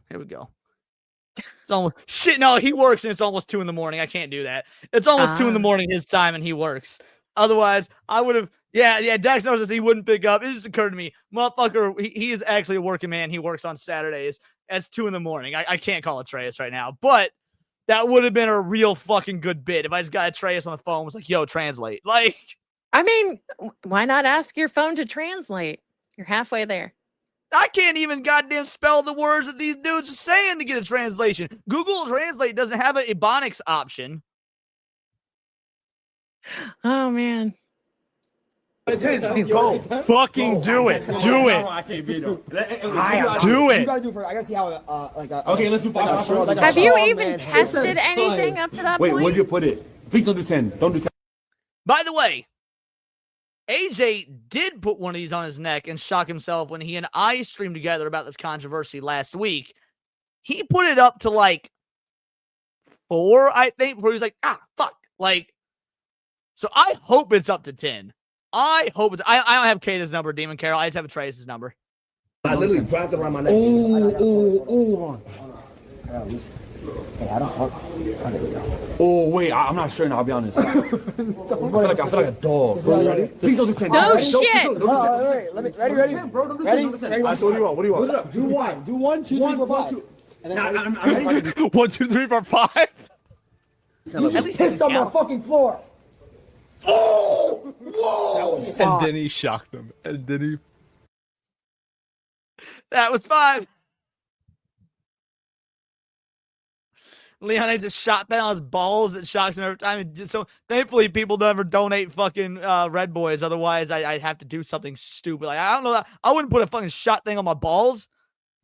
It's almost... Shit, no, he works and it's almost 2 in the morning. I can't do that. It's almost 2 in the morning his time and he works. Otherwise, I would have... Yeah, Dax knows this. He wouldn't pick up. It just occurred to me. Motherfucker, he is actually a working man. He works on Saturdays. It's 2 in the morning. I can't call Atreus right now. But that would have been a real fucking good bit if I just got Atreus on the phone and was like, yo, translate. I mean, why not ask your phone to translate? You're halfway there. I can't even goddamn spell the words that these dudes are saying to get a translation. Google Translate doesn't have an Ebonics option. Oh, man. Go. Fucking do it. Do it. I can't be though. Do it. You gotta do it first. I gotta see how Okay, let's do 5. Have you even tested anything up to that point? Wait, where'd you put it? Please don't do 10. Don't do 10. By the way, AJ did put one of these on his neck and shock himself when he and I streamed together about this controversy last week. He put it up to 4, I think, where he was like, fuck. So I hope it's up to 10. I hope it's... I don't have Kata's number, Demon Carol. I just have Trace's number. I literally wrapped it around my neck. Ooh. Hey, I don't. Oh wait, I'm not sure now. I'll be honest. I feel like a dog. Ready? Please don't do 10. No shit. Ready? Bro, don't do 10. What do you want? Do 1. Do 1, 2, 3, 4, 5. And then I'm ready. 1, 2, 3, 4, 5. You just pissed on my fucking floor. Oh! Whoa! And then he shocked him. And then he... That was 5. Leon has a shot pen on his balls that shocks him every time. So thankfully, people never donate fucking Red Boys. Otherwise, I'd have to do something stupid. Like, I don't know. I wouldn't put a fucking shot thing on my balls.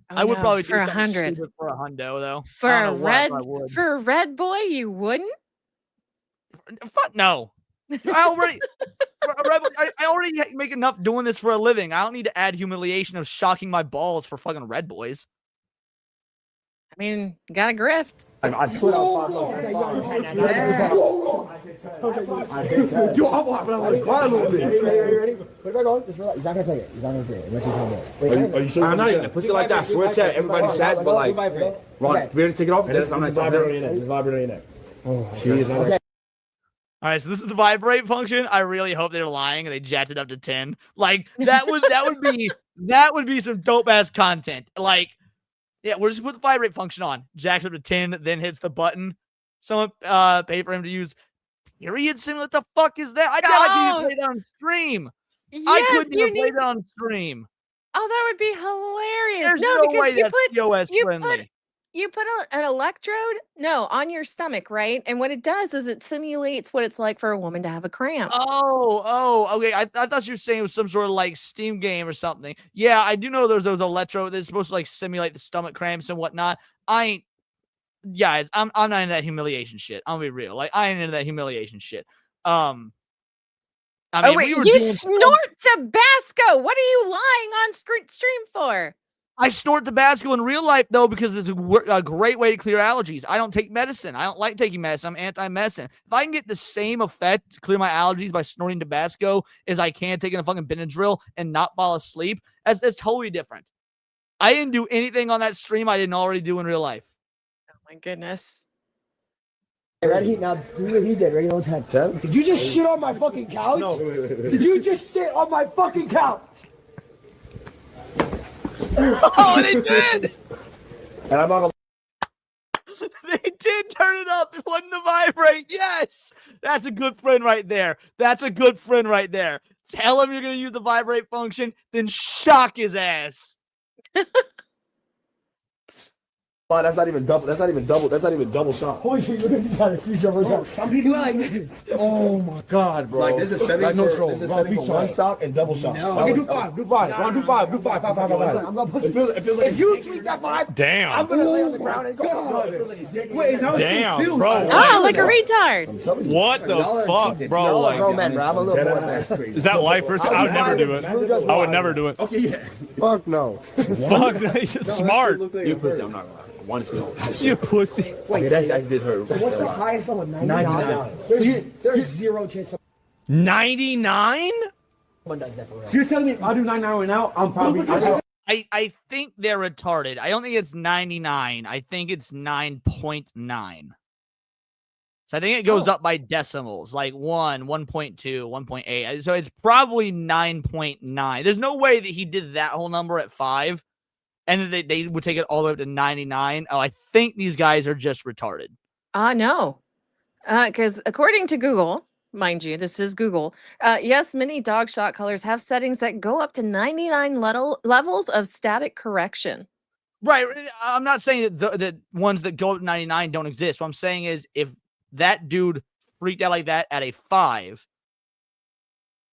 Oh, I would no, probably for do something 100. stupid for $100 though. For I a don't know what, red but I would. for a red boy, you wouldn't? Fuck no. I already make enough doing this for a living. I don't need to add humiliation of shocking my balls for fucking Red Boys. I mean, you got a grift. I swear I'll Yo, I'm gonna cry a little bit. You ready? Put it back on. Just relax. He's not gonna play it. He's not gonna play it. Unless he's gonna play it. Are you sure? I'm not even push it like that. Swear to everybody's sad, but like, Ron, we ready to take it off? Just vibrate on your neck. Just vibrate on your neck. Oh, okay. All right, so this is the vibrate function. I really hope they're lying and they jacked it up to 10. Like that would be some dope ass content. Like, yeah, we're just put the vibrate function on, jacks up to 10, then hits the button. Someone pay for him to use period symbol. What the fuck is that? I couldn't play that on stream. Yes, I couldn't even play that on stream. Oh, that would be hilarious. There's no, no because way that's POS friendly. You put an electrode, on your stomach, right? And what it does is it simulates what it's like for a woman to have a cramp. Okay. I thought you were saying it was some sort of like Steam game or something. Yeah, I do know there's those electrode that's supposed to like simulate the stomach cramps and whatnot. I'm not into that humiliation shit. I'm gonna be real. Like, I ain't into that humiliation shit. I mean, wait, you snort Tabasco. What are you lying on stream for? I snort Tabasco in real life, though, because it's a great way to clear allergies. I don't take medicine. I don't like taking medicine. I'm anti-medicine. If I can get the same effect to clear my allergies by snorting Tabasco as I can taking a fucking Benadryl and not fall asleep, that's totally different. I didn't do anything on that stream I didn't already do in real life. Oh, my goodness. Ready? Now do what he did. Ready? On 10. Did you just shit on my fucking couch? No. Did you just shit on my fucking couch? Oh, they did! And I'm not gonna. They did turn it up. It wasn't the vibrate. Yes! That's a good friend right there. That's a good friend right there. Tell him you're going to use the vibrate function, then shock his ass. That's not even double. That's not even double shot. Holy shit, you're gonna be trying to see your some people like this. Oh my god, bro. Like, this is setting for one shot and double shot. No. Okay, do five. Do 5. I'm gonna put it. It feels like if you tweak that 5, damn. I'm gonna lay on the ground and go. Wait, damn, bro. Like a retard. What the fuck, bro? Like, grown men, bro. I'm a little more. is that lifers? I would never do it. I would never do it. Okay, yeah. Fuck no. Fuck, smart. You pussy, I'm not gonna lie. One is no. You pussy. Wait, that actually did hurt. So what's the highest one with 99? There's zero chance 99? someone does that for real. So you're telling me I'll do 99 right now? I'm probably. I think they're retarded. I don't think it's 99. I think it's 9.9. So I think it goes up by decimals, like 1, 1.2, 1.8. So it's probably 9.9. There's no way that he did that whole number at 5. And then they would take it all the way up to 99. Oh, I think these guys are just retarded. No. Because according to Google, mind you, this is Google, yes, many dog shot colors have settings that go up to 99 levels of static correction. Right. I'm not saying that the ones that go up to 99 don't exist. What I'm saying is if that dude freaked out like that at a 5,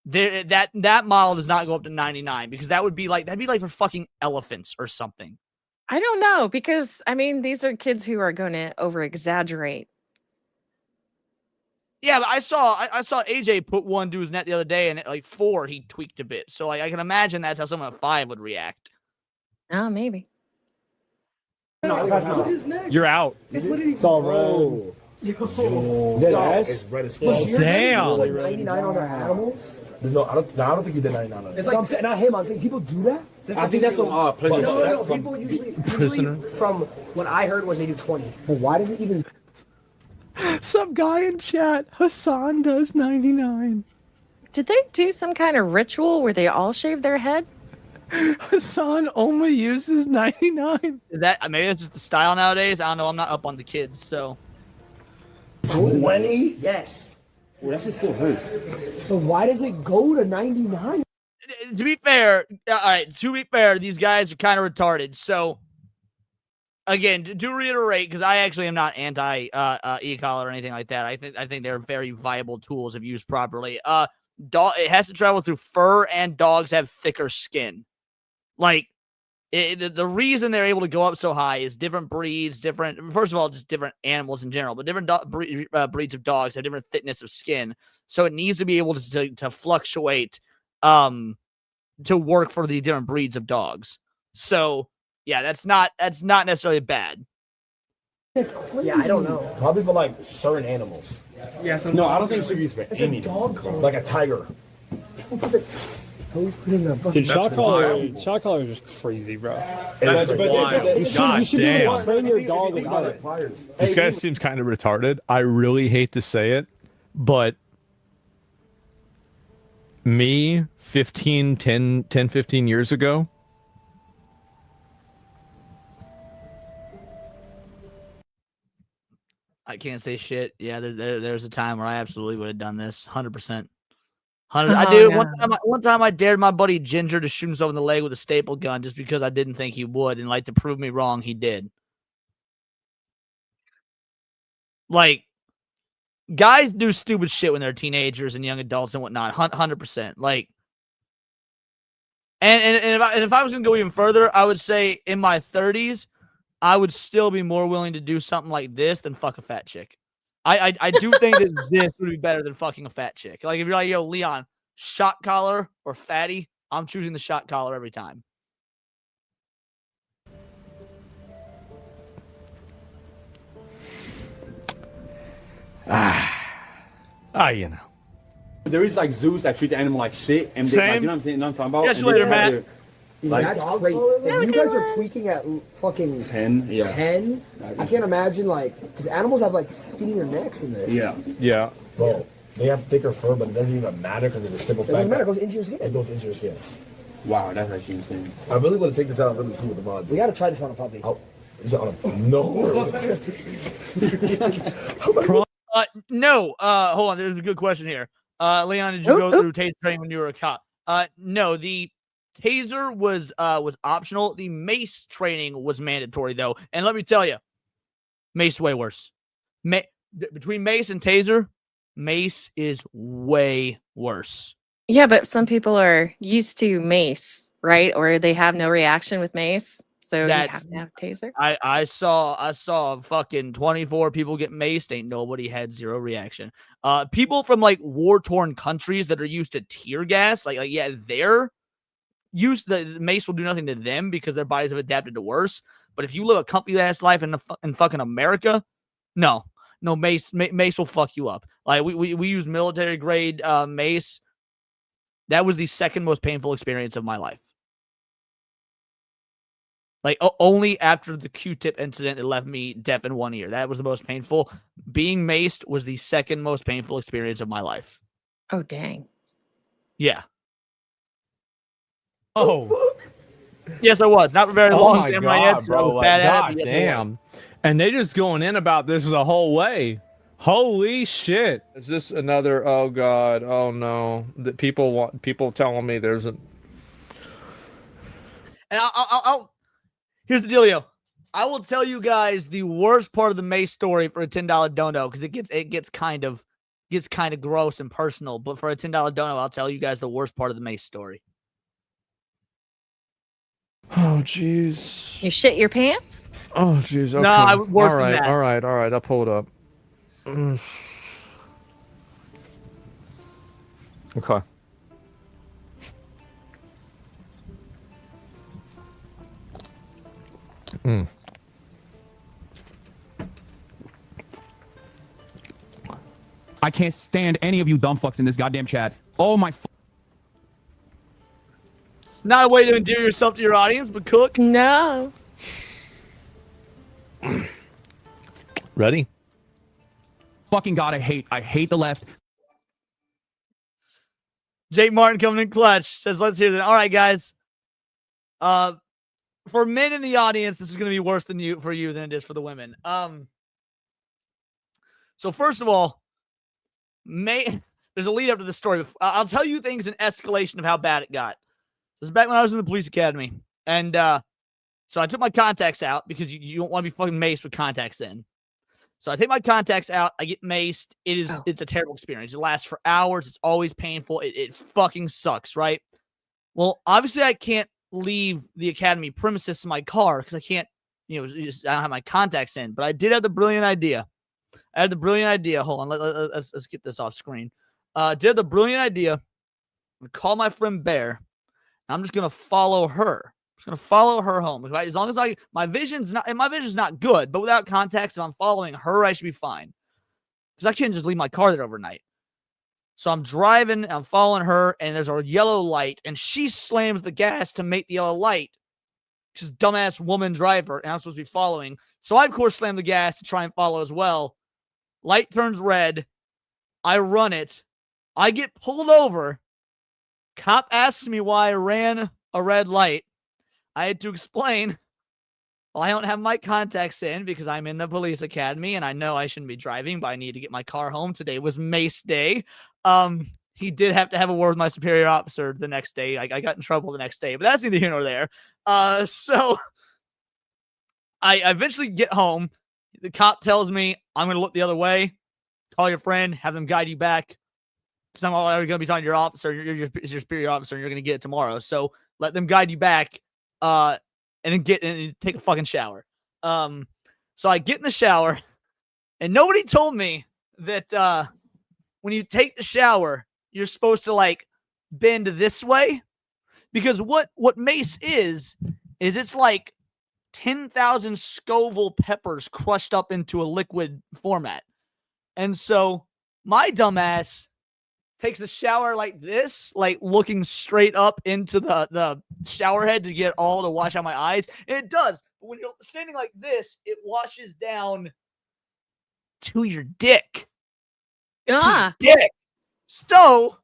that model does not go up to 99 because that'd be like for fucking elephants or something. I don't know because I mean these are kids who are going to over exaggerate. Yeah, but I saw AJ put one to his net the other day, and at like 4 he tweaked a bit. So like I can imagine that's how someone at 5 would react. Oh, maybe. You're out. It's all red. It's red as fuck. Damn. 99 on their animals? No, I don't think he did 99 on it. It's like, I'm saying, not him, I'm saying people do that? I think that's some pleasure. No. People usually from what I heard was they do 20. But why does it even... Some guy in chat, Hasan does 99. Did they do some kind of ritual where they all shave their head? Hasan only uses 99. That maybe that's just the style nowadays. I don't know. I'm not up on the kids, so. 20? Yes. Well, that shit still hurts. But why does it go to 99? To be fair, all right. To be fair, these guys are kind of retarded. So, again, to reiterate, because I actually am not anti e-collar or anything like that. I think they're very viable tools if used properly. It has to travel through fur, and dogs have thicker skin. Like, the reason they're able to go up so high is different breeds, first of all, just different animals in general, but different breeds of dogs have different thickness of skin. So it needs to be able to fluctuate to work for the different breeds of dogs. So yeah, that's not necessarily bad. It's crazy. Yeah, I don't know. Probably for like certain animals. Yeah, so No, I don't think it should be used for any dog collar. like a tiger. Dude, shot collar is just crazy, bro. That's wild. God damn. Train your dog without it. This guy seems kind of retarded. I really hate to say it, but me 10, 15 years ago, I can't say shit. Yeah, there's a time where I absolutely would have done this. 100%. I did one time. I dared my buddy Ginger to shoot himself in the leg with a staple gun just because I didn't think he would, and like to prove me wrong, he did. Like, guys do stupid shit when they're teenagers and young adults and whatnot. 100%. Like, and if I was gonna go even further, I would say in my 30s, I would still be more willing to do something like this than fuck a fat chick. I do think that this would be better than fucking a fat chick. Like, if you're like, yo, Leon, shot collar or fatty, I'm choosing the shot collar every time. You know. There is like zoos that treat the animal like shit, and they, like, you know what I'm saying? You know what I'm talking about? Catch you later, Matt. Like, that's great. If you guys are tweaking at fucking 10, yeah. 10, I can't imagine, like, because animals have like skinnier necks in this. Yeah. Bro, they have thicker fur, but it doesn't even matter because of the simple It fact doesn't matter. It that goes into your skin. it goes into your skin. Wow, that's actually insane. I really want to take this out and really see what the mod. We got to try this on a puppy. Oh, is it on a no? No. Hold on. There's a good question here. Leon, did you go through taser training when you were a cop? No. The taser was optional. The mace training was mandatory, though. And let me tell you, mace way worse. Between mace and taser, mace is way worse. Yeah, but some people are used to mace, right? Or they have no reaction with mace. So you have to have taser. I saw fucking 24 people get maced. Ain't nobody had zero reaction. People from like war-torn countries that are used to tear gas, yeah, they're used to the mace will do nothing to them because their bodies have adapted to worse. But if you live a comfy ass life in fucking America, no, mace will fuck you up. Like we use military grade mace. That was the second most painful experience of my life. Like, only after the Q-tip incident, it left me deaf in one ear. That was the most painful. Being maced was the second most painful experience of my life. Oh, dang. Yeah. Oh. Yes, I was. Not for very long. My Sam, God, bro. Like, God damn. And they just going in about this the whole way. Holy shit. Is this another, oh God, oh no. That people telling me there's a... And I'll here's the dealio. I will tell you guys the worst part of the mace story for a $10 dono, because it gets kind of gross and personal. But for a $10 dono, I'll tell you guys the worst part of the mace story. Oh jeez. You shit your pants? Oh jeez. Okay. No, worse than that. All right. I'll pull it up. Okay. I can't stand any of you dumb fucks in this goddamn chat. Oh my. It's not a way to endear yourself to your audience, but Cook. No. Ready? Fucking God, I hate the left. Jake Martin coming in clutch says, let's hear that. All right, guys. For men in the audience, this is going to be worse for you than it is for the women. So first of all, there's a lead up to the story. I'll tell you things in escalation of how bad it got. This is back when I was in the police academy. And So I took my contacts out because you don't want to be fucking maced with contacts in. So I take my contacts out. I get maced. It's a terrible experience. It lasts for hours. It's always painful. It fucking sucks, right? Well, obviously I can't leave the academy premises in my car because I can't, I don't have my contacts in. But I did have the brilliant idea. Hold on, let's get this off screen. Did have the brilliant idea. I'm gonna call my friend Bear. I'm just gonna follow her. I'm just gonna follow her home. Right? As long as my vision's not good, but without contacts, if I'm following her, I should be fine. Because I can't just leave my car there overnight. So I'm driving, I'm following her, and there's a yellow light, and she slams the gas to make the yellow light. She's a dumbass woman driver, and I'm supposed to be following. So I, of course, slam the gas to try and follow as well. Light turns red. I run it. I get pulled over. Cop asks me why I ran a red light. I had to explain, well, I don't have my contacts in because I'm in the police academy, and I know I shouldn't be driving, but I need to get my car home. Today was Mace Day. He did have to have a word with my superior officer the next day. I got in trouble the next day, but that's neither here nor there. So I eventually get home. The cop tells me I'm going to look the other way. Call your friend, have them guide you back. Because I'm already going to be talking to your officer. You're your superior officer, and you're going to get it tomorrow. So let them guide you back, and then get and take a fucking shower. So I get in the shower, and nobody told me that when you take the shower, you're supposed to like bend this way, because what mace is it's like 10,000 Scoville peppers crushed up into a liquid format. And so my dumbass takes a shower like this, like looking straight up into the shower head to get all to wash out my eyes. And it does. But when you're standing like this, it washes down to your dick. Ah. To your dick. So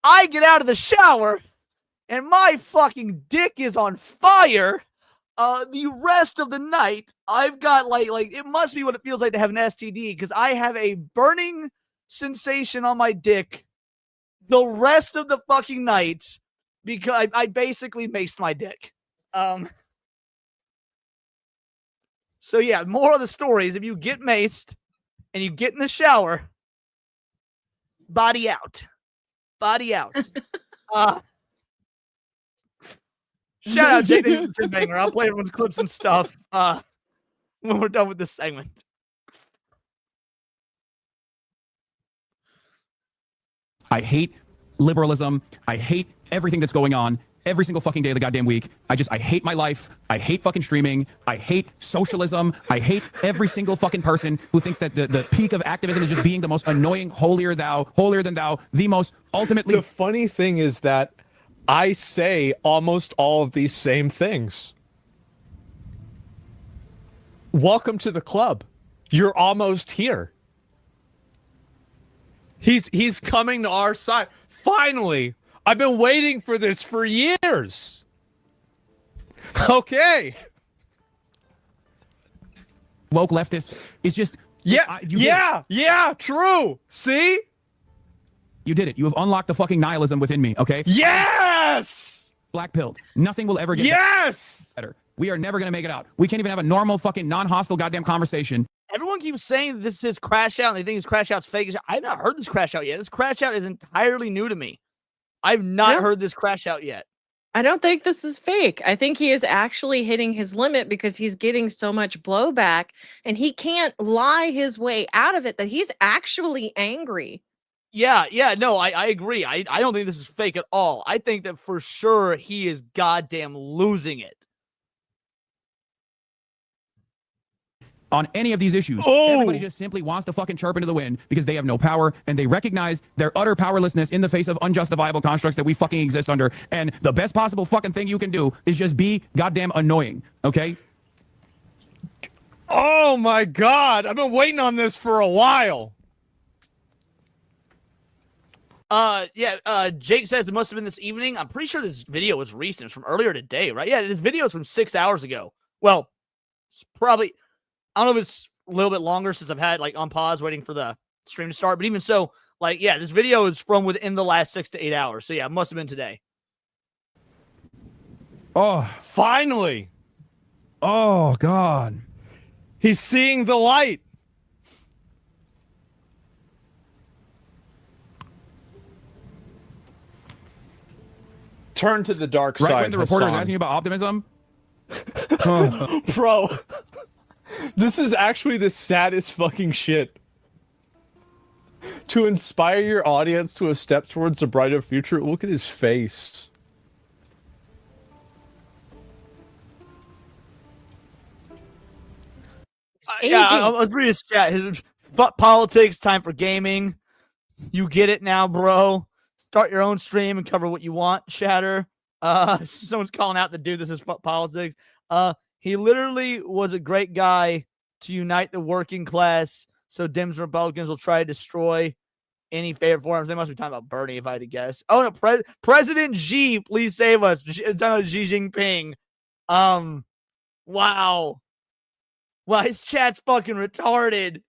I get out of the shower and my fucking dick is on fire. The rest of the night, I've got like it must be what it feels like to have an STD, because I have a burning sensation on my dick the rest of the fucking night because I basically maced my dick. So yeah, more of the story is if you get maced and you get in the shower, body out. Body out. Shout out JD Banger. I'll play everyone's clips and stuff when we're done with this segment. I hate liberalism. I hate everything that's going on every single fucking day of the goddamn week. I hate my life. I hate fucking streaming. I hate socialism. I hate every single fucking person who thinks that the peak of activism is just being the most annoying, holier than thou, the most ultimately. The funny thing is that I say almost all of these same things. Welcome to the club. You're almost here. He's coming to our side. Finally. I've been waiting for this for years. Okay. Woke leftist is just yeah, true. See? You did it. You have unlocked the fucking nihilism within me, okay? Yes! Black pilled. Nothing will ever get better. We are never going to make it out. We can't even have a normal fucking non-hostile goddamn conversation. Everyone keeps saying this is Crash Out and they think this Crash Out's fake. I've not heard this Crash Out yet. This Crash Out is entirely new to me. I've not heard this Crash Out yet. I don't think this is fake. I think he is actually hitting his limit because he's getting so much blowback and he can't lie his way out of it, that he's actually angry. Yeah, no, I agree. I don't think this is fake at all. I think that for sure he is goddamn losing it. On any of these issues, everybody just simply wants to fucking chirp into the wind because they have no power and they recognize their utter powerlessness in the face of unjustifiable constructs that we fucking exist under. And the best possible fucking thing you can do is just be goddamn annoying, okay? Oh my God, I've been waiting on this for a while. Jake says it must have been this evening. I'm pretty sure this video was recent. It's from earlier today, right? Yeah, this video is from 6 hours ago. Well, it's probably, I don't know if it's a little bit longer since I've had like on pause waiting for the stream to start, but even so, like, yeah, this video is from within the last 6 to 8 hours. So yeah, it must have been today. Oh, finally. Oh God. He's seeing the light. Turn to the dark Right side. when the reporter was Hasan. asking you about optimism. Bro, this is actually the saddest fucking shit. To inspire your audience to a step towards a brighter future, look at his face. Let's read his chat. Fuck politics, time for gaming. You get it now, bro. Start your own stream and cover what you want, Shatter. Someone's calling out the dude. This is fuck politics. He literally was a great guy to unite the working class, so Dems and Republicans will try to destroy any favorite forms. They must be talking about Bernie, if I had to guess. Oh no, President Xi, please save us. It's talking about Xi Jinping. Wow. Wow, his chat's fucking retarded.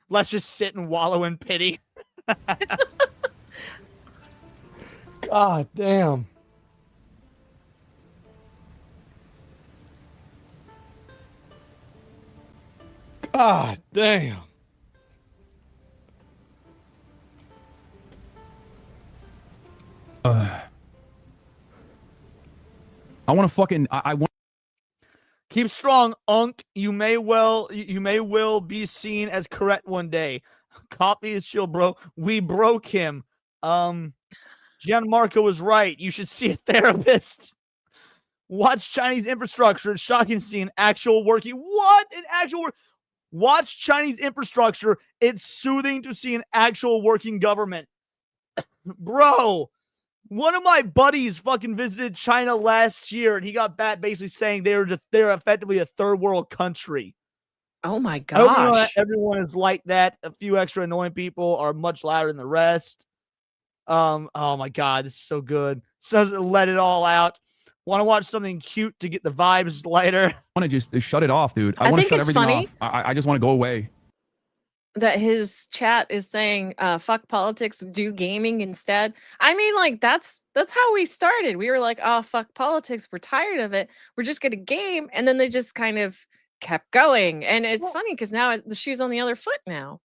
Let's just sit and wallow in pity. God damn. God damn. I want to fucking. I want. Keep strong, Unk. You may well be seen as correct one day. Coffee is chill, bro. We broke him. Gianmarco was right. You should see a therapist. Watch Chinese infrastructure. It's shocking to see an actual working. What? An actual work. Watch Chinese infrastructure. It's soothing to see an actual working government. Bro, one of my buddies fucking visited China last year, and he got back basically saying they're effectively a third world country. Oh my I hope you know that gosh. everyone is like that. A few extra annoying people are much louder than the rest. Oh my god, this is so good. So let it all out. Want to watch something cute to get the vibes lighter? I want to just shut it off, dude. I want to think shut it's everything funny. off. I just want to go away. That his chat is saying fuck politics, do gaming instead. I mean, like that's how we started. We were like, oh fuck politics, we're tired of it, we're just gonna game, and then they just kind of kept going. And it's funny because now the shoe's on the other foot now.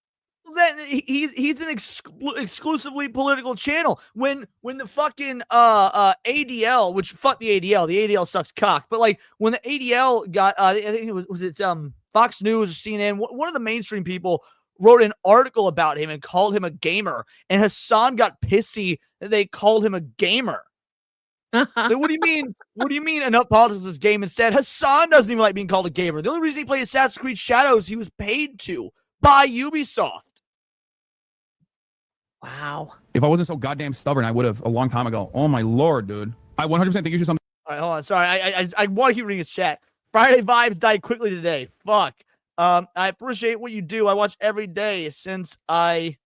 Then he's an exclusively political channel. When the fucking ADL, which fuck the ADL sucks cock. But like when the ADL got, I think it was it Fox News or CNN, one of the mainstream people wrote an article about him and called him a gamer. And Hasan got pissy that they called him a gamer. So what do you mean? What do you mean? Enough politics is game instead. Hasan doesn't even like being called a gamer. The only reason he played Assassin's Creed Shadows, he was paid to by Ubisoft. Wow. If I wasn't so goddamn stubborn, I would have a long time ago. Oh my lord, dude. I 100% think you should something. All right, hold on. Sorry, I want to keep reading his chat. Friday vibes died quickly today. Fuck. I appreciate what you do. I watch every day since I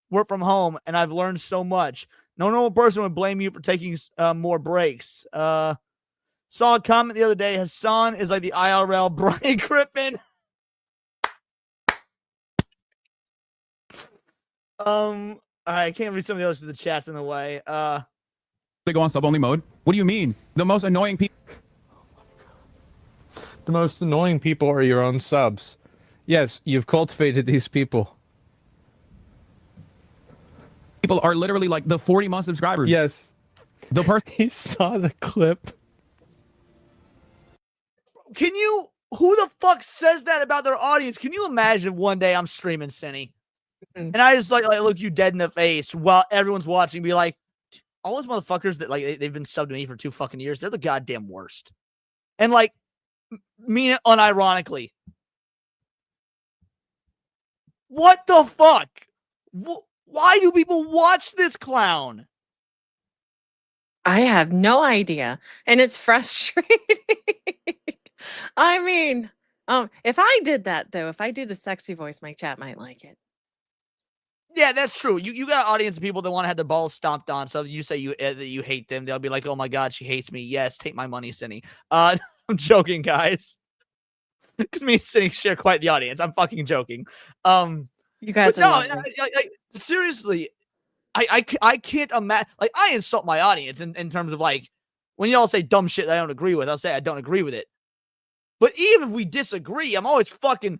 work from home, and I've learned so much. No normal person would blame you for taking more breaks. Saw a comment the other day. Hasan is like the IRL Brian Griffin. I can't read some of the others to the chats in the way. They go on sub-only mode. What do you mean? The most annoying people. The most annoying people are your own subs. Yes, you've cultivated these people. People are literally like the 40-month subscribers. Yes. The person. He saw the clip. Can you? Who the fuck says that about their audience? Can you imagine one day I'm streaming Cinny, and I just like look you dead in the face while everyone's watching, be like, all those motherfuckers that like they've been subbed to me for 2 fucking years, they're the goddamn worst, and like mean it unironically. What the fuck? Why do people watch this clown? I have no idea, and it's frustrating. I mean, if I did that though, if I do the sexy voice, my chat might like it. Yeah, that's true. You got an audience of people that want to have their balls stomped on. So you say that you hate them, they'll be like, "Oh my god, she hates me." Yes, take my money, Cinny. I'm joking, guys. Because me and Cinny share quite the audience. I'm fucking joking. You guys are no, seriously. I can't imagine. Like, I insult my audience in terms of like When y'all say dumb shit that I don't agree with, I'll say I don't agree with it. But even if we disagree, I'm always fucking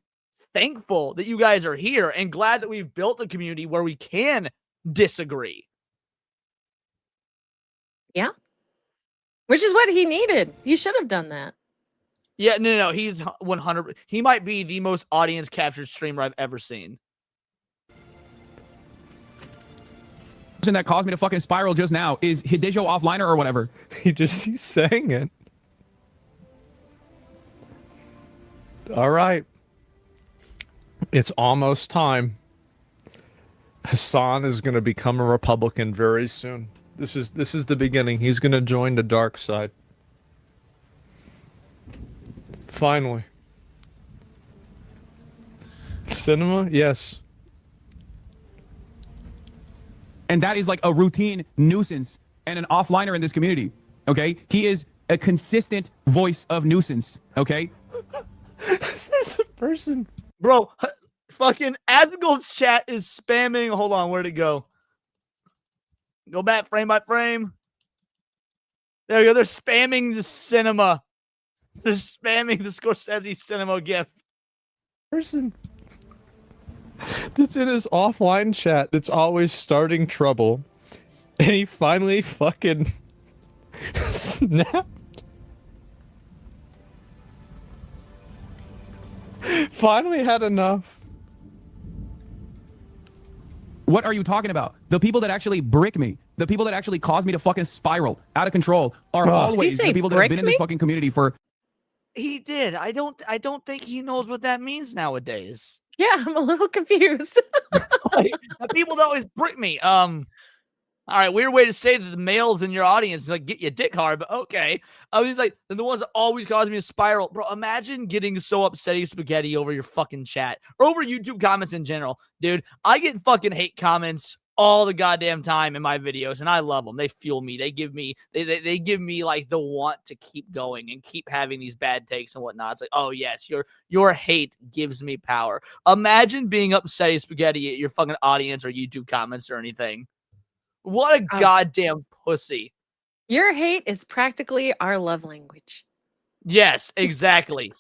thankful that you guys are here and glad that we've built a community where we can disagree. Yeah. Which is what he needed. He should have done that. Yeah, no. He's 100. He might be the most audience captured streamer I've ever seen. That caused me to fucking spiral just now is Hidejo offliner or whatever. He's saying it. All right. It's almost time. Hasan is going to become a Republican very soon. This is the beginning. He's going to join the dark side. Finally. Cinema? Yes. And that is like a routine nuisance and an offliner in this community. Okay? He is a consistent voice of nuisance. Okay? There's a person. Bro, fucking Asmongold's chat is spamming. Hold on, where'd it go? Go back frame by frame. There you go. They're spamming the cinema. They're spamming the Scorsese cinema gif. Person that's in his offline chat that's always starting trouble. And he finally fucking snapped. Finally had enough. What are you talking about? The people that actually brick me, the people that actually cause me to fucking spiral out of control are always the people that have been in this fucking community for... He did. I don't think he knows what that means nowadays. Yeah, I'm a little confused. Like, the people that always brick me. All right, weird way to say that the males in your audience like get you dick hard, but okay. He's like, they're the ones that always cause me to spiral. Bro, imagine getting so upsetty spaghetti over your fucking chat or over YouTube comments in general. Dude, I get fucking hate comments all the goddamn time in my videos, and I love them. They fuel me. They give me they give me like the want to keep going and keep having these bad takes and whatnot. It's like, oh yes, your hate gives me power. Imagine being upsetty spaghetti at your fucking audience or YouTube comments or anything. What a goddamn pussy. Your hate is practically our love language. Yes, exactly.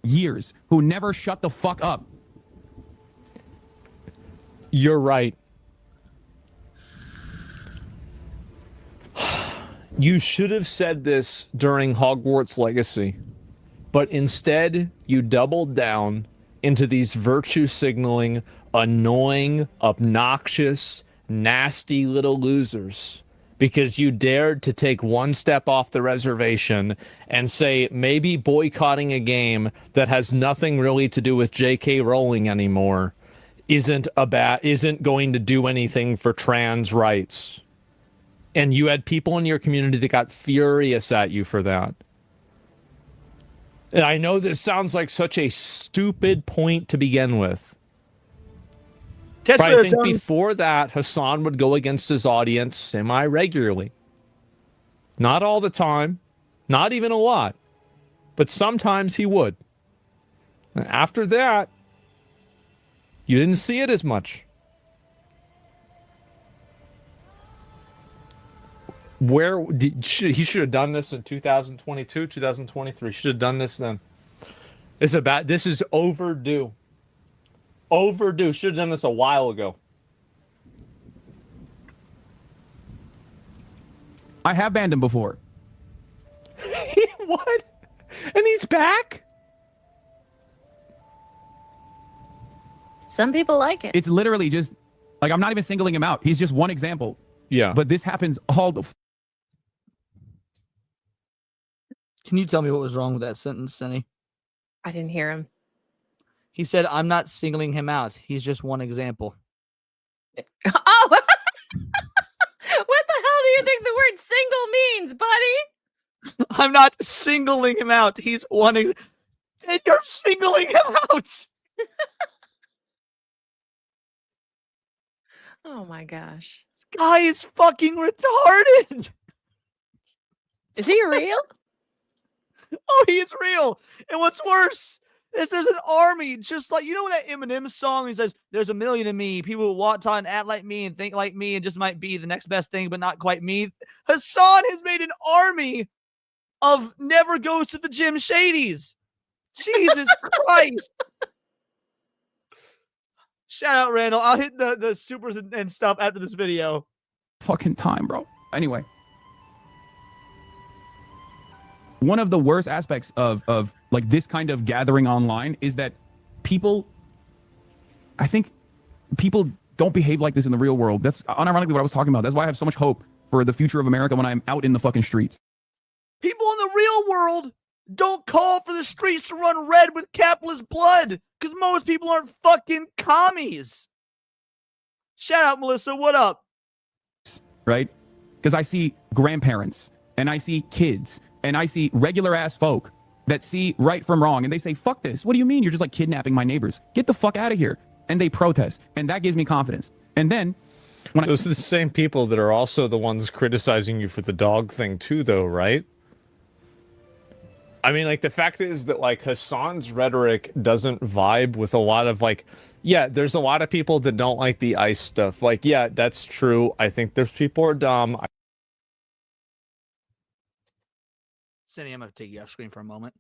Years who never shut the fuck up. You're right. You should have said this during Hogwarts Legacy, but instead you doubled down into these virtue signaling, annoying, obnoxious, nasty little losers because you dared to take one step off the reservation and say maybe boycotting a game that has nothing really to do with J.K. Rowling anymore isn't going to do anything for trans rights. And you had people in your community that got furious at you for that. And I know this sounds like such a stupid point to begin with. But I think before that, Hasan would go against his audience semi-regularly. Not all the time, not even a lot, but sometimes he would. And after that, you didn't see it as much. He should have done this in 2022, 2023. Should have done this then. This is overdue. Overdue. Should have done this a while ago. I have banned him before. What? And he's back? Some people like it. It's literally just like, I'm not even singling him out. He's just one example. Yeah. But this happens all the... Can you tell me what was wrong with that sentence, Senny? I didn't hear him. He said, I'm not singling him out. He's just one example. Oh! What the hell do you think the word single means, buddy? I'm not singling him out. He's one. And you're singling him out. Oh my gosh. This guy is fucking retarded. Is he real? Oh, he is real. And what's worse, There's an army, just like, you know that Eminem song, he says, there's a million of me, people who want on, act like me, and think like me, and just might be the next best thing, but not quite me. Hasan has made an army of never goes to the gym shadies. Jesus Christ. Shout out, Randall. I'll hit the supers and stuff after this video. Fucking time, bro. Anyway. One of the worst aspects of like this kind of gathering online is that I think people don't behave like this in the real world. That's unironically what I was talking about. That's why I have so much hope for the future of America when I'm out in the fucking streets. People in the real world don't call for the streets to run red with capitalist blood, because most people aren't fucking commies. Shout out, Melissa. What up? Right? Because I see grandparents and I see kids and I see regular ass folk that see right from wrong and they say, fuck this. What do you mean? You're just like kidnapping my neighbors. Get the fuck out of here. And they protest. And that gives me confidence. And then when those are the same people that are also the ones criticizing you for the dog thing too, though, right? I mean, like, the fact is that, like, Hasan's rhetoric doesn't vibe with a lot of, like, yeah, there's a lot of people that don't like the ICE stuff. Like, yeah, that's true. I think there's people who are dumb. Cindy, I'm going to take you off screen for a moment.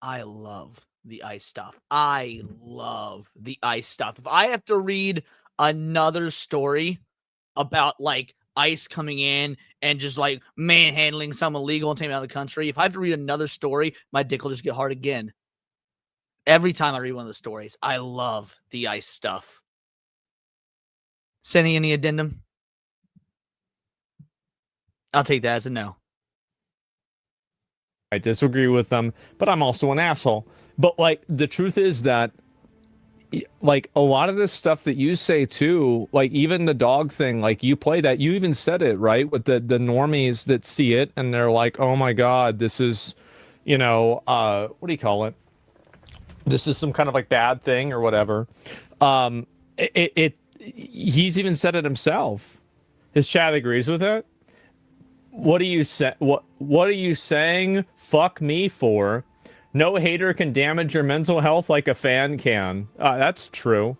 I love the ICE stuff. I love the ICE stuff. If I have to read another story about, like, ICE coming in and just like manhandling some illegal and taking out of the country, if I have to read another story, my dick will just get hard again. Every time I read one of the stories, I love the ICE stuff. Sending any addendum? I'll take that as a no. I disagree with them, but I'm also an asshole. But, like, the truth is that, like, a lot of this stuff that you say too, like even the dog thing, like you play that, you even said it, right? With the normies that see it and they're like, oh my God, this is, you know, what do you call it? This is some kind of like bad thing or whatever. He's even said it himself. His chat agrees with it. What are you what are you saying? Fuck me for? No hater can damage your mental health like a fan can. That's true.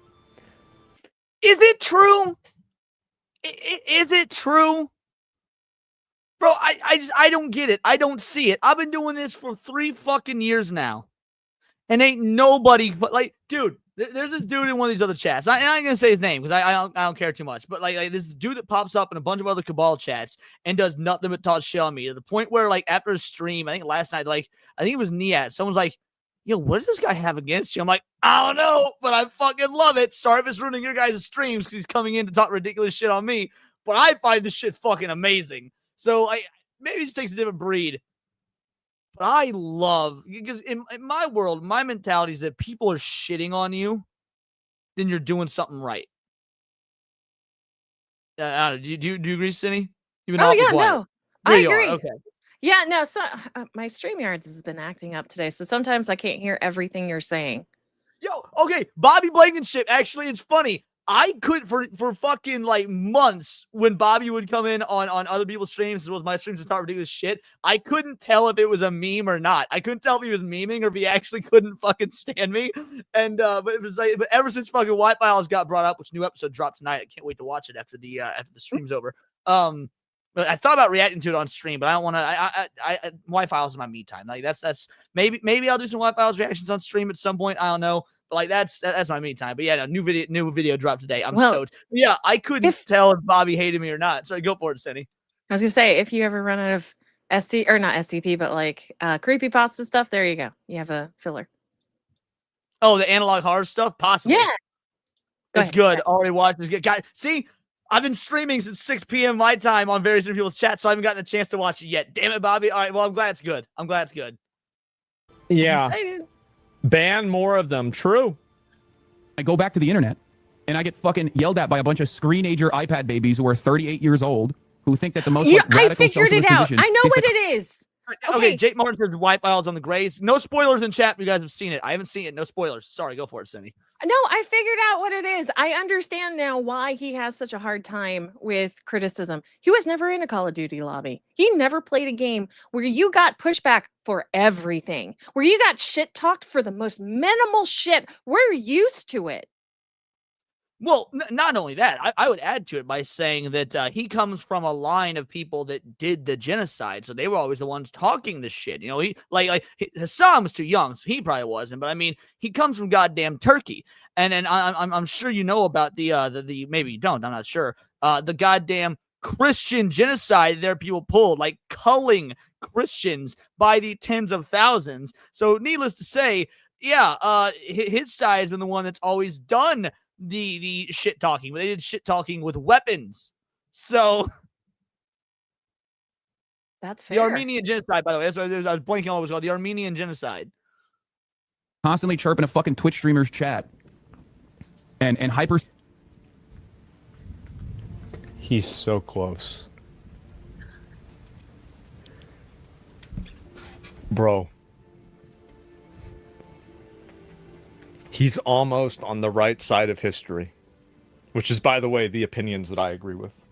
Is it true? Is it true? Bro, I don't get it. I don't see it. I've been doing this for 3 fucking years now. And ain't nobody, but like, dude, there's this dude in one of these other chats. And I ain't gonna say his name because I don't care too much. But like this dude that pops up in a bunch of other Cabal chats and does nothing but talk shit on me to the point where like after a stream, I think last night, like I think it was Niat, someone's like, yo, what does this guy have against you? I'm like, I don't know, but I fucking love it. Sorry if it's ruining your guys' streams because he's coming in to talk ridiculous shit on me. But I find this shit fucking amazing. So maybe it just takes a different breed. But I love, because in my world, my mentality is that people are shitting on you, then you're doing something right. Do you agree, Cindy? Oh yeah, no, I agree. Okay. Yeah, no. So my StreamYards has been acting up today, so sometimes I can't hear everything you're saying. Yo, okay, Bobby Blankenship. Actually, it's funny. I could for fucking like months when Bobby would come in on other people's streams as well as my streams and talk ridiculous shit. I couldn't tell if it was a meme or not. I couldn't tell if he was memeing or if he actually couldn't fucking stand me. And but it was like, but ever since fucking White Files got brought up, which new episode dropped tonight, I can't wait to watch it after the stream's over. But I thought about reacting to it on stream, but I don't want to. White Files is my me time. Like that's maybe I'll do some White Files reactions on stream at some point. I don't know. But like that's my me time. But yeah, no, new video dropped today. I'm stoked. But yeah, I couldn't tell if Bobby hated me or not. So go for it, Cindy. I was gonna say, if you ever run out of SC or not SCP, but like creepypasta stuff, there you go. You have a filler. Oh, the analog horror stuff, possibly. Yeah, it's good. Already watched. Guys, see, I've been streaming since 6 p.m. my time on various different people's chats, so I haven't gotten a chance to watch it yet. Damn it, Bobby. All right, well, I'm glad it's good. Yeah. Ban more of them. True. I go back to the internet and I get fucking yelled at by a bunch of screenager iPad babies who are 38 years old who think that the most radical I figured it out. I know what it is. Okay, Jake Martin says White Files on the Grays. No spoilers in chat. You guys have seen it. I haven't seen it. No spoilers. Sorry, go for it, Cindy. No, I figured out what it is. I understand now why he has such a hard time with criticism. He was never in a Call of Duty lobby. He never played a game where you got pushback for everything, where you got shit talked for the most minimal shit. We're used to it. Well, not only that, I would add to it by saying that he comes from a line of people that did the genocide, so they were always the ones talking the shit. You know, he Hasan was too young, so he probably wasn't. But I mean, he comes from goddamn Turkey, and I'm sure you know about the maybe you don't. I'm not sure. The goddamn Christian genocide there people pulled, like culling Christians by the tens of thousands. So needless to say, yeah, his side has been the one that's always done the shit talking. They did shit talking with weapons. So that's fair. The Armenian genocide, by the way. That's what I was blanking on what it was called. The Armenian genocide. Constantly chirping a fucking Twitch streamer's chat. And hyper. He's so close. Bro. He's almost on the right side of history, which is, by the way, the opinions that I agree with.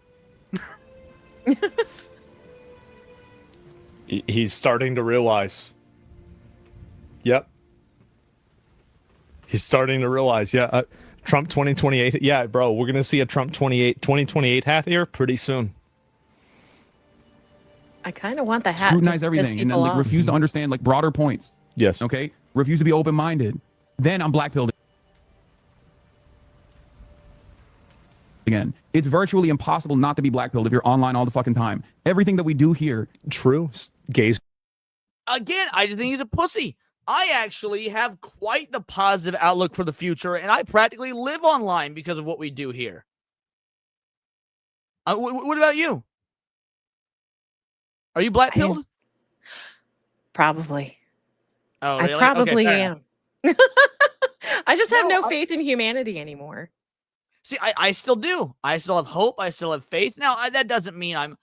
He's starting to realize. Yep. He's starting to realize, yeah, Trump 2028. Yeah, bro, we're going to see a Trump 2028 hat here pretty soon. I kind of want the hat. Scrutinize everything and then like, refuse to understand like broader points. Yes. Okay? Refuse to be open-minded. Then I'm blackpilled again. It's virtually impossible not to be blackpilled if you're online all the fucking time. Everything that we do here. True. Gays. Again, I just think he's a pussy. I actually have quite the positive outlook for the future, and I practically live online because of what we do here. What about you? Are you blackpilled? Probably. Oh, really? I probably Okay, am. I just have no faith in humanity anymore. See, I still do. I still have hope. I still have faith. Now, that doesn't mean I'm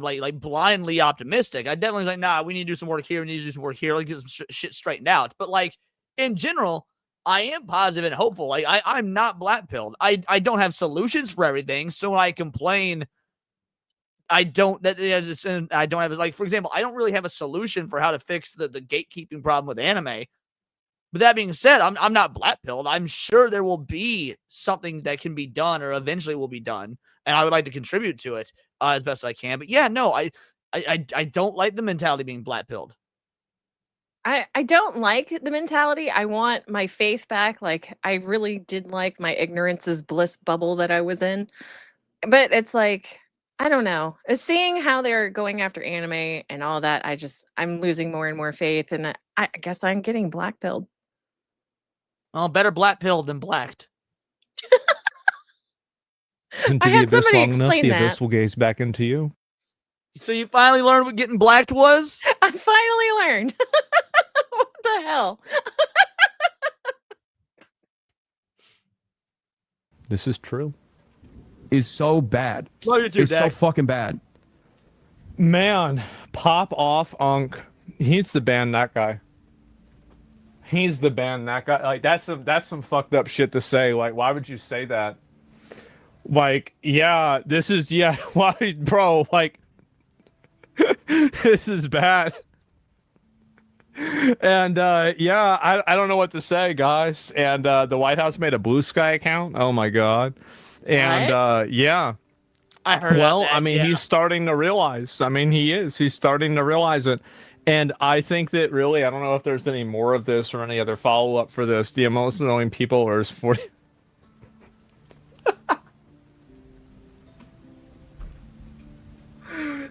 like blindly optimistic. I definitely like, nah, we need to do some work here. We need to do some work here. Like get some shit straightened out. But like in general, I am positive and hopeful. Like I'm not blackpilled. I don't have solutions for everything. So when I complain, I don't have, like, for example, I don't really have a solution for how to fix the gatekeeping problem with anime. But that being said, I'm not blackpilled. I'm sure there will be something that can be done or eventually will be done. And I would like to contribute to it as best I can. But yeah, no, I don't like the mentality being blackpilled. I don't like the mentality. I want my faith back. Like, I really did like my ignorance is bliss bubble that I was in. But it's like, I don't know. Seeing how they're going after anime and all that, I'm losing more and more faith. And I guess I'm getting blackpilled. Well, better blackpilled than blacked. Into the abyss long enough, the abyss will gaze back into you. So you finally learned what getting blacked was? I finally learned. What the hell? This is true. Is so bad. Love you too, it's so Dak. fucking bad. Man, pop off, Unk. He's the ban that guy. He's the ban that guy. Like that's some fucked up shit to say. Like, why would you say that? Like, yeah, this is why, bro? Like, this is bad. And yeah, I don't know what to say, guys. And the White House made a Blue Sky account. Oh my god. And yeah. I heard. Well, that, I mean, he's starting to realize. I mean, he's starting to realize it. And I think that really, I don't know if there's any more of this or any other follow-up for this. The most annoying people are 40.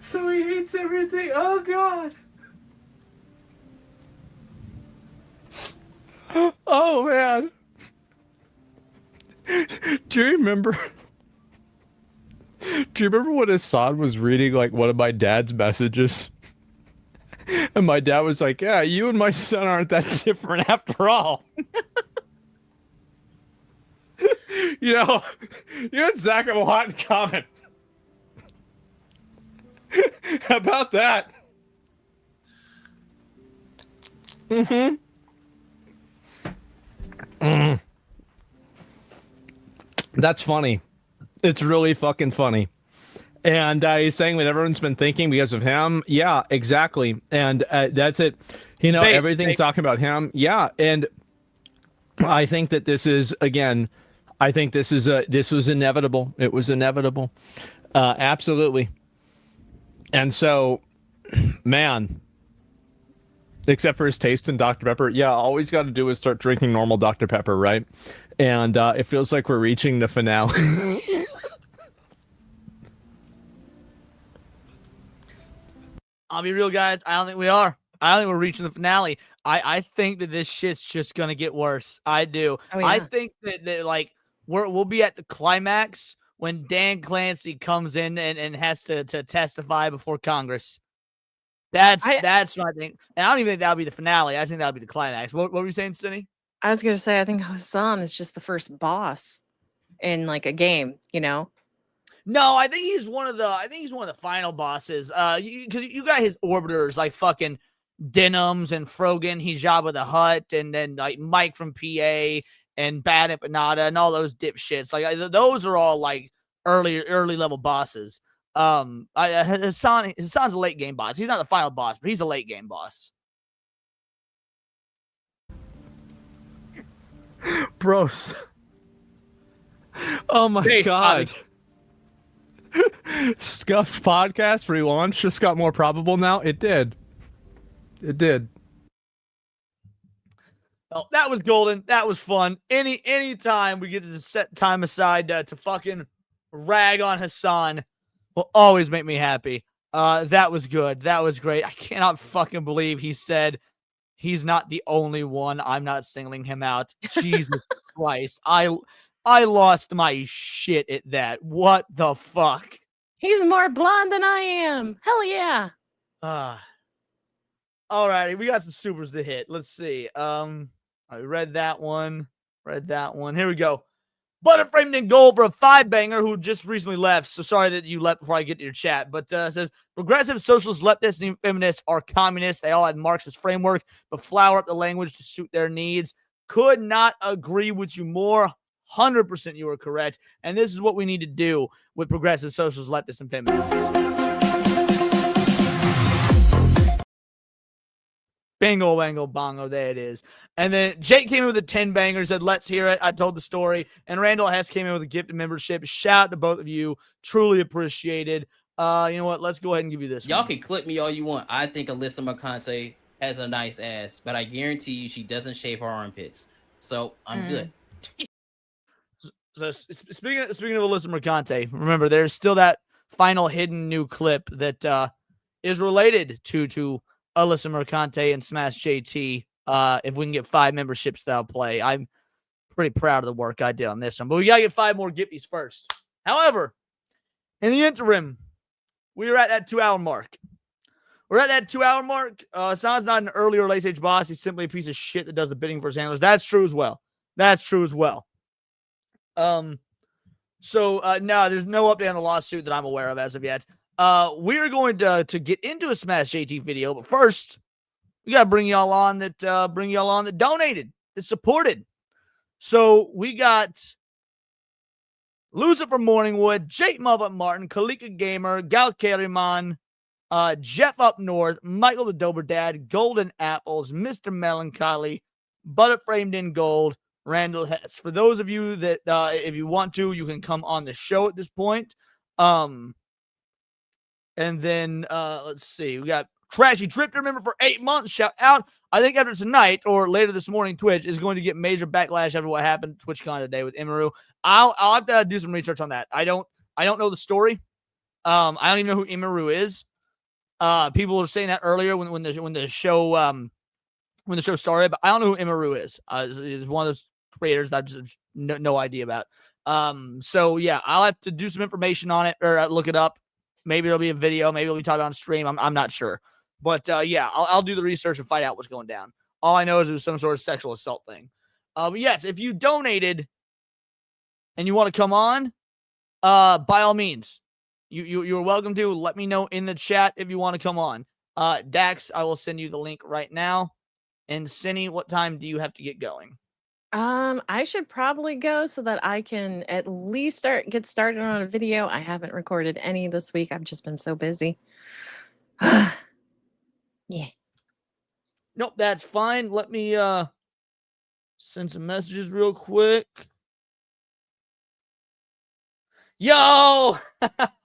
So he hates everything. Oh god. Oh man. Do you remember? Do you remember when Hasan was reading like one of my dad's messages? And my dad was like, yeah, you and my son aren't that different after all. You know, you and Zach have a lot in common. How about that? Mm-hmm. That's funny. It's really fucking funny. And he's saying what everyone's been thinking because of him. Yeah, exactly. And that's it. You know, everything talking about him. Yeah. And I think that this is, again, I think this was inevitable. It was inevitable. Absolutely. And so, man, except for his taste in Dr. Pepper. Yeah, all he's got to do is start drinking normal Dr. Pepper, right? And it feels like we're reaching the finale. I'll be real, guys. I don't think we are. I don't think we're reaching the finale. I think that this shit's just gonna get worse. I do. Oh, yeah. I think that like we'll be at the climax when Dan Clancy comes in and has to testify before Congress. That's what I think. And I don't even think that'll be the finale. I think that'll be the climax. What were you saying, Cindy? I was gonna say I think Hasan is just the first boss in like a game, you know? No, I think he's one of the final bosses. Because you got his orbiters like fucking Denims and Frogan, he's Jabba the Hutt, and then like Mike from PA and Bad Empanada and all those dipshits. Like those are all like early level bosses. Hasan's a late game boss. He's not the final boss, but he's a late game boss. Bros. Oh my god. Scuffed podcast relaunch just got more probable now. It did. It did. Oh, that was golden. That was fun. Any time we get to set time aside to fucking rag on Hasan will always make me happy. That was good. That was great. I cannot fucking believe he said he's not the only one. I'm not singling him out. Jesus Christ. I lost my shit at that. What the fuck? He's more blonde than I am. Hell yeah. Alrighty, we got some supers to hit. Let's see. I read that one. Here we go. Butterframed in gold for a 5-banger who just recently left. So sorry that you left before I get to your chat. But says progressive socialists, leftists, and feminists are communists. They all had Marxist framework, but flower up the language to suit their needs. Could not agree with you more. 100% you are correct. And this is what we need to do with progressive socialists, leftists, and feminists. Bingo, bango, bongo. There it is. And then Jake came in with a 10-banger, said, let's hear it. I told the story. And Randall Hess came in with a gifted membership. Shout out to both of you. Truly appreciated. You know what? Let's go ahead and give you this Y'all one. can clip me all you want. I think Alyssa Mercante has a nice ass, but I guarantee you she doesn't shave her armpits. So I'm good. So speaking of Alyssa Mercante, remember there's still that final hidden new clip that is related to Alyssa Mercante and Smash JT. If we can get 5 memberships, that'll play. I'm pretty proud of the work I did on this one, but we gotta get 5 more Gippies first. However, in the interim, we are at that 2-hour mark. We're at that 2-hour mark. Hasan's not an early or late stage boss. He's simply a piece of shit that does the bidding for his handlers. That's true as well. So no, there's no update on the lawsuit that I'm aware of as of yet. We're going to get into a Smash JT video, but first we gotta bring y'all on that donated, that supported. So we got Loser from Morningwood, Jake Muffet Martin, Kalika Gamer, Gal Kariman, Jeff Up North, Michael the Dober Dad, Golden Apples, Mr. Melancholy, Butter Framed in Gold, Randall Hess. For those of you that, if you want to, you can come on the show at this point. And then, let's see. We got Trashy Drifter, remember, for 8 months. Shout out. I think after tonight or later this morning, Twitch is going to get major backlash after what happened at TwitchCon today with Imaru. I'll have to do some research on that. I don't know the story. I don't even know who Imaru is. People were saying that earlier when the show started, but I don't know who Imaru is. Is one of those creators that I just no idea about. So yeah, I'll have to do some information on it or look it up. Maybe there'll be a video. Maybe it'll be talked about on stream. I'm not sure. But yeah, I'll do the research and find out what's going down. All I know is it was some sort of sexual assault thing. But yes, if you donated and you want to come on, by all means, you're welcome to. Let me know in the chat if you want to come on. Dax, I will send you the link right now. And Cindy, what time do you have to get going? I should probably go so that I can at least get started on a video. I haven't recorded any this week. I've just been so busy. Yeah. Nope, that's fine. Let me send some messages real quick. Yo!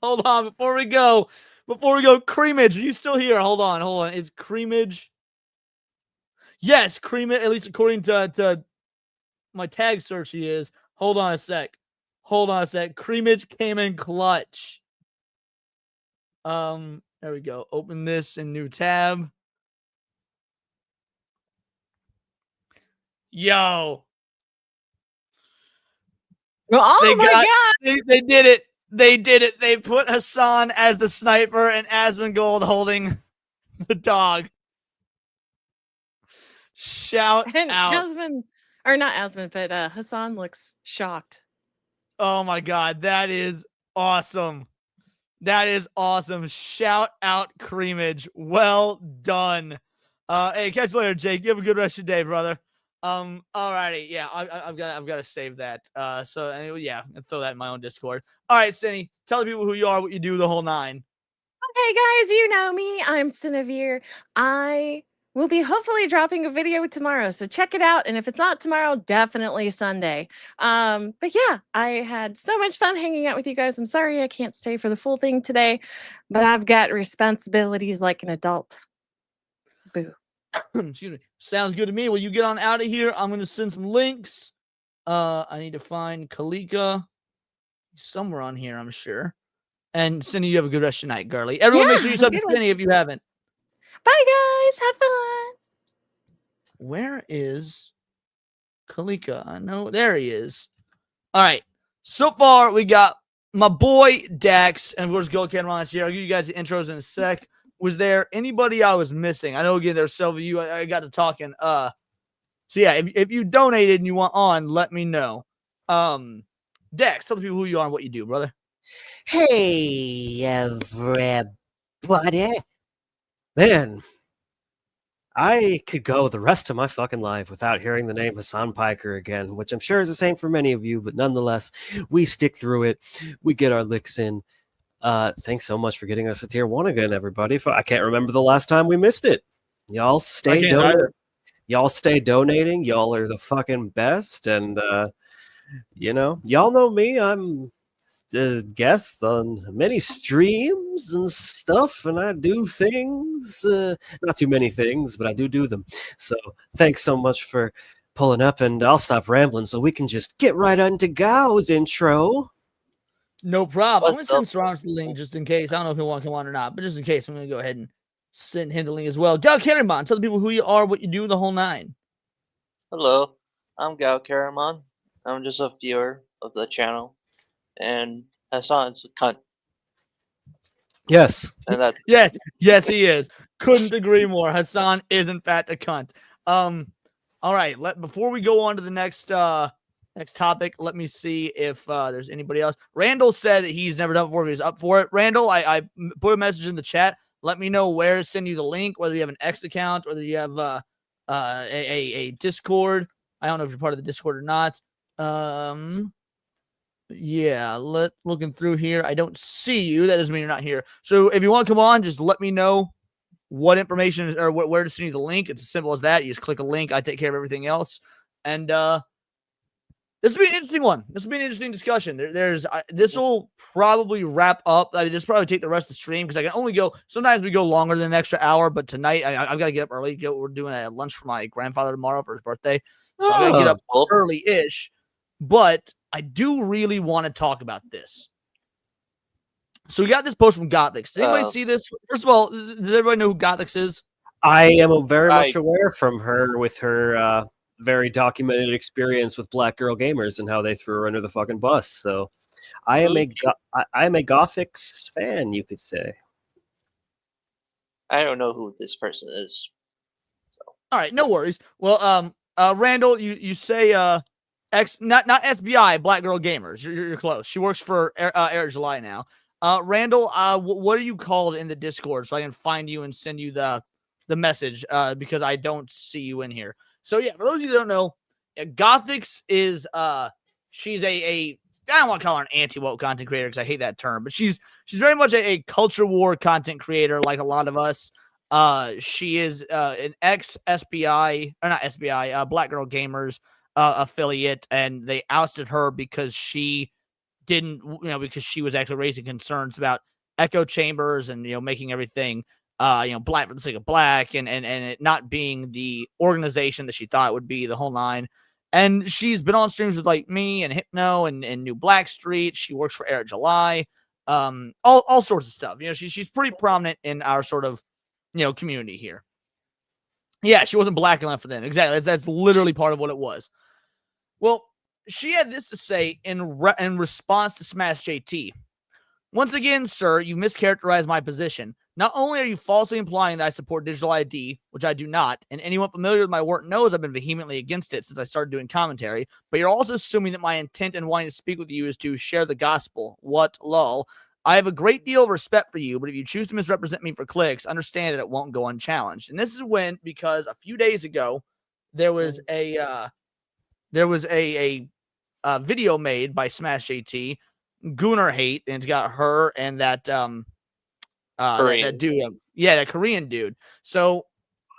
Hold on, before we go, Creamage, are you still here? Hold on. Is Creamage? Yes, Creamage, at least according to my tag search, he is. Hold on a sec. Creamage came in clutch. There we go. Open this in new tab. Yo. Oh my god. They did it. They did it. They put Hasan as the sniper and Asmongold holding the dog. Shout And out. Hasan looks shocked. Oh my god, that is awesome. Shout out Creamage. Well done. Hey, catch you later, Jake. You have a good rest of your day, brother. Alrighty, yeah, I've got to save that. So anyway, yeah, I'll throw that in my own Discord. All right, Cindy, tell the people who you are, what you do, the whole nine. Hey guys, you know me. I'm Cinevere. I will be hopefully dropping a video tomorrow, so check it out. And if it's not tomorrow, definitely Sunday. But yeah, I had so much fun hanging out with you guys. I'm sorry I can't stay for the full thing today, but I've got responsibilities like an adult. Boo. Excuse me. Sounds good to me. Well, you get on out of here. I'm gonna send some links. I need to find Kalika somewhere on here, I'm sure. And Cindy, you have a good rest of your night, girly. Everyone, make sure you sub to Cindy if you haven't. Bye, guys. Have fun. Where is Kalika? I know. There he is. All right. So far, we got my boy Dax, and of course, Gold Cameron's here. I'll give you guys the intros in a sec. Was there anybody I was missing? I know, again, there's several of you. I got to talking. So, yeah, if you donated and you want on, let me know. Dax, tell the people who you are and what you do, brother. Hey, everybody. Man, I could go the rest of my fucking life without hearing the name Hasan Piker again, which I'm sure is the same for many of you, but nonetheless, we stick through it. We get our licks in. Thanks so much for getting us a tier 1 again, everybody. I can't remember the last time we missed it. Y'all stay donating. Y'all stay donating. Y'all are the fucking best. And, y'all know me. I'm guest on many streams and stuff, and I do things, not too many things, but I do them. So thanks so much for pulling up, and I'll stop rambling so we can just get right into Gao's intro. No problem. I'm going to send Sarge the link just in case. I don't know if he'll want to come on or not, but just in case, I'm going to go ahead and send him the link as well. Gao Karamon, tell the people who you are, what you do, the whole nine. Hello, I'm Gao Karamon. I'm just a viewer of the channel. And Hasan's a cunt. Yes. And that's yes, he is. Couldn't agree more. Hasan is in fact a cunt. All right. Before we go on to the next topic, let me see if there's anybody else. Randall said that he's never done it before, but he's up for it. Randall, I put a message in the chat. Let me know where to send you the link, whether you have an X account, whether you have a Discord. I don't know if you're part of the Discord or not. Yeah, looking through here. I don't see you. That doesn't mean you're not here. So if you want to come on, just let me know what information or where to send you the link. It's as simple as that. You just click a link. I take care of everything else. And this will be an interesting one. This will be an interesting discussion. This will probably wrap up. I mean, this will probably take the rest of the stream because I can only go. Sometimes we go longer than an extra hour, but tonight I've got to get up early. We're doing a lunch for my grandfather tomorrow for his birthday, so I'm gonna get up early-ish. But I do really want to talk about this. So we got this post from Gothix. Does anybody see this? First of all, does everybody know who Gothix is? I am very much aware from her with her very documented experience with Black Girl Gamers and how they threw her under the fucking bus. So I am a Gothix fan, you could say. I don't know who this person is. So. All right, no worries. Well, Randall, you say not SBI, Black Girl Gamers. You're close. She works for Air July now. Randall, what are you called in the Discord so I can find you and send you the the message because I don't see you in here. So yeah, for those of you that don't know, Gothix is she's a I don't want to call her an anti-woke content creator because I hate that term, but she's very much a culture war content creator like a lot of us. She is an ex-SBI, or not SBI, Black Girl Gamers affiliate, and they ousted her because she didn't, because she was actually raising concerns about echo chambers and, making everything, black for the sake of black and it not being the organization that she thought it would be, the whole nine. And she's been on streams with like me and Hypno and New Blackstreet. She works for Air July, all sorts of stuff. She's pretty prominent in our sort of, community here. Yeah, she wasn't black enough for them. Exactly. That's literally part of what it was. Well, she had this to say in response to Smash JT. Once again, sir, you mischaracterized my position. Not only are you falsely implying that I support digital ID, which I do not, and anyone familiar with my work knows I've been vehemently against it since I started doing commentary, but you're also assuming that my intent in wanting to speak with you is to share the gospel. What lol. I have a great deal of respect for you, but if you choose to misrepresent me for clicks, understand that it won't go unchallenged. And this is because a few days ago, there was a video made by Smash JT, Gooner Hate, and it's got her and that that dude, that Korean dude. So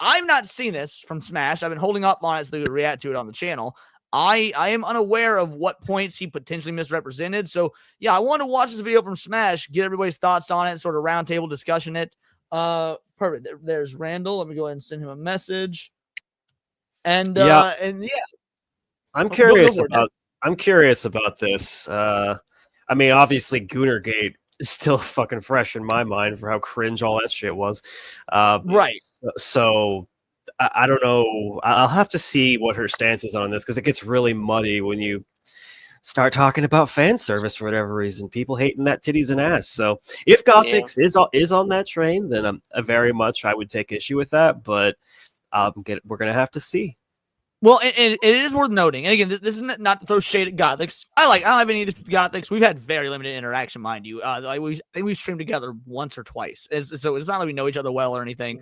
I've not seen this from Smash. I've been holding up on it so they would react to it on the channel. I am unaware of what points he potentially misrepresented. So yeah, I want to watch this video from Smash, get everybody's thoughts on it, sort of roundtable discussion it. Perfect. There's Randall. Let me go ahead and send him a message. And I'm curious about this. I mean, obviously, Goonergate is still fucking fresh in my mind for how cringe all that shit was. Right. So I don't know. I'll have to see what her stance is on this because it gets really muddy when you start talking about fan service for whatever reason. People hating that titties and ass. So if Gothix is on that train, then I would take issue with that. But we're gonna have to see. Well, and it is worth noting, and again, this is not to throw shade at Gothix. I don't have any of this with Gothix. We've had very limited interaction, mind you. I think we streamed together once or twice, so it's not like we know each other well or anything.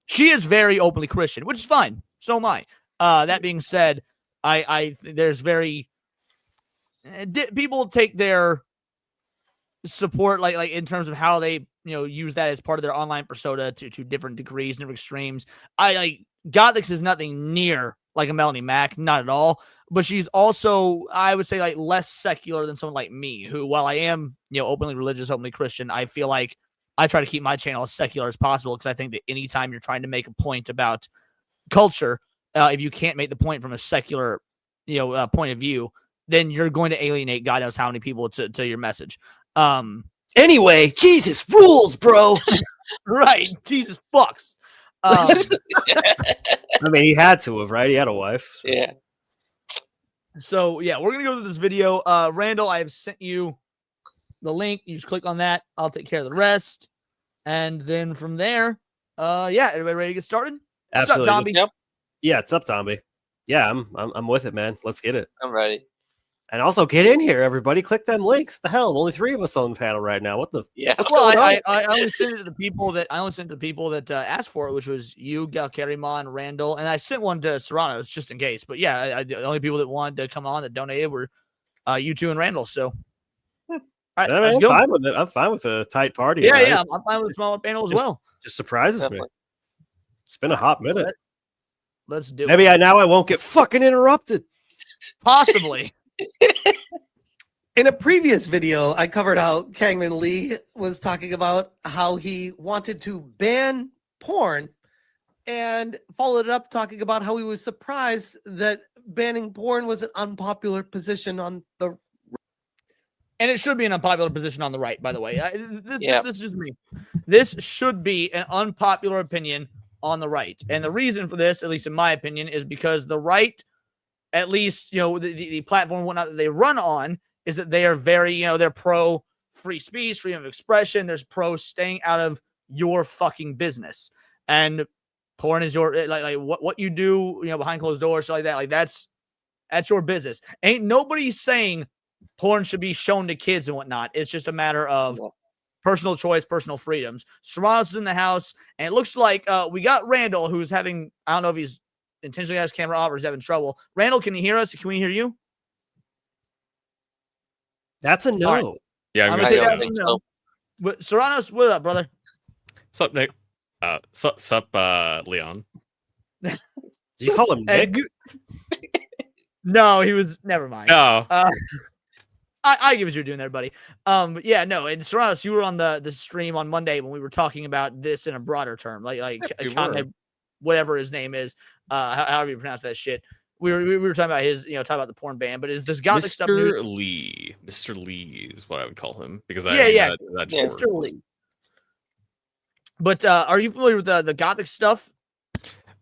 She is very openly Christian, which is fine. So am I. That being said, there's people take their support like in terms of how they use that as part of their online persona to different degrees, different extremes. Gothix is nothing near like a Melanie Mac, not at all. But she's also, I would say, like less secular than someone like me, who, while I am, openly religious, openly Christian, I feel like I try to keep my channel as secular as possible because I think that anytime you're trying to make a point about culture, if you can't make the point from a secular, point of view, then you're going to alienate God knows how many people to your message. Anyway, Jesus rules, bro. Right, Jesus fucks. I mean, he had to have, right? He had a wife. So. Yeah. So yeah, we're gonna go through this video. Randall, I have sent you the link. You just click on that. I'll take care of the rest, and then from there, everybody ready to get started? Absolutely. What's up, Tomby? Yep. Yeah, it's up, Tomby. Yeah, I'm with it, man. Let's get it. I'm ready. And also get in here, everybody. Click them links. The hell, only 3 of us on the panel right now. What the? Yeah. Well, I only sent it to the people that asked for it, which was you, Galkerimon, Randall, and I sent one to Serrano's just in case. But yeah, the only people that wanted to come on that donated were you two and Randall. So, all right, let's go. Fine with it. I'm fine with a tight party. Yeah, right? yeah, I'm fine with a smaller panel as well. Just surprises me. It's been a hot minute. Let's do it. Maybe now I won't get fucking interrupted. Possibly. In a previous video, I covered how Kangman Lee was talking about how he wanted to ban porn and followed it up talking about how he was surprised that banning porn was an unpopular position on the... And it should be an unpopular position on the right, by the way. This is just me. This should be an unpopular opinion on the right. And the reason for this, at least in my opinion, is because the right, at least, the platform and whatnot that they run on, is that they are very, they're pro free speech, freedom of expression. There's pro staying out of your fucking business. And porn is your, like what you do, behind closed doors, stuff like that. Like that's your business. Ain't nobody saying porn should be shown to kids and whatnot. It's just a matter of personal choice, personal freedoms. Serrano's in the house, and it looks like we got Randall, who's having, I don't know if he's intentionally has camera off or is having trouble. Randall, can you hear us? Can we hear you? That's a no. Right. Yeah, I'm gonna say that no. But Serrano's, what up, brother? Sup, Nick? Sup, Leon? Did you call him Nick? No, he was. Never mind. No. I get what you're doing there, buddy. But yeah, no. And Serranos, you were on the stream on Monday when we were talking about this in a broader term, like whatever his name is, however you pronounce that shit. We were talking about his, talking about the porn ban, but is this gothic stuff new? Mr. Lee is what I would call him because Mr. Lee. But are you familiar with the gothic stuff?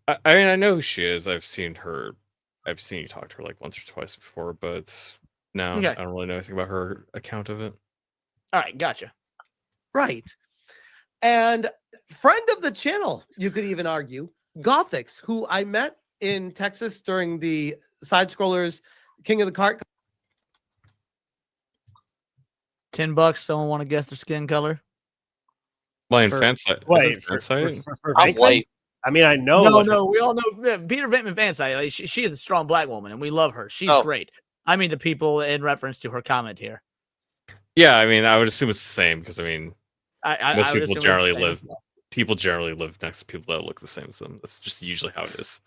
I mean, I know who she is. I've seen you talk to her like once or twice before, but no, Okay. I don't really know anything about her account of it. All right, gotcha. Right. And friend of the channel, you could even argue, Gothics, who I met in Texas during the Side Scrollers King of the Cart. $10. Someone want to guess their skin color? Playing Fansite. Wait, I'm white. I mean, I know. No, we all know Peter Ventman Fansite. Like, she is a strong black woman, and we love her. She's great. I mean, the people in reference to her comment here. Yeah, I mean, I would assume it's the same because I mean, most people people generally live next to people that look the same as them. That's just usually how it is.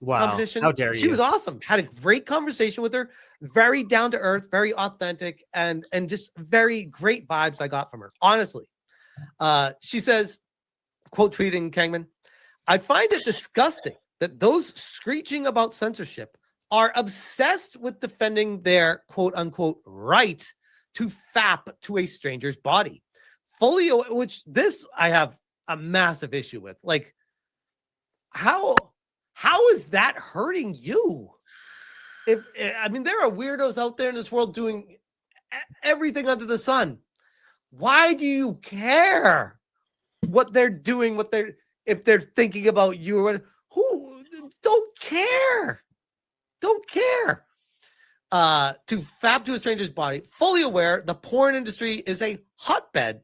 Wow! Competition. How dare you? She was awesome. Had a great conversation with her. Very down to earth, very authentic, and just very great vibes I got from her. Honestly, she says, quote tweeting Kangman, "I find it disgusting that those screeching about censorship are obsessed with defending their quote unquote right to fap to a stranger's body. Fully, which this I have a massive issue with. Like, how is that hurting you? I mean, there are weirdos out there in this world doing everything under the sun. Why do you care what they're doing? If they're thinking about you or who? Don't care. Don't care. To fap to a stranger's body, fully aware the porn industry is a hotbed.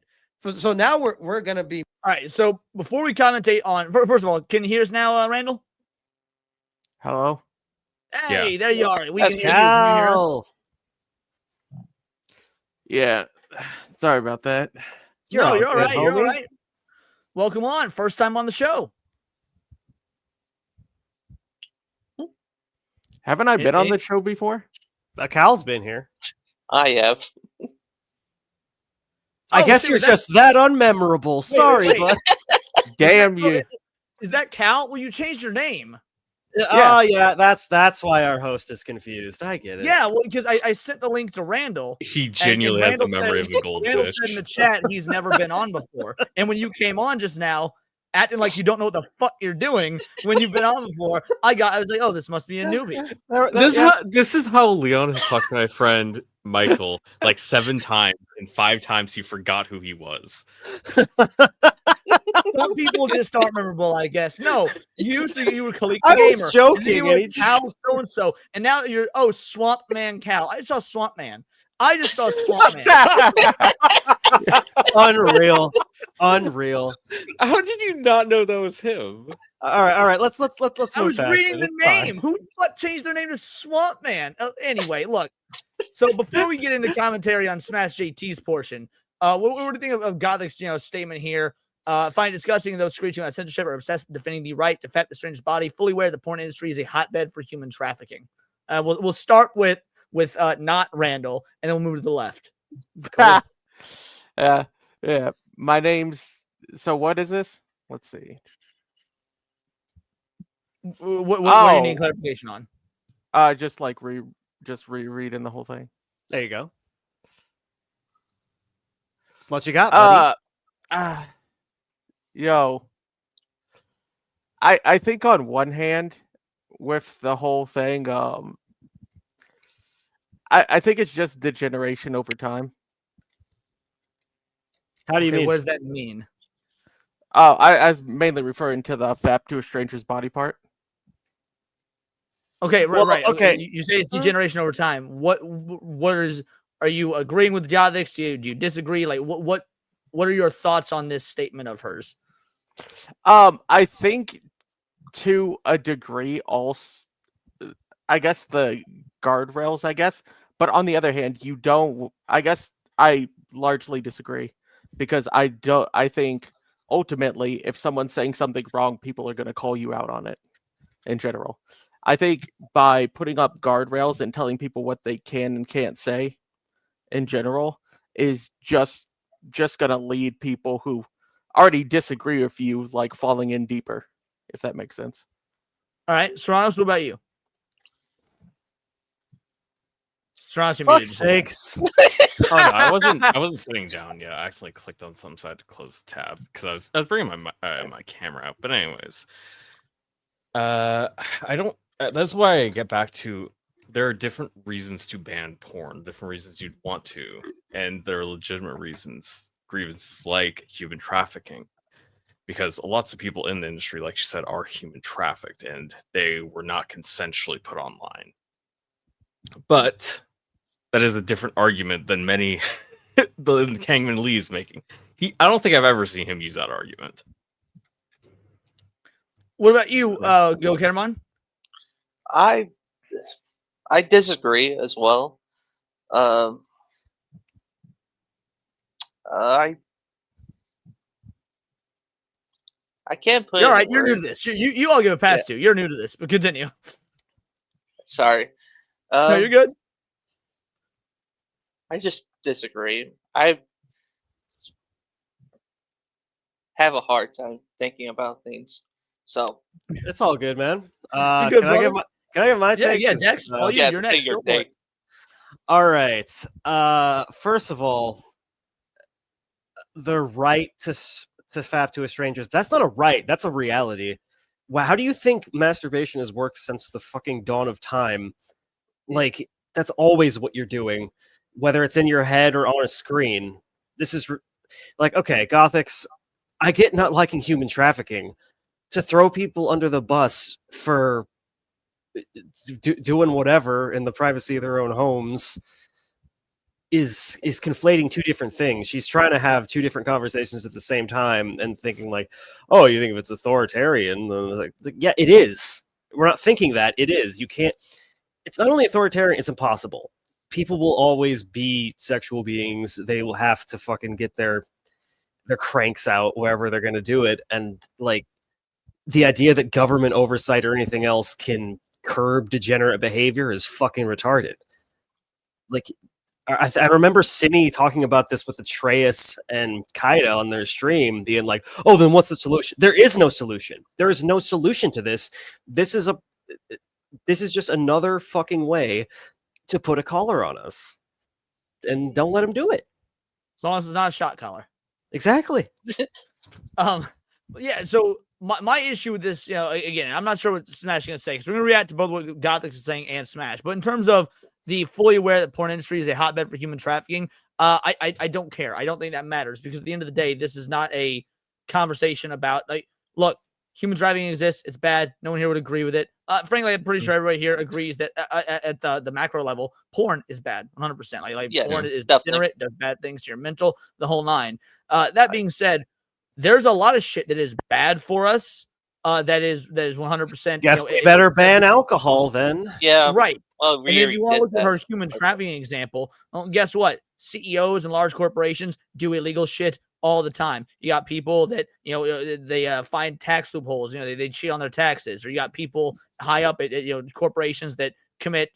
So now we're gonna be all right. So before we commentate on, first of all, can you hear us now, Randall? Hello. Hey, there you are. We can hear you. Cal. Can you hear us? Yeah. Sorry about that. You're all right. You're all right. Welcome on. First time on the show. Haven't I been on the show before? Cal's been here. I have. I guess you're just that unmemorable. Sorry, but damn you. Is that Cal? Well, you changed your name. Oh, yeah. That's why our host is confused. I get it. Yeah, well, because I sent the link to Randall. He genuinely has the memory of a goldfish. Randall said in the chat he's never been on before, and when you came on just now, acting like you don't know what the fuck you're doing when you've been on before, I was like, oh, this must be a newbie. This is how Leon has talked to my friend Michael like 7 times, and 5 times he forgot who he was. Some people just aren't memorable, I guess. No, you were Khalik the I Gamer. was joking. You were Cal so-and-so, and now you're, Swamp Man Cal. I saw Swamp Man. Swamp Man. Unreal. How did you not know that was him? All right. Let's move I was past reading it. the It's fine. name. Who the fuck changed their name to Swamp Man? Anyway, look. So before we get into commentary on Smash JT's portion, what do you think of Gothic's statement here? Find disgusting those screeching about censorship are obsessed with defending the right to fap the stranger's body. Fully aware the porn industry is a hotbed for human trafficking. We'll start with not Randall, and then we'll move to the left. Cool. Yeah. My name's. So what is this? Let's see. What do you need clarification on? Just like rereading the whole thing. There you go. What you got, buddy? Yo. I think on one hand, with the whole thing, I think it's just degeneration over time. How do you mean? What does that mean? Oh, I was mainly referring to the fap to a stranger's body part. Okay, right. Okay. You say it's degeneration over time. What is Are you agreeing with Gothics? Do you disagree? Like, what are your thoughts on this statement of hers? I think to a degree, I guess the guardrails, but on the other hand, you don't. I guess I largely disagree because I think ultimately, if someone's saying something wrong, people are going to call you out on it. In general, I think by putting up guardrails and telling people what they can and can't say, in general, is just going to lead people who already disagree with you like falling in deeper, if that makes sense. All right, Serranos, what about you? Serranos, Fuck's sakes. Oh, no, I wasn't sitting down yet. I accidentally clicked on something, so I had to close the tab because I was bringing my camera out. But anyways, I don't. That's why I get back to there are different reasons to ban porn, different reasons you'd want to, and there are legitimate reasons, grievances like human trafficking, because lots of people in the industry, like you said, are human trafficked, and they were not consensually put online. But that is a different argument than many the Kangman Lee is making. I don't think I've ever seen him use that argument. What about you, Go Kerman? I disagree as well. I can't put. You're all right. You're new to this. You all give a pass to. You're new to this, but continue. Sorry. No, you're good. I just disagree. I have a hard time thinking about things. So it's all good, man. Good, can I give my take? Yeah, Dex. You're next. Go for it. All right. First of all, the right to fap to a stranger, that's not a right, that's a reality. Wow, how do you think masturbation has worked since the fucking dawn of time? Like, that's always what you're doing, whether it's in your head or on a screen. This is like, okay, Gothics, I get not liking human trafficking. To throw people under the bus for doing whatever in the privacy of their own homes is conflating two different things. She's trying to have two different conversations at the same time and thinking like, oh, you think if it's authoritarian? Like, yeah, it is. We're not thinking that. It is. You can't. It's not only authoritarian, it's impossible. People will always be sexual beings. They will have to fucking get their cranks out wherever they're going to do it. And like the idea that government oversight or anything else can curb degenerate behavior is fucking retarded. Like, I remember Simi talking about this with Atreus and Kaida on their stream, being like, oh, then what's the solution? There is no solution. There is no solution to this. This is just another fucking way to put a collar on us. And don't let them do it. As long as it's not a shot collar. Exactly. Yeah, so my issue with this, again, I'm not sure what Smash is going to say, because we're going to react to both what Gothics is saying and Smash. But in terms of the fully aware that porn industry is a hotbed for human trafficking, I don't care. I don't think that matters, because at the end of the day, this is not a conversation about, like, look, human trafficking exists. It's bad. No one here would agree with it. Frankly, I'm pretty sure everybody here agrees that at the macro level, porn is bad, 100%. Like yes, porn is definitely. degenerate, does bad things to your mental, the whole nine. That being said, there's a lot of shit that is bad for us. That is 100%. Guess we better ban alcohol then. Yeah, right. Well, And if you want to look at her human trafficking example, well, guess what? CEOs and large corporations do illegal shit all the time. You got people that they find tax loopholes. They cheat on their taxes, or you got people high up at corporations that commit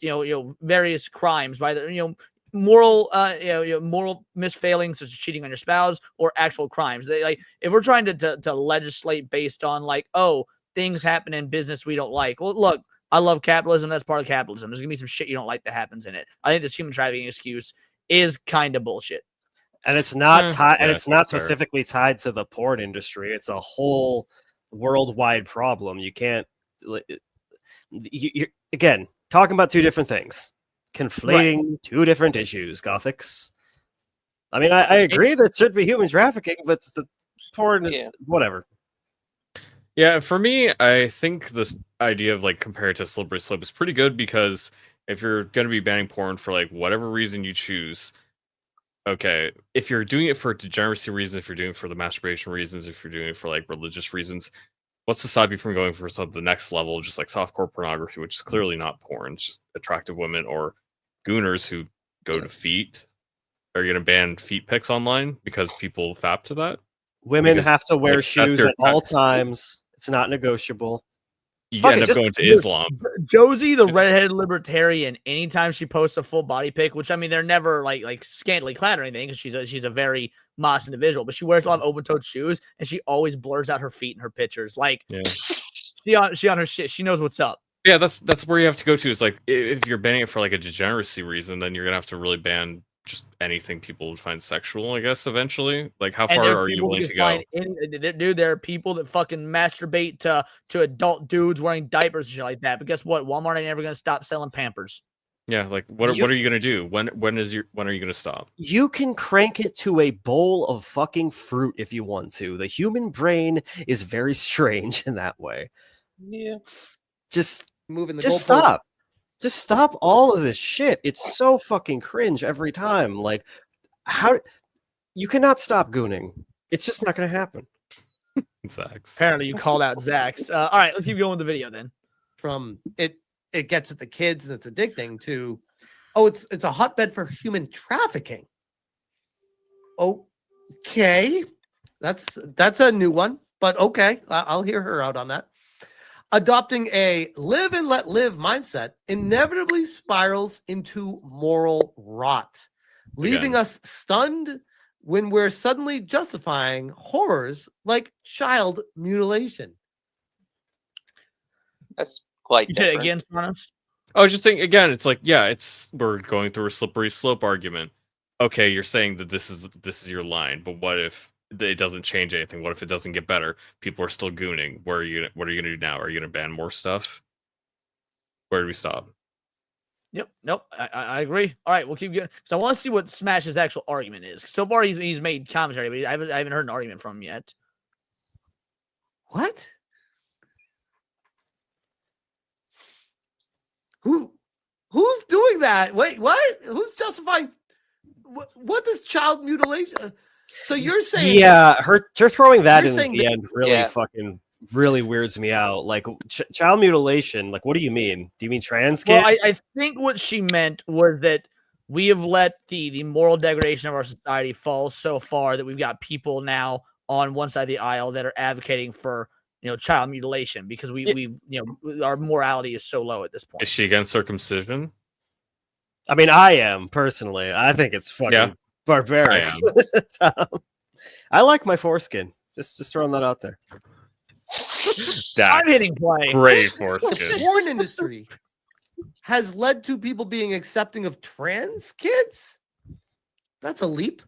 various crimes by the moral moral misfailings, such as cheating on your spouse, or actual crimes. They, like, if we're trying to legislate based on like, oh, things happen in business we don't like. Well, look, I love capitalism. That's part of capitalism. There's gonna be some shit you don't like that happens in it. I think this human trafficking excuse is kind of bullshit. And it's not tied, and it's not specifically tied to the porn industry. It's a whole worldwide problem. You can't. You're again talking about two different things, conflating two different issues. Gothics. I mean, I agree that should be human trafficking, but the porn is whatever. Yeah, for me, I think this idea of like compared to slippery slope is pretty good, because if you're going to be banning porn for like whatever reason you choose, okay, if you're doing it for degeneracy reasons, if you're doing it for the masturbation reasons, if you're doing it for like religious reasons, what's to stop you from going for the next level, just like softcore pornography, which is clearly not porn, it's just attractive women or gooners who go to feet? Are you going to ban feet pics online because people fap to that? Women Because, have to wear like, shoes at all times. It's not negotiable. You Fuck end it, up just going to do it. Islam. Josie, the redheaded libertarian, anytime she posts a full body pic, which I mean, they're never like scantily clad or anything, because she's a very modest individual, but she wears a lot of open-toed shoes, and she always blurs out her feet in her pictures. Like, she on her shit. She knows what's up. Yeah, that's where you have to go to. Is like, if you're banning it for like a degeneracy reason, then you're gonna have to really ban just anything people would find sexual, I guess, eventually. Like, how And far there's are you people who willing can to go? find dude, there are people that fucking masturbate to adult dudes wearing diapers and shit like that. But guess what? Walmart ain't ever gonna stop selling Pampers. Yeah, like what are you gonna do? When are you gonna stop? You can crank it to a bowl of fucking fruit if you want to. The human brain is very strange in that way. Yeah. Just moving the just goalpost. stop. Just stop all of this shit. It's so fucking cringe every time. Like, how you cannot stop gooning. It's just not gonna happen. Zax. Apparently, you called out Zax. All right, let's keep going with the video then. From it gets at the kids and it's addicting to, oh, it's a hotbed for human trafficking. Okay, that's a new one, but okay, I'll hear her out on that. Adopting a live and let live mindset inevitably spirals into moral rot, leaving us stunned when we're suddenly justifying horrors like child mutilation. That's quite You said it different. again, Sonos? I was just saying again, it's like, yeah, we're going through a slippery slope argument. Okay, you're saying that this is your line, but what if it doesn't change anything? What if it doesn't get better? People are still gooning. What are you gonna do now? Are you gonna ban more stuff? Where do we stop? Yep. Nope. I agree. All right, we'll keep going. So I want to see what Smash's actual argument is. So far, he's made commentary, but I haven't heard an argument from him yet. What? Who's doing that? Wait, what? Who's justifying? What does child mutilation? So you're saying? Yeah, her throwing that You're in at saying the that- end really fucking really weirds me out. Like child mutilation. Like, what do you mean? Do you mean trans kids? Well, I think what she meant was that we have let the moral degradation of our society fall so far that we've got people now on one side of the aisle that are advocating for child mutilation because we our morality is so low at this point. Is she against circumcision? I mean, I am personally. I think it's fucking barbaric. I like my foreskin. Just throwing that out there. I'm hitting play. Great The foreskin. porn industry has led to people being accepting of trans kids. That's a leap.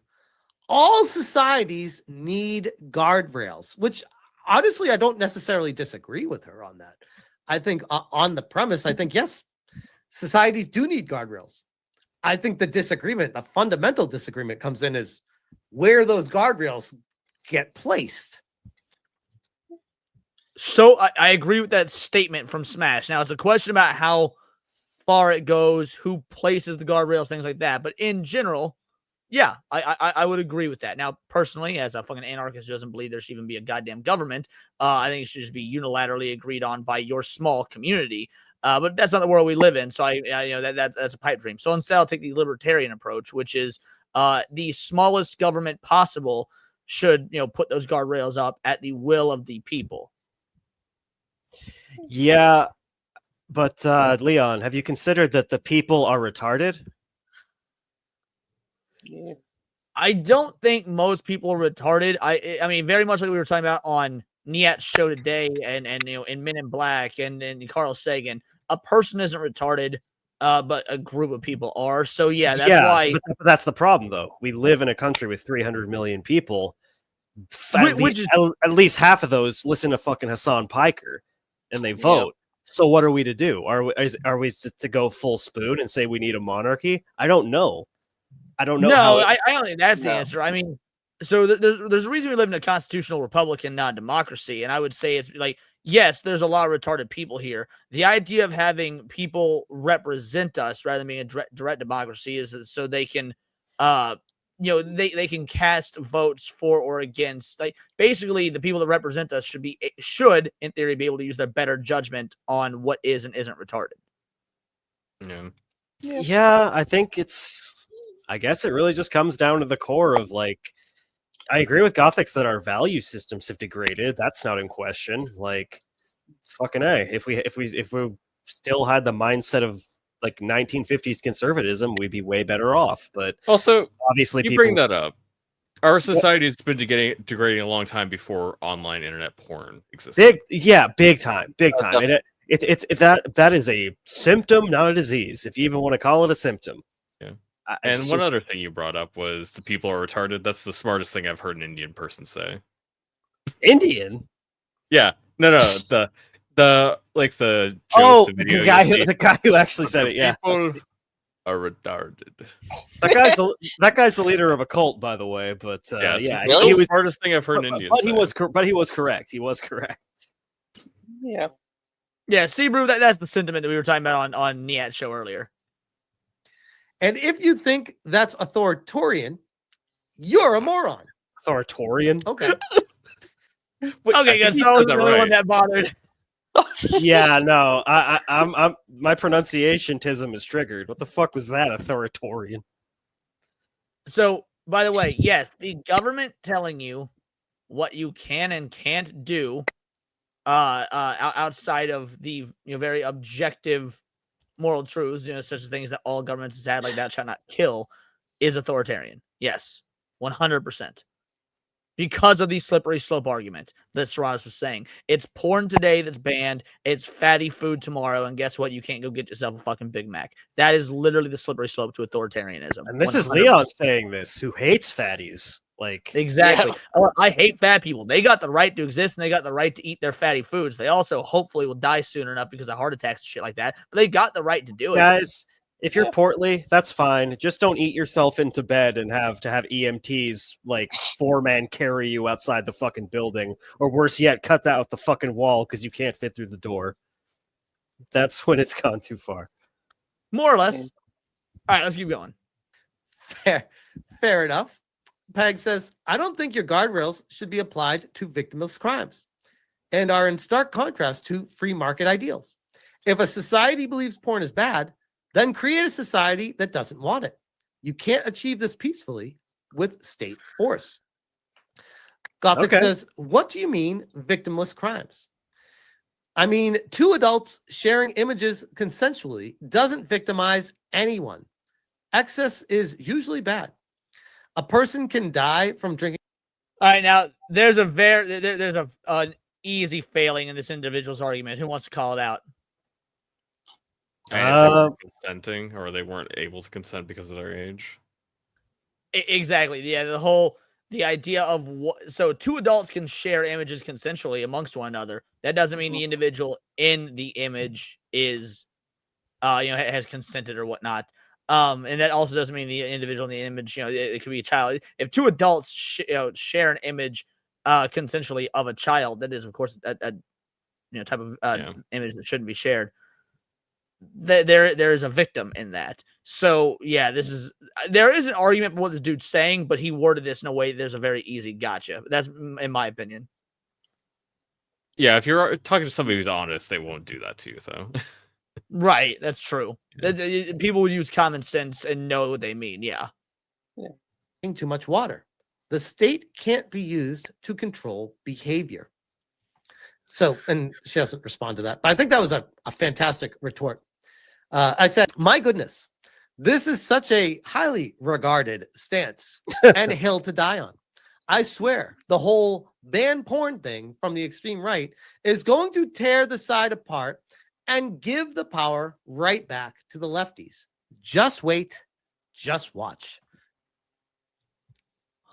All societies need guardrails, which honestly, I don't necessarily disagree with her on that. I think on the premise, I think, yes, societies do need guardrails. I think the fundamental disagreement comes in is where those guardrails get placed. So I agree with that statement from Smash. Now it's a question about how far it goes, who places the guardrails, things like that. But in general, yeah, I would agree with that. Now, personally, as a fucking anarchist who doesn't believe there should even be a goddamn government, I think it should just be unilaterally agreed on by your small community. But that's not the world we live in. So that's a pipe dream. So instead, I'll take the libertarian approach, which is the smallest government possible should put those guardrails up at the will of the people. Yeah, but Leon, have you considered that the people are retarded? Yeah. I don't think most people are retarded. I mean, very much like we were talking about on Niat's show today, and in Men in Black and Carl Sagan, a person isn't retarded, but a group of people are. So yeah, that's why. But that's the problem, though. We live in a country with 300 million people. At least half of those listen to fucking Hasan Piker, and they vote. So what are we to do? Are we to go full spoon and say we need a monarchy? I don't know. No, I don't think that's the answer. I mean, So there's a reason we live in a constitutional republic and not democracy, and I would say it's like, yes, there's a lot of retarded people here. The idea of having people represent us rather than being a direct democracy is so they can, they can cast votes for or against. Like basically, the people that represent us should in theory be able to use their better judgment on what is and isn't retarded. Yeah, I think I guess it really just comes down to the core of like, I agree with Gothics that our value systems have degraded. That's not in question. Like, fucking A. If we still had the mindset of like 1950s conservatism, we'd be way better off. But also, obviously, you bring that up. Our society has been degrading a long time before online internet porn existed. Big time. It's that is a symptom, not a disease. If you even want to call it a symptom. Yeah. And one other thing you brought up was the people are retarded. That's the smartest thing I've heard an Indian person say. Indian? Yeah. No. The joke, the guy who actually said it. Yeah. People are retarded. That guy's the leader of a cult, by the way. But he was the smartest thing I've heard an Indian say. But he was correct. He was correct. Yeah. Yeah, see, Brew, that's the sentiment that we were talking about on Niat's show earlier. And if you think that's authoritarian, you're a moron. Authoritarian? Okay. Okay, guys, I was the only one that bothered. Yeah, no, I'm my pronunciation-tism is triggered. What the fuck was that, authoritarian? So, by the way, yes, the government telling you what you can and can't do outside of the very objective moral truths, such as things that all governments have had, like that shall not kill, is authoritarian. Yes, 100%. Because of the slippery slope argument that Serranos was saying. It's porn today that's banned. It's fatty food tomorrow. And guess what? You can't go get yourself a fucking Big Mac. That is literally the slippery slope to authoritarianism. And this 100%. is Leon saying this, who hates fatties. Like, exactly. Yeah. I hate fat people. They got the right to exist and they got the right to eat their fatty foods. They also hopefully will die soon enough because of heart attacks and shit like that. But they got the right to do it. Guys, if you're portly, that's fine. Just don't eat yourself into bed and have EMTs like 4-man carry you outside the fucking building, or worse yet, cut out the fucking wall because you can't fit through the door. That's when it's gone too far. More or less. All right, let's keep going. Fair enough. Peg says, I don't think your guardrails should be applied to victimless crimes and are in stark contrast to free market ideals. If a society believes porn is bad, then create a society that doesn't want it. You can't achieve this peacefully with state force. Gothic says, what do you mean victimless crimes? I mean, 2 adults sharing images consensually doesn't victimize anyone. Excess is usually bad. A person can die from drinking. All right, now there's an easy failing in this individual's argument. Who wants to call it out? And if they weren't consenting, or they weren't able to consent because of their age. Exactly. Yeah, the idea of so 2 adults can share images consensually amongst one another. That doesn't mean the individual in the image is, has consented or whatnot. And that also doesn't mean the individual in the image, it could be a child. If 2 adults share an image consensually of a child, that is, of course, a type of image that shouldn't be shared. There is a victim in that. So yeah, there is an argument for what this dude's saying, but he worded this in a way there's a very easy gotcha. That's in my opinion. Yeah, if you're talking to somebody who's honest, they won't do that to you, though. Right, that's true. Yeah. People would use common sense and know what they mean. Yeah. Too much water. The state can't be used to control behavior. So, and she doesn't respond to that. But I think that was a fantastic retort. I said, my goodness, this is such a highly regarded stance and a hill to die on. I swear the whole ban porn thing from the extreme right is going to tear the side apart and give the power right back to the lefties. Just wait, just watch.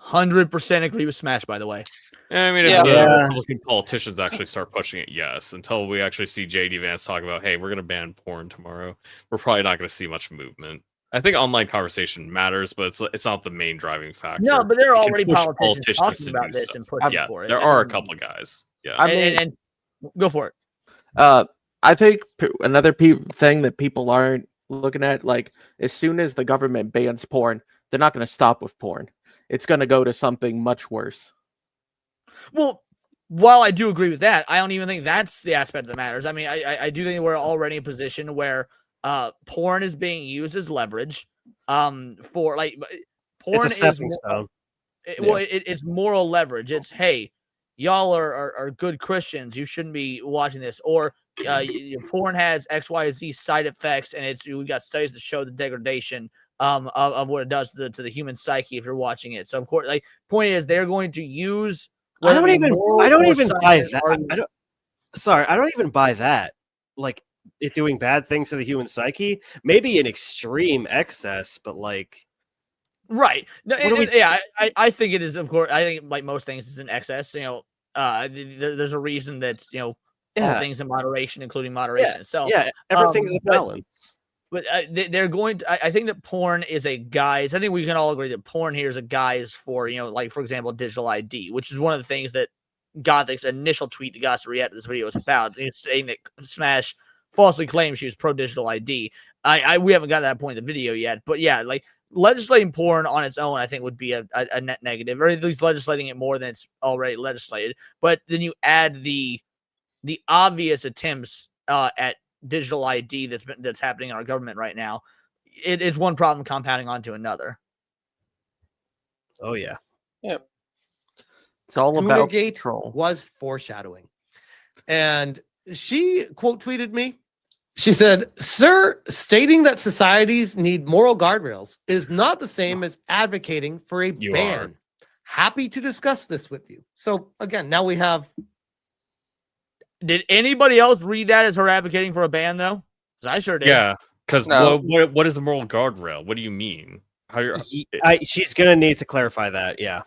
100% agree with Smash, by the way. I mean, if the Republican politicians actually start pushing it, yes. Until we actually see J.D. Vance talk about, hey, we're going to ban porn tomorrow, we're probably not going to see much movement. I think online conversation matters, but it's not the main driving factor. No, but there are You can already push politicians talking to about do this stuff. and pushing Yeah, for it. there are a couple of guys. Yeah, I mean, and go for it. I think another thing that people aren't looking at, like, as soon as the government bans porn, they're not going to stop with porn. It's going to go to something much worse. Well, while I do agree with that, I don't even think that's the aspect that matters. I mean, I do think we're already in a position where porn is being used as leverage for, like, porn It's a is stepping stone. well, it's moral leverage. It's, hey, y'all are good Christians. You shouldn't be watching this. Or your porn has XYZ side effects, and we got studies to show the degradation of what it does to the human psyche if you're watching it. So of course, like, point is, they're going to use. I don't even buy that. I don't even buy that. Like, it doing bad things to the human psyche, maybe in extreme excess, but like. Right. No, yeah, I think it is, of course. I think, like most things, is in excess. There's a reason that, all things in moderation, including moderation itself. Yeah, everything's a balance. But they're going to. I think that porn is a guise. I think we can all agree that porn here is a guise for, like, for example, digital ID, which is one of the things that Gothic's initial tweet that got us to react to this video is about. It's saying that Smash falsely claimed she was pro digital ID. We haven't got to that point in the video yet, but yeah, like, legislating porn on its own, I think, would be a net negative, or at least legislating it more than it's already legislated. But then you add the obvious attempts at digital ID that's happening in our government right now. It's one problem compounding onto another. Oh yeah. Yep. It's all about Gate control. Was foreshadowing. And she quote tweeted me. She said, "Sir, stating that societies need moral guardrails is not the same as advocating for a ban. Happy to discuss this with you." So again, now we have. Did anybody else read that as her advocating for a ban, though? Because I sure did. Yeah, because No. what is the moral guardrail? What do you mean? She's gonna need to clarify that. Yeah.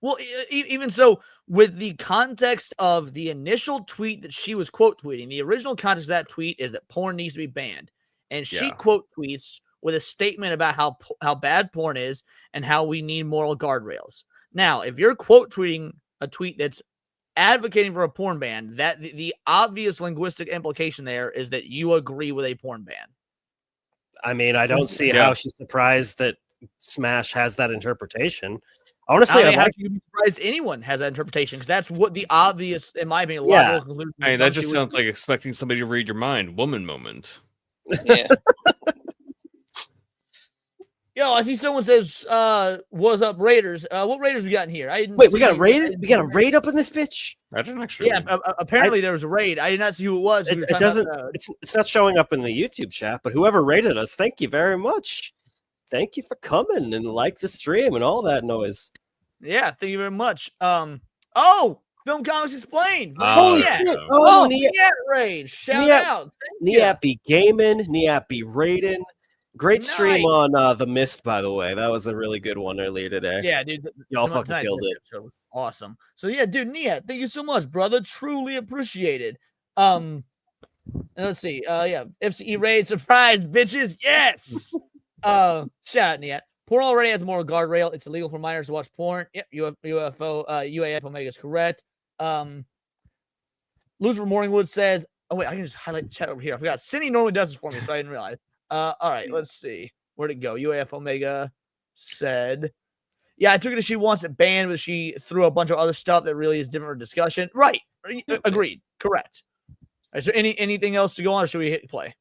Well, even so, with the context of the initial tweet that she was quote tweeting, the original context of that tweet is that porn needs to be banned. And she quote tweets with a statement about how bad porn is and how we need moral guardrails. Now, if you're quote tweeting a tweet that's advocating for a porn ban, that the obvious linguistic implication there is that you agree with a porn ban. I mean, I don't see how she's surprised that Smash has that interpretation. Honestly, how can you be surprised anyone has that interpretation? Because that's what the obvious, in my opinion, logical conclusion. I mean, that just sounds like expecting somebody to read your mind. Woman moment. Yeah. Yo, I see someone says, "What's up, Raiders?" What Raiders we got in here? I didn't. Wait, we got a raid. We got a raid up in this bitch. I didn't actually. Yeah, apparently there was a raid. I did not see who it was. It doesn't. It's not showing up in the YouTube chat. But whoever raided us, thank you very much. Thank you for coming and like the stream and all that noise. Yeah, thank you very much. Film Comics Explained. Holy shit! Oh, Niet raid! Shout out! Niet be gaming. Niet be raiding. Great stream on The Mist, by the way. That was a really good one earlier today. Yeah, dude. Y'all fucking killed it. Awesome. So yeah, dude, Niet, thank you so much, brother. Truly appreciated. Let's see. FCE raid surprise, bitches. Yes. Shout out, Niet. Porn already has a moral guardrail. It's illegal for minors to watch porn. Yep, UAF Omega is correct. Loser Morningwood says, oh wait, I can just highlight the chat over here. I forgot. Cindy normally does this for me, so I didn't realize. All right, let's see. Where'd it go? UAF Omega said, yeah, I took it as she wants it banned, but she threw a bunch of other stuff that really is different for discussion. Right. Agreed. Correct. All right, so anything else to go on, or should we hit play?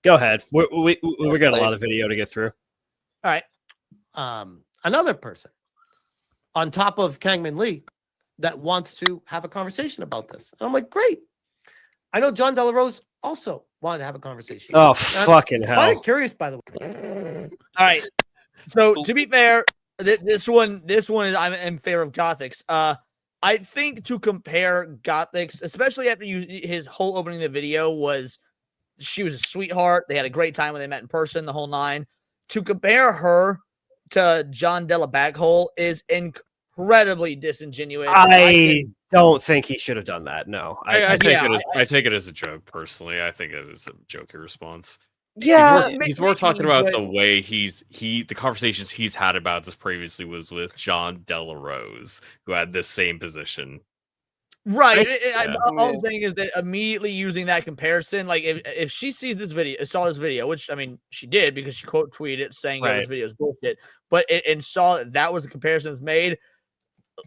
Go ahead. We got a lot of video to get through. All right. Another person on top of Kangmin Lee that wants to have a conversation about this. And I'm like, great. I know John Delarose also wanted to have a conversation. Oh, fucking hell. I'm curious, by the way. All right. So to be fair, this one is I'm in favor of Gothic's. I think to compare Gothic's, especially after his whole opening of the video was she was a sweetheart. They had a great time when they met in person, the whole nine. To compare her to John Della Backhole is incredibly disingenuous. I don't think he should have done that. No, I take it as a joke. Personally, I think it was a jokey response. Yeah, Maybe, he's more talking about but- the way the conversations he's had about this previously was with John Delarose, who had this same position. Right. Yeah. All I'm saying is that immediately using that comparison, like if she sees this video, saw this video, which I mean she did because she quote tweeted it saying this Right. video is bullshit, but and saw that was the comparison that's made.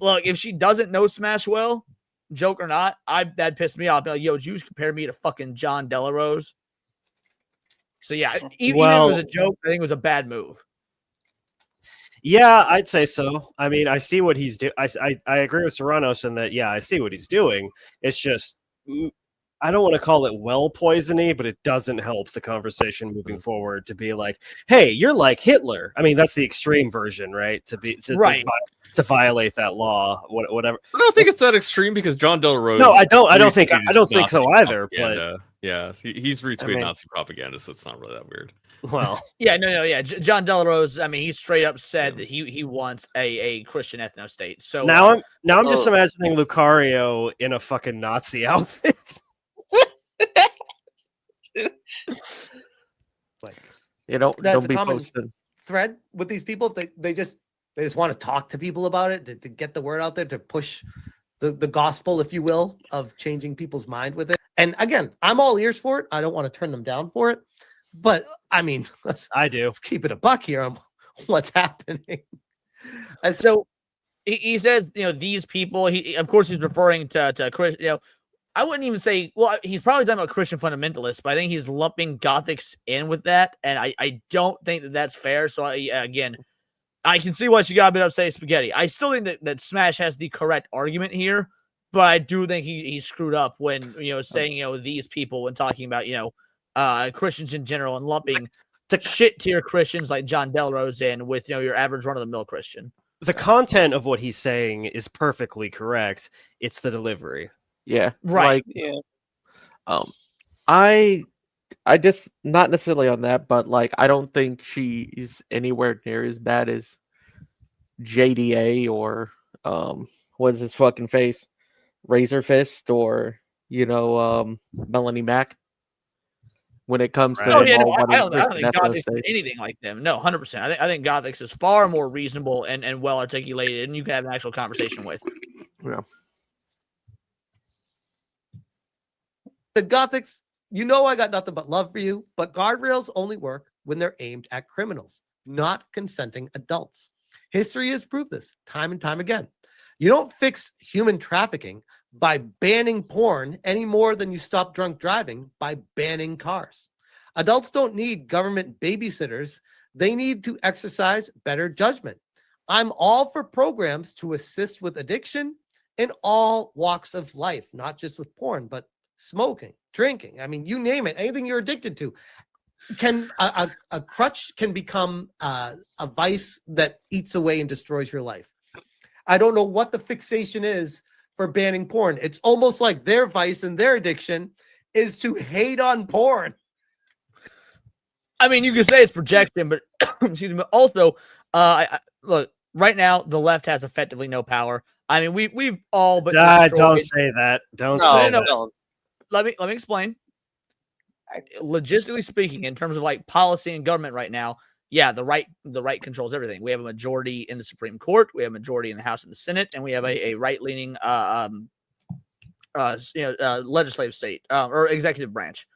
Look, if she doesn't know Smash well, joke or not, that pissed me off. I'd be like, yo, Jews compare me to fucking John Delarose. So yeah, even if it was a joke, I think it was a bad move. Yeah, I'd say so. I mean, I see what he's doing. I agree with Serranos in that, yeah, I see what he's doing. It's just, I don't want to call it well poisony, but it doesn't help the conversation moving forward to be like, hey, you're like Hitler. I mean, that's the extreme version, right? To violate that law, whatever. I don't think it's that extreme because John Delarose. No, I don't think so either. But yeah, he's retweeted Nazi propaganda, so it's not really that weird. Well, yeah, no. John Delarose, I mean, he straight up said that he wants a Christian ethno state. So now I'm just imagining Lucario in a fucking Nazi outfit. That's don't a be common posting. thread with these people. They just want to talk to people about it to get the word out there, to push the gospel, if you will, of changing people's mind with it. And again, I'm all ears for it. I don't want to turn them down for it. But I mean, let's keep it a buck here on what's happening. And so he says, these people, of course he's referring to Chris, I wouldn't even say, well, he's probably talking about Christian fundamentalists, but I think he's lumping Gothics in with that. And I don't think that that's fair. So again, I can see why she got a bit upset, Spaghetti. I still think that Smash has the correct argument here, but I do think he screwed up when, saying, these people when talking about, Christians in general and lumping the shit tier Christians like John Delarose in with, your average run of the mill Christian. The content of what he's saying is perfectly correct. It's the delivery. Yeah. Right. I just not necessarily on that, but I don't think she's anywhere near as bad as JDA or what is his fucking face? Razor Fist or Melanie Mac. When it comes to I don't think Gothics is anything like them. No, 100%. I think Gothics is far more reasonable and well articulated, and you can have an actual conversation with. Yeah. The Gothics, I got nothing but love for you, but guardrails only work when they're aimed at criminals, not consenting adults. History has proved this time and time again. You don't fix human trafficking by banning porn any more than you stop drunk driving by banning cars. Adults don't need government babysitters. They need to exercise better judgment. I'm all for programs to assist with addiction in all walks of life, not just with porn, but smoking, drinking. I mean, you name it, anything you're addicted to. Can a crutch can become a vice that eats away and destroys your life. I don't know what the fixation is for banning porn. It's almost like their vice and their addiction is to hate on porn. I mean, you can say it's projection, but excuse me. But also, look, right now the left has effectively no power. I mean, we've all but don't say that. Don't say that. Let me explain. Logistically speaking, in terms of policy and government right now, yeah, the right controls everything. We have a majority in the Supreme Court, we have a majority in the House and the Senate, and we have a right-leaning legislative state or executive branch.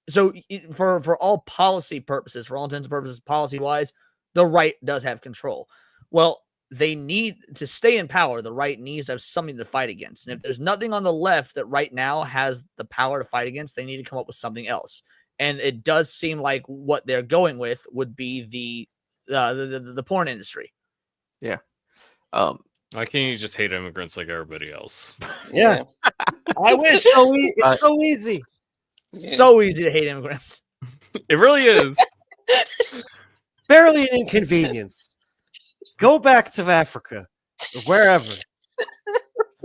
So for all policy purposes, for all intents and purposes, policy-wise, the right does have control. Well, they need to stay in power. The right needs to have something to fight against. And if there's nothing on the left that right now has the power to fight against, they need to come up with something else. And it does seem like what they're going with would be the porn industry. Yeah. Why can't you just hate immigrants like everybody else? Yeah. I wish. It's so easy. So easy to hate immigrants. It really is. Barely an inconvenience. Go back to Africa or wherever.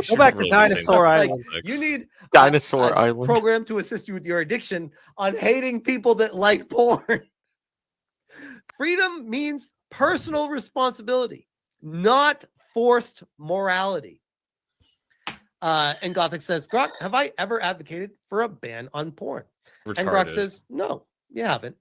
Go back to Dinosaur Island. You need Dinosaur a Island program to assist you with your addiction on hating people that like porn. Freedom means personal responsibility, not forced morality. And Gothic says, Grok, have I ever advocated for a ban on porn? And Grok says, no, you haven't.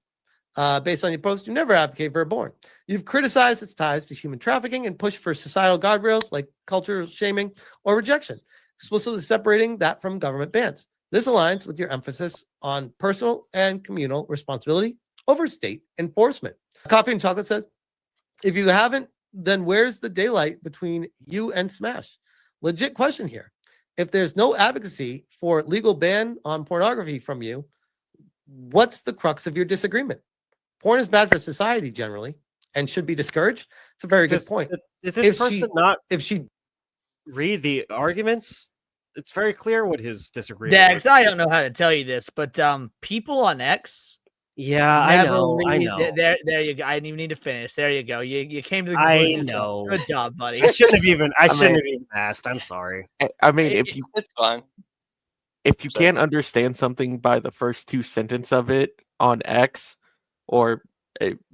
Based on your post, you never advocate for abortion. You've criticized its ties to human trafficking and pushed for societal guardrails like cultural shaming or rejection, explicitly separating that from government bans. This aligns with your emphasis on personal and communal responsibility over state enforcement. Coffee and Chocolate says, if you haven't, then where's the daylight between you and Smash? Legit question here. If there's no advocacy for legal ban on pornography from you, what's the crux of your disagreement? Porn is bad for society generally and should be discouraged. It's a very good point. Did this person not read the arguments? It's very clear what his disagreement Dex, was. I don't know how to tell you this, but people on X. Yeah, I never know. I read- know. There you go. I didn't even need to finish. There you go. You came to the I conclusion yourself. know. Good job, buddy. I shouldn't have even. I I shouldn't mean- have even asked. I'm sorry. I mean, if you It's fine. if you can't understand something by the first two sentences of it on X, or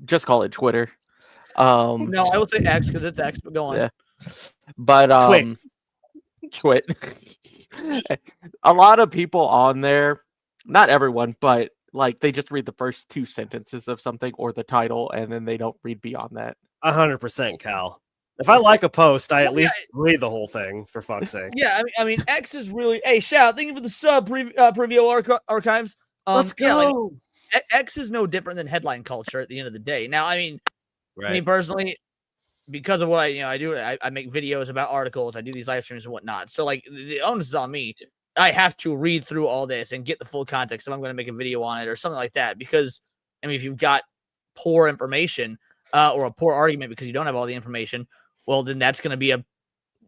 just call it Twitter. No, I will say X because it's X, but go on. Yeah. But Twit. A lot of people on there, not everyone, but like they just read the first two sentences of something or the title, and then they don't read beyond that. 100%, Cal. If I like a post, I at least read the whole thing. For fuck's sake. Yeah, I mean, X is really. Hey, shout! Thank you for the sub, Preview Archives. Let's go. X is no different than headline culture at the end of the day. Now, I mean, Right. me personally, because of what I do, I make videos about articles. I do these live streams and whatnot. So, like, the onus is on me. I have to read through all this and get the full context if I'm going to make a video on it or something like that. Because, I mean, if you've got poor information or a poor argument because you don't have all the information, well, then that's going to be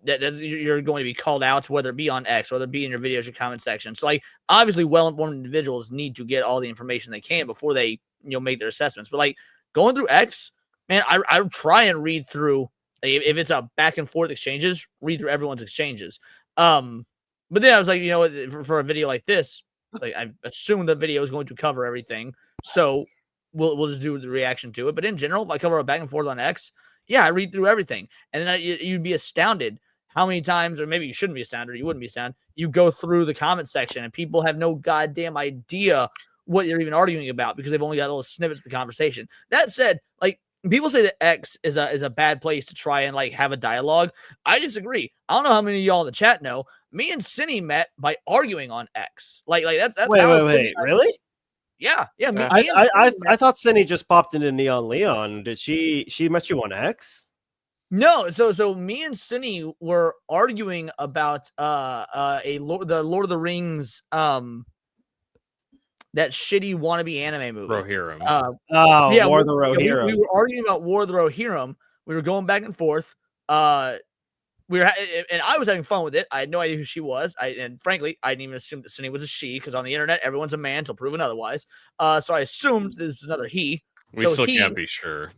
you're going to be called out, whether it be on X, whether it be in your videos or comment section. So, like, obviously, well-informed individuals need to get all the information they can before they, make their assessments. But, like, going through X, man, I try and read through, if it's a back and forth exchanges, read through everyone's exchanges. But then I was like, for a video like this, like I assume the video is going to cover everything, so we'll just do the reaction to it. But in general, if I cover a back and forth on X, yeah, I read through everything, and then you'd be astounded how many times, or maybe you shouldn't be astounded, or you wouldn't be astounded, you go through the comment section and people have no goddamn idea what you're even arguing about because they've only got little snippets of the conversation. That said, like, people say that X is a bad place to try and like have a dialogue. I disagree. I don't know how many of y'all in the chat know. Me and Cinny met by arguing on X. Like that's Wait, really? Yeah. I thought Cindy just popped into Neon Leon. Did she met you on X? No, so me and Cinny were arguing about the Lord of the Rings that shitty wannabe anime movie. Rohirrim. Yeah, War of the Rohirrim. We were arguing about War of the Rohirrim. We were going back and forth. And I was having fun with it. I had no idea who she was. And frankly, I didn't even assume that Cindy was a she because on the internet, everyone's a man till proven otherwise. So I assumed this was another he. We still can't be sure.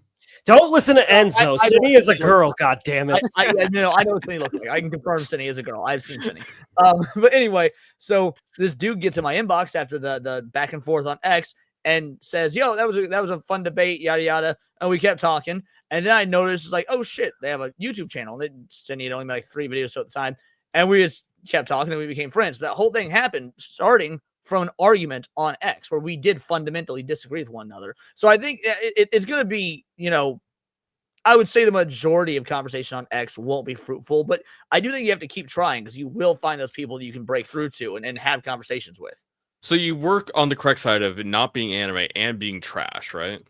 Don't listen to Enzo. Cindy is a girl. God damn it. I know what Cindy looks like. I can confirm Cindy is a girl. I've seen Cindy. But anyway, so this dude gets in my inbox after the back and forth on X and says, "Yo, that was a fun debate, yada yada." And we kept talking, and then I noticed, like, oh shit, they have a YouTube channel. They Cindy had only made like 3 videos at the time, and we just kept talking and we became friends. That whole thing happened starting from an argument on X where we did fundamentally disagree with one another. So I think it's going to be, I would say the majority of conversation on X won't be fruitful, but I do think you have to keep trying because you will find those people that you can break through to and have conversations with. So you work on the correct side of it not being anime and being trash, right?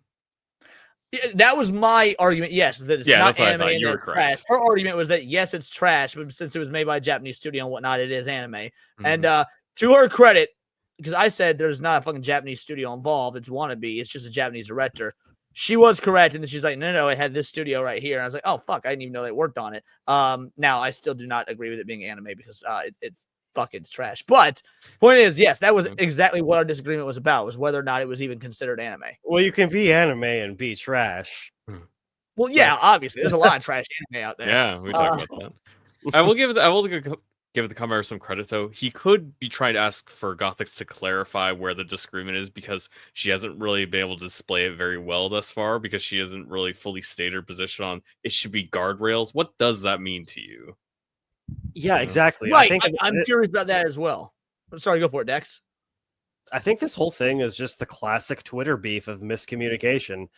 That was my argument. Yes, that it's not that's anime what I thought. and You were it's correct. trash. Her argument was that yes, it's trash, but since it was made by a Japanese studio and whatnot, it is anime. Mm-hmm. And to her credit, because I said there's not a fucking Japanese studio involved, it's wannabe, it's just a Japanese director. She was correct, and then she's like, no, it had this studio right here. And I was like, oh fuck, I didn't even know they worked on it. Now I still do not agree with it being anime because it's fucking trash. But point is, yes, that was exactly what our disagreement was about, was whether or not it was even considered anime. Well, you can be anime and be trash. Well, yeah, obviously, there's a lot of trash anime out there. Yeah, we talked about that. I will give the commenter some credit though. He could be trying to ask for Gothics to clarify where the disagreement is because she hasn't really been able to display it very well thus far because she hasn't really fully stated her position on it should be guardrails. What does that mean to you? Yeah, exactly. Right. I'm curious about that as well. Sorry, go for it, Dex. I think this whole thing is just the classic Twitter beef of miscommunication.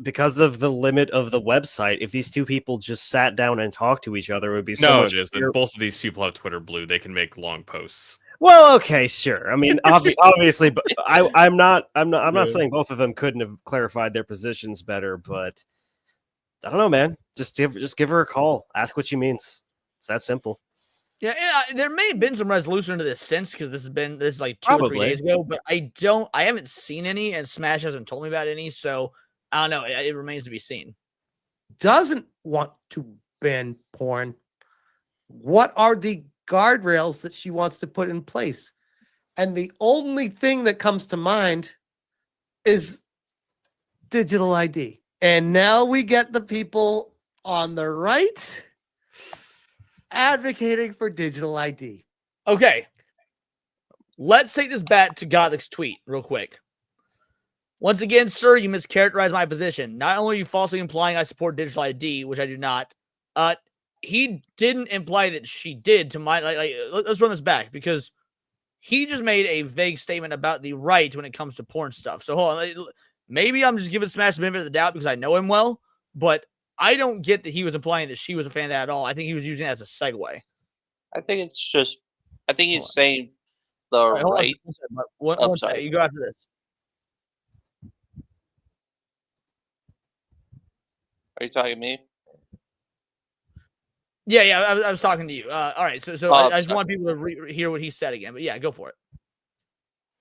Because of the limit of the website, if these two people just sat down and talked to each other, it would be so No, much it isn't. clearer. Both of these people have Twitter Blue. They can make long posts. Well, okay, sure. I mean, obviously, but I'm not Yeah. saying both of them couldn't have clarified their positions better, but I don't know, man. Just give her a call. Ask what she means. It's that simple. Yeah, there may have been some resolution to this since, because this is like 2 or 3 Probably. days ago, but I haven't seen any, and Smash hasn't told me about any, so I don't know. It remains to be seen. Doesn't want to ban porn. What are the guardrails that she wants to put in place? And the only thing that comes to mind is digital ID. And now we get the people on the right advocating for digital ID. Okay. Let's take this back to Gothic's tweet real quick. Once again, sir, you mischaracterized my position. Not only are you falsely implying I support digital ID, which I do not, he didn't imply that she did to my, let's run this back, because he just made a vague statement about the right when it comes to porn stuff. So hold on. Maybe I'm just giving Smash the benefit of the doubt because I know him well, but I don't get that he was implying that she was a fan of that at all. I think he was using it as a segue. I think he's saying the right. One second. You go after this. Are you talking to me? Yeah, I was talking to you. All right, so I just want people to hear what he said again. But yeah, go for it.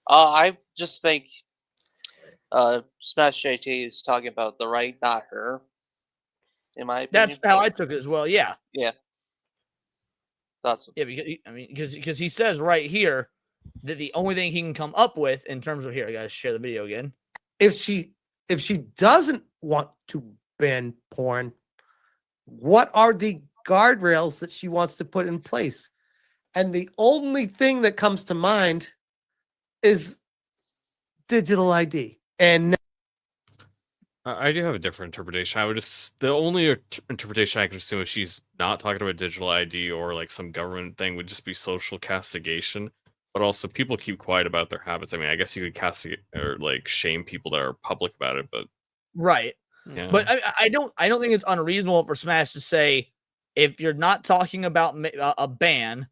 I just think Smash JT is talking about the right, not her. In my opinion, That's how I took it as well. Yeah. Yeah. That's because he says right here that the only thing he can come up with in terms of, here, I gotta share the video again. If she doesn't want to ban porn, what are the guardrails that she wants to put in place? And the only thing that comes to mind is digital ID. And I do have a different interpretation. The only interpretation I can assume if she's not talking about digital ID or like some government thing would just be social castigation. But also, people keep quiet about their habits. I mean, I guess you could castigate or like shame people that are public about it, but right. Yeah. But I don't think it's unreasonable for Smash to say, if you're not talking about a ban,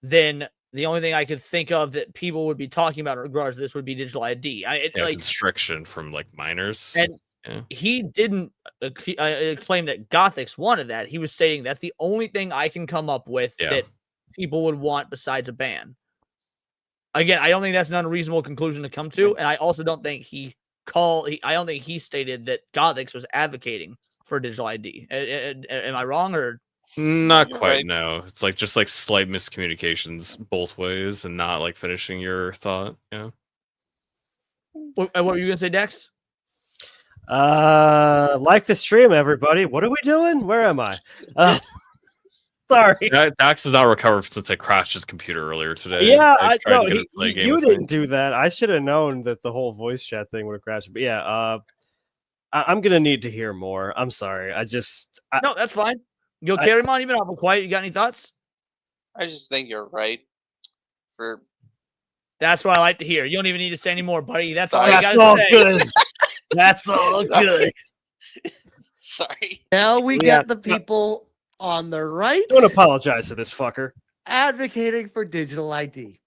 then the only thing I could think of that people would be talking about in regards to this would be digital ID. constriction from like minors. And he didn't claim that Gothics wanted that. He was saying that's the only thing I can come up with that people would want besides a ban. Again, I don't think that's an unreasonable conclusion to come to, and I also don't think I don't think he stated that Gothics was advocating for digital ID. Am I wrong, or not You're quite? right. No, it's like just like slight miscommunications both ways, and not like finishing your thought. Yeah. What were you gonna say, Dex? Like the stream, everybody. What are we doing? Where am I? Sorry. Dax has not recovered since I crashed his computer earlier today. Yeah, I tried no, to get him to play a game you with me. didn't do that. I should have known that the whole voice chat thing would have crashed. But yeah, I'm gonna need to hear more. I'm sorry. No, that's fine. You'll carry him on. You've been awful quiet. You got any thoughts? I just think you're right. That's what I like to hear. You don't even need to say any more, buddy. That's all That's you gotta all say. good. That's all good. Sorry. now we Yeah. get the people on the right Don't apologize to this fucker. advocating for digital ID.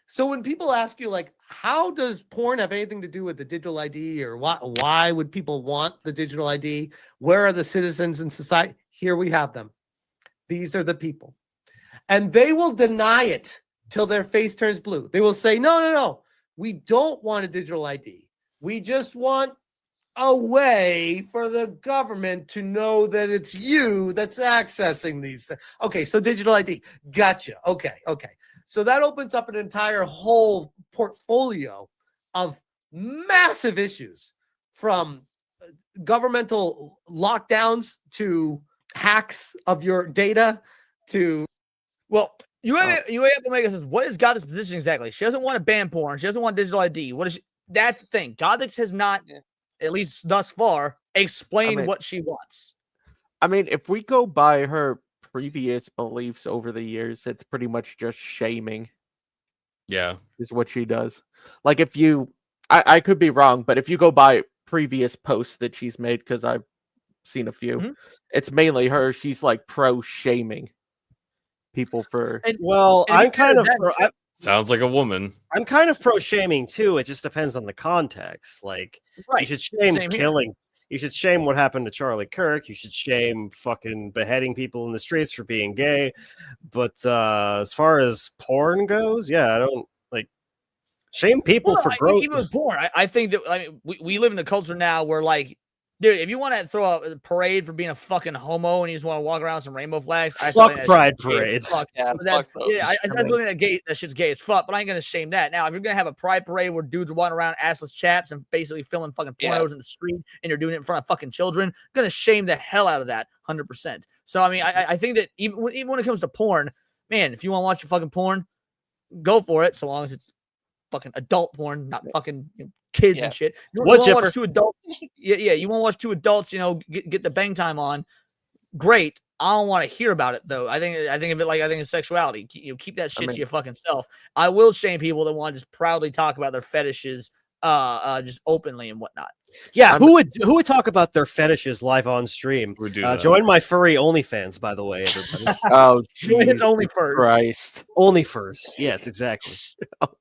So when people ask you, like, how does porn have anything to do with the digital ID, or why would people want the digital ID? Where are the citizens in society? Here we have them. These are the people. And they will deny it till their face turns blue. They will say, no, we don't want a digital ID. We just want a way for the government to know that it's you that's accessing these things. Okay, so digital ID. Gotcha. Okay. So that opens up an entire whole portfolio of massive issues, from governmental lockdowns to hacks of your data to... Well, you have to make us. What is Gothics' position exactly? She doesn't want to ban porn. She doesn't want digital ID. What is she? That's the thing. Gothics has not, at least thus far, explained what she wants. I mean, if we go by her previous beliefs over the years, it's pretty much just shaming. Yeah. is what she does. Like if you, I could be wrong, but if you go by previous posts that she's made, because I've seen a few, it's mainly her. She's like pro shaming people for. Well, I'm kind of Sounds like a woman. I'm kind of pro shaming too. It just depends on the context. Like you should shame Same here. killing. You should shame what happened to Charlie Kirk. You should shame fucking beheading people in the streets for being gay. But as far as porn goes, yeah, I don't like shame people for growth. Even with porn, I think that we live in a culture now where like, dude, if you want to throw a parade for being a fucking homo and you just want to walk around with some rainbow flags, I still Fuck think that pride shit's gay as parades. fuck. Yeah, But that's- fuck those. yeah, I still think that shit's gay as fuck. But I ain't gonna shame that. Now, if you're gonna have a pride parade where dudes are walking around assless chaps and basically filming fucking pornos in the street, and you're doing it in front of fucking children, I'm gonna shame the hell out of that, 100%. So I mean, I think that even when it comes to porn, man, if you want to watch your fucking porn, go for it, so long as it's fucking adult porn, not fucking kids and shit. You want to watch two adults? Yeah, you want to watch two adults, get the bang time on. Great. I don't want to hear about it though. I think of it like I think it's sexuality. Keep that shit to your fucking self. I will shame people that want to just proudly talk about their fetishes, just openly and whatnot. Yeah, who would talk about their fetishes live on stream? Join my furry OnlyFans, by the way, everybody. Oh, it's only first. Christ. Only first. Yes, exactly. But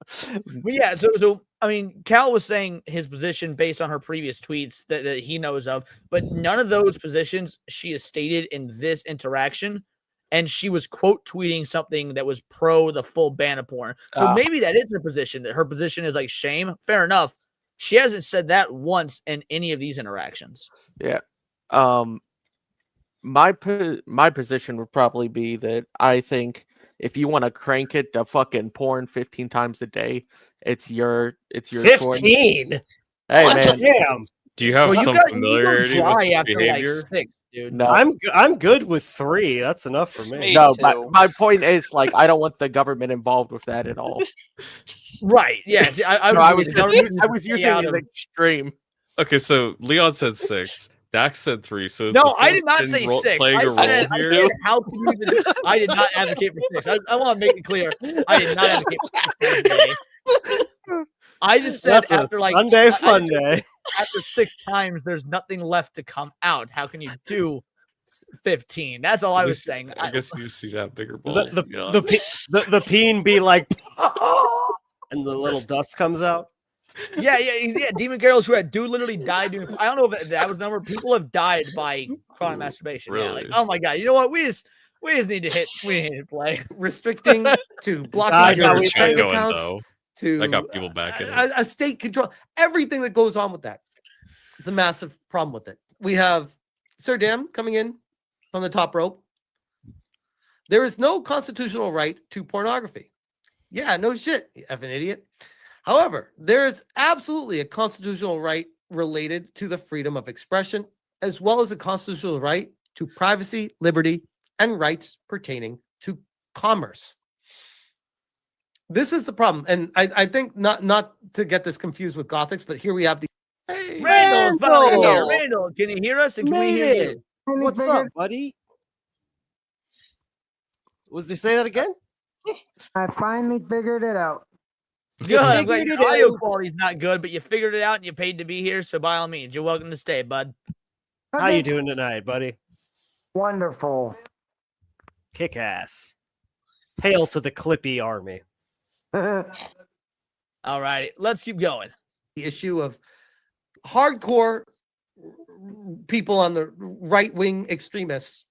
yeah, so I mean, Cal was saying his position based on her previous tweets that he knows of, but none of those positions she has stated in this interaction. And she was quote tweeting something that was pro the full ban of porn. So maybe that is her position, that her position is like shame. Fair enough. She hasn't said that once in any of these interactions. Yeah. My position would probably be that I think if you want to crank it to fucking porn 15 times a day, it's your 15. Choice. Hey man, damn. Do you have some familiarity with the behavior? Like 6, dude. No. I'm good with 3. That's enough for me. No, but my point is like I don't want the government involved with that at all. Right. Yes. I was using an extreme. Okay, so Leon said 6. Dax said 3. So no, I did not say 6. I said how can you even, I did not advocate for 6. I want to make it clear. I did not advocate for 6. I just said That's after like Sunday fun day. After 6 times, there's nothing left to come out. How can you do 15? That's all I was saying. I guess you see that bigger balls. The peen be like, and the little dust comes out. Yeah. Demon girls who do literally died doing. I don't know if that was the number. People have died by chronic masturbation. Really? Yeah, like, oh my god. You know what? We just need to hit play. Restricting to blocking accounts. I got people back in a state control, everything that goes on with that. It's a massive problem with it. We have Sir Dam coming in on the top rope. There is no constitutional right to pornography. Yeah, no shit, you effing idiot. However, there is absolutely a constitutional right related to the freedom of expression, as well as a constitutional right to privacy, liberty, and rights pertaining to commerce. This is the problem, and I think not to get this confused with Gothics, but here we have the Randall, can you hear us? And can we hear you? What's up, buddy? Was he say that again? I finally figured it out. Good. I'm glad your audio quality's not good, but you figured it out and you paid to be here. So by all means, you're welcome to stay, bud. How you doing tonight, buddy? Wonderful. Kick ass. Hail to the Clippy army. All righty, let's keep going. The issue of hardcore people on the right-wing extremists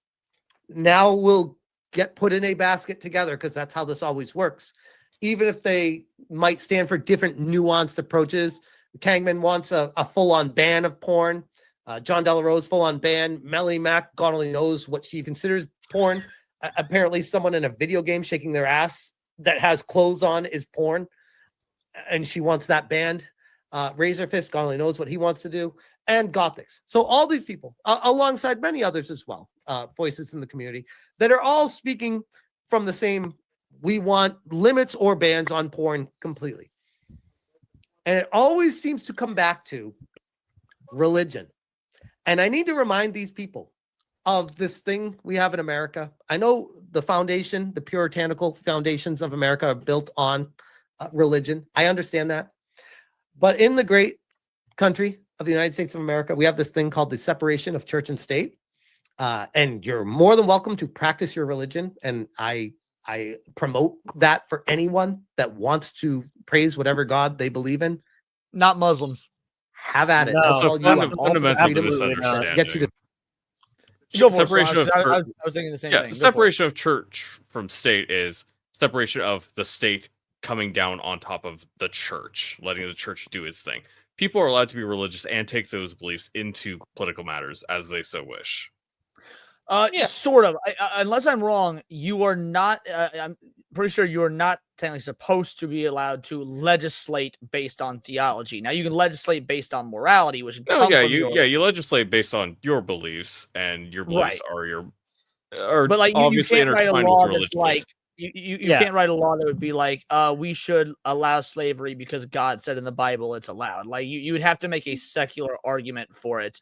now will get put in a basket together because that's how this always works. Even if they might stand for different nuanced approaches. Kangman wants a full-on ban of porn. John Delarose full-on ban. Melly Mac, God only knows what she considers porn. Apparently someone in a video game shaking their ass that has clothes on is porn, and she wants that banned. Razorfist, God only knows what he wants to do, and Gothics. So all these people, alongside many others as well, voices in the community, that are all speaking from the same, we want limits or bans on porn completely. And it always seems to come back to religion. And I need to remind these people of this thing we have in America. I know the foundation, the puritanical foundations of America are built on religion. I understand that. But in the great country of the United States of America, we have this thing called the separation of church and state. And you're more than welcome to practice your religion. And I promote that for anyone that wants to praise whatever God they believe in. Not Muslims. Have at it. No, That's so all you have. All the fundamental freedom misunderstanding. get you to Go for it, separation Solange, of 'cause church, I was thinking the same yeah, thing. Go for it. separation of church from state is separation of the state coming down on top of the church, letting the church do its thing. People are allowed to be religious and take those beliefs into political matters as they so wish. Sort of. Unless I'm wrong, you are not. I'm pretty sure you are not technically supposed to be allowed to legislate based on theology. Now you can legislate based on morality, which No, yeah, you legislate based on your beliefs, and your beliefs are but like you obviously can't write a intertwined law with that's religion. like you can't write a law that would be like we should allow slavery because God said in the Bible it's allowed. Like you would have to make a secular argument for it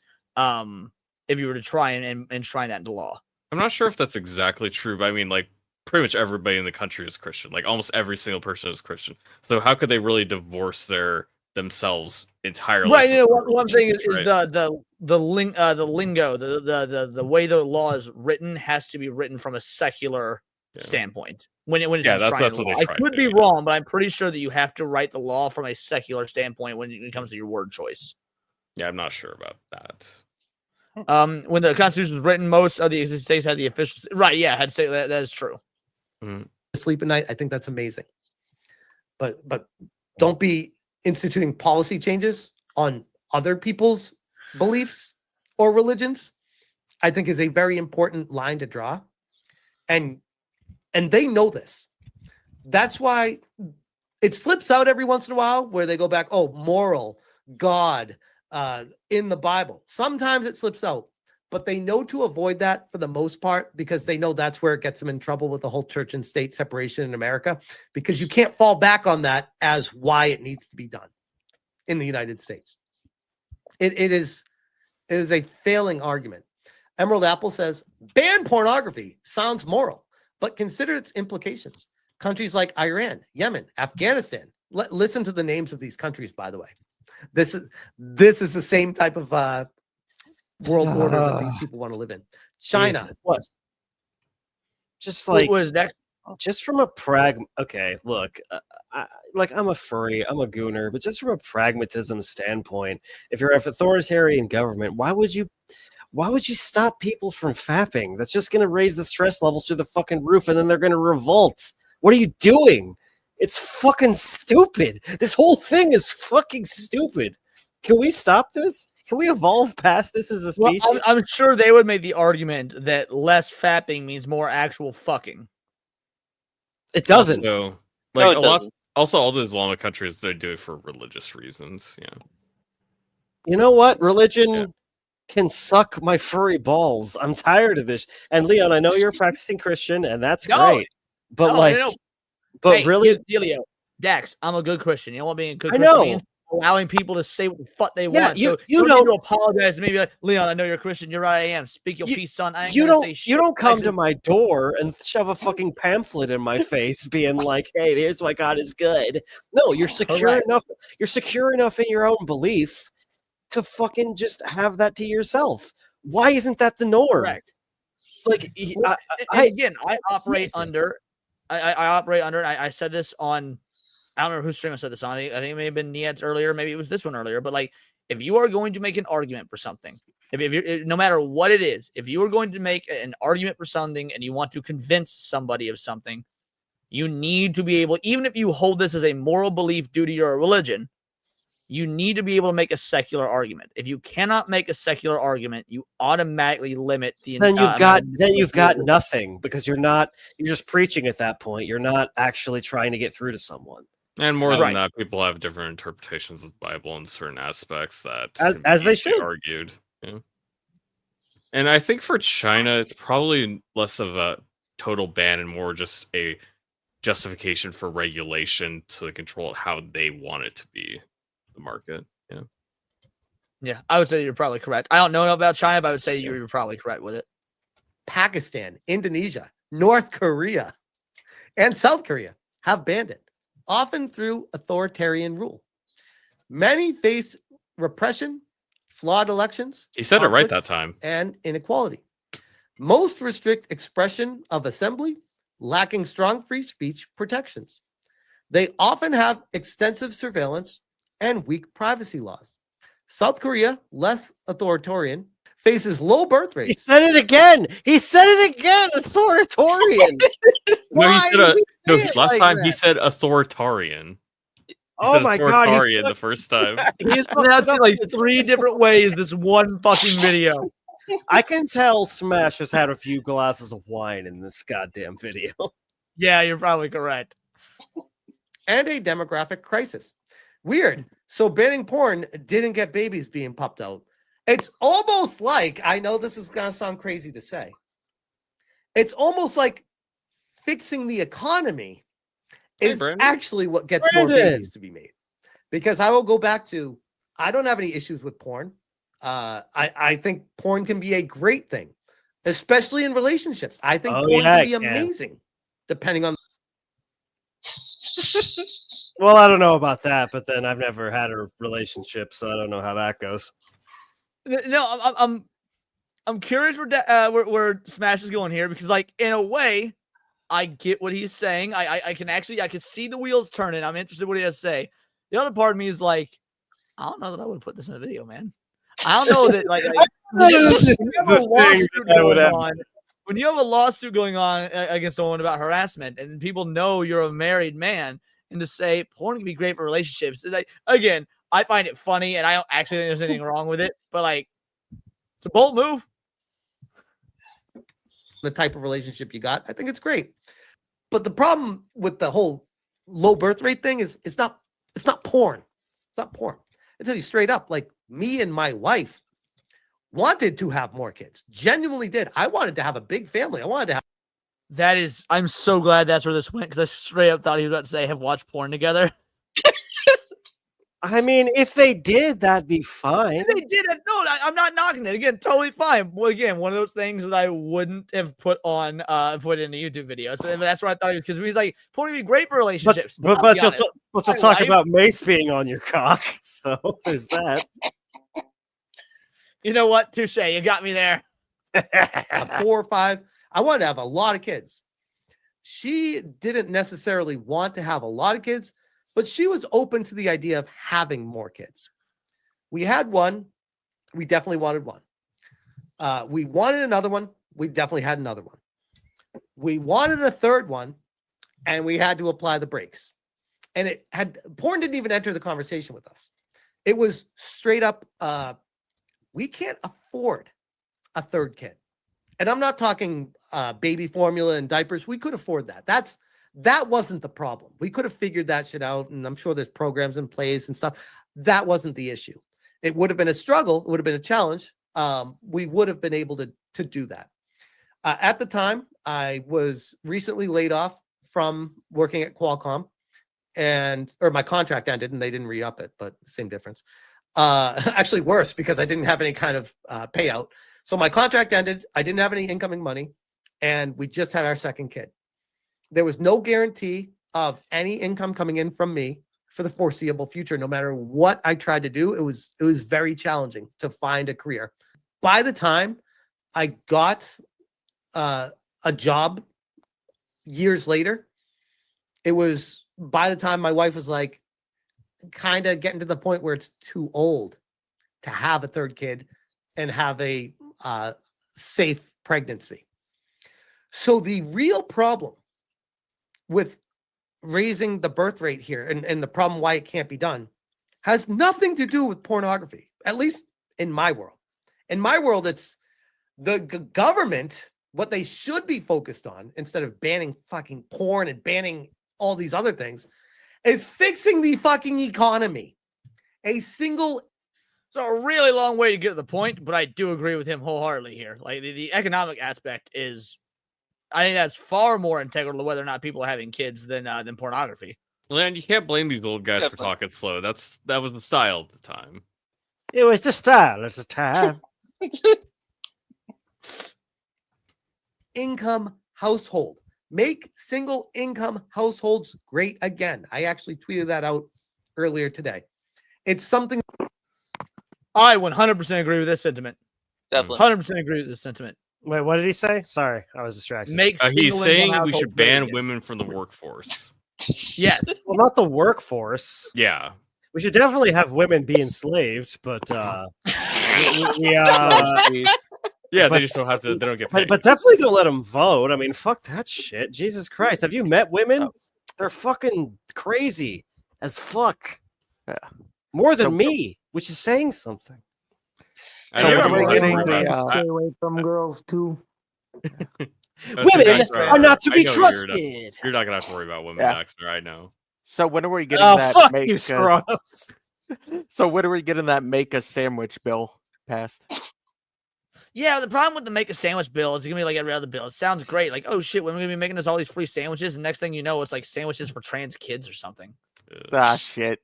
if you were to try and enshrine that into law. I'm not sure if that's exactly true, but I mean, like, pretty much everybody in the country is Christian. Like, almost every single person is Christian. So how could they really divorce themselves entirely? Right. You know what I'm saying religious, is right? the lingo, the way the law is written has to be written from a secular standpoint. When it's Yeah, that's enshrined in what they law. I try could to be do, wrong, but I'm pretty sure that you have to write the law from a secular standpoint when it comes to your word choice. Yeah, I'm not sure about that. When the Constitution was written, most of the existing states had the official. Right? Yeah, I had to say that is true. sleep at night. I think that's amazing. But don't be instituting policy changes on other people's beliefs or religions. I think is a very important line to draw. And they know this. That's why it slips out every once in a while where they go back, oh, moral, God, in the Bible. Sometimes it slips out, but they know to avoid that for the most part because they know that's where it gets them in trouble with the whole church and state separation in America, because you can't fall back on that as why it needs to be done in the United States. It is a failing argument. Emerald Apple says, ban pornography sounds moral, but consider its implications. Countries like Iran, Yemen, Afghanistan. Listen to the names of these countries, by the way. This is the same type of world order that these people want to live in. China. Jesus. What? Just like what was next? Just from a okay, look, I'm a furry, I'm a gooner, but just from a pragmatism standpoint, if you're an authoritarian government, why would you stop people from fapping? That's just going to raise the stress levels through the fucking roof, and then they're going to revolt. What are you doing? It's fucking stupid. This whole thing is fucking stupid. Can we stop this? Can we evolve past this as a species? Well, I'm sure they would make the argument that less fapping means more actual fucking. It doesn't. So, No, like it a lot. doesn't. Also, all the Islamic countries, they do it for religious reasons. Yeah. You know what? Religion can suck my furry balls. I'm tired of this. And Leon, I know you're a practicing Christian, and that's great. But but hey, really, here's the dealio. Dax, I'm a good Christian. You know what being a good I Christian know. means? Allowing people to say what the fuck they Yeah, want. you- So you don't need don't- to apologize to me. Be like, Leon, I know you're a Christian. You're right. I am. Speak your piece, son. I ain't you gonna don't say shit. you don't come to Like, my door and shove a fucking pamphlet in my face being like, hey, here's why God is good. No, you're secure Correct. enough. You're secure enough in your own belief to fucking just have that to yourself. Why isn't that the norm? Correct. Like Well, and again, I operate Jesus. under. I operate under. And I said this on. I don't remember whose stream I said this on. I think it may have been Niet's earlier. Maybe it was this one earlier. But like, if you are going to make an argument for something, if you're, no matter what it is, if you are going to make an argument for something and you want to convince somebody of something, you need to be able, even if you hold this as a moral belief due to your religion, you need to be able to make a secular argument. If you cannot make a secular argument, you automatically limit the. Then you've got amount of- nothing, because you're just preaching at that point. You're not actually trying to get through to someone. And more Right. than that, people have different interpretations of the Bible in certain aspects that As can they be should. argued. Yeah. And I think for China, it's probably less of a total ban and more just a justification for regulation to control it how they want it to be, the market. Yeah. Yeah, I would say you're probably correct. I don't know about China, but I would say you're probably correct with it. Pakistan, Indonesia, North Korea, and South Korea have banned it. often through authoritarian rule. Many face repression, flawed elections. He said it right that conflicts, time. And inequality. Most restrict expression of assembly, lacking strong free speech protections. They often have extensive surveillance and weak privacy laws. South Korea, less authoritarian, faces low birth rates. He said it again. He said it again. Authoritarian. No, he Why said does he no. say it Last like time he that? said authoritarian. He Oh said my God, he authoritarian the fuck- first time. He's pronounced it like 3 different ways this one fucking video. I can tell Smash has had a few glasses of wine in this goddamn video. Yeah, you're probably correct. And a demographic crisis. Weird. So banning porn didn't get babies being popped out. It's almost like, I know this is going to sound crazy to say, it's almost like fixing the economy is actually what gets more babies to be made. Because I will go back to, I don't have any issues with porn. I think porn can be a great thing, especially in relationships. I think porn can be amazing, depending on. Well, I don't know about that, but then I've never had a relationship, so I don't know how that goes. No, I'm curious where Smash is going here, because like in a way, I get what he's saying. I can see the wheels turning. I'm interested in what he has to say. The other part of me is like, I don't know that I would put this in a video, man. I don't know that when you have a lawsuit going on against someone about harassment, and people know you're a married man, and to say porn can be great for relationships, like, again, I find it funny, and I don't actually think there's anything wrong with it, but like, it's a bold move. The type of relationship you got, I think it's great. But the problem with the whole low birth rate thing is it's not porn. It's not porn. I tell you straight up, like me and my wife wanted to have more kids. Genuinely did. I wanted to have a big family. I wanted to have. I'm so glad that's where this went, because I straight up thought he was about to say have watched porn together. I mean, if they did, that'd be fine. If they did it, no, I'm not knocking it. Again, totally fine. Well, again, one of those things that I wouldn't have put in a YouTube video. So that's what I thought, because he's like, porn would be great for relationships. But you'll talk about Mace being on your cock, so there's that. You know what? Touche. You got me there. 4 or 5. I wanted to have a lot of kids. She didn't necessarily want to have a lot of kids, but she was open to the idea of having more kids. We had one. We definitely wanted one. We wanted another one. We definitely had another one. We wanted a third one, and we had to apply the brakes. And porn didn't even enter the conversation with us. It was straight up, we can't afford a third kid. And I'm not talking baby formula and diapers. We could afford that. That wasn't the problem. We could have figured that shit out, and I'm sure there's programs in place and stuff. That wasn't the issue. It would have been a struggle. It would have been a challenge. We would have been able to do that. At the time, I was recently laid off from working at Qualcomm, or my contract ended, and they didn't re-up it, but same difference. Actually worse, because I didn't have any kind of payout. So my contract ended. I didn't have any incoming money, and we just had our second kid. There was no guarantee of any income coming in from me for the foreseeable future. No matter what I tried to do, it was very challenging to find a career. By the time I got a job years later, it was by the time my wife was like kind of getting to the point where it's too old to have a third kid and have a safe pregnancy. So the real problem with raising the birth rate here and the problem why it can't be done has nothing to do with pornography, at least in my world. In my world, it's the government, what they should be focused on, instead of banning fucking porn and banning all these other things, is fixing the fucking economy. It's a really long way to get to the point, but I do agree with him wholeheartedly here. Like the economic aspect is, I think that's far more integral to whether or not people are having kids than pornography. Land, you can't blame these old guys for talking slow. That was the style at the time. It was the style at the time. Income household. Make single income households great again. I actually tweeted that out earlier today. It's something. I 100% agree with this sentiment. Definitely. 100% agree with this sentiment. Wait, what did he say? Sorry, I was distracted. Make He's single saying income we should households great ban again. women from the workforce. Yes. Well, not the workforce. Yeah. We should definitely have women be enslaved, but Yeah, but- they just don't have to. They don't get paid. but definitely don't let them vote. I mean, fuck that shit. Jesus Christ, have you met women? They're fucking crazy as fuck. Yeah. More than me, which is saying something. I know So what we're you're getting worried about. Stay away from girls too. Women are not to I be know trusted. You're not gonna have to worry about women, Yeah. Dexter. I know. So when are we getting Oh, that? fuck make you, a- Scronos. So when are we getting that make a sandwich bill passed? Yeah, the problem with the make a sandwich bill is it's gonna be like every other bill. It sounds great, like, oh shit, we're gonna be making us all these free sandwiches, and next thing you know, it's like sandwiches for trans kids or something. Ah, shit.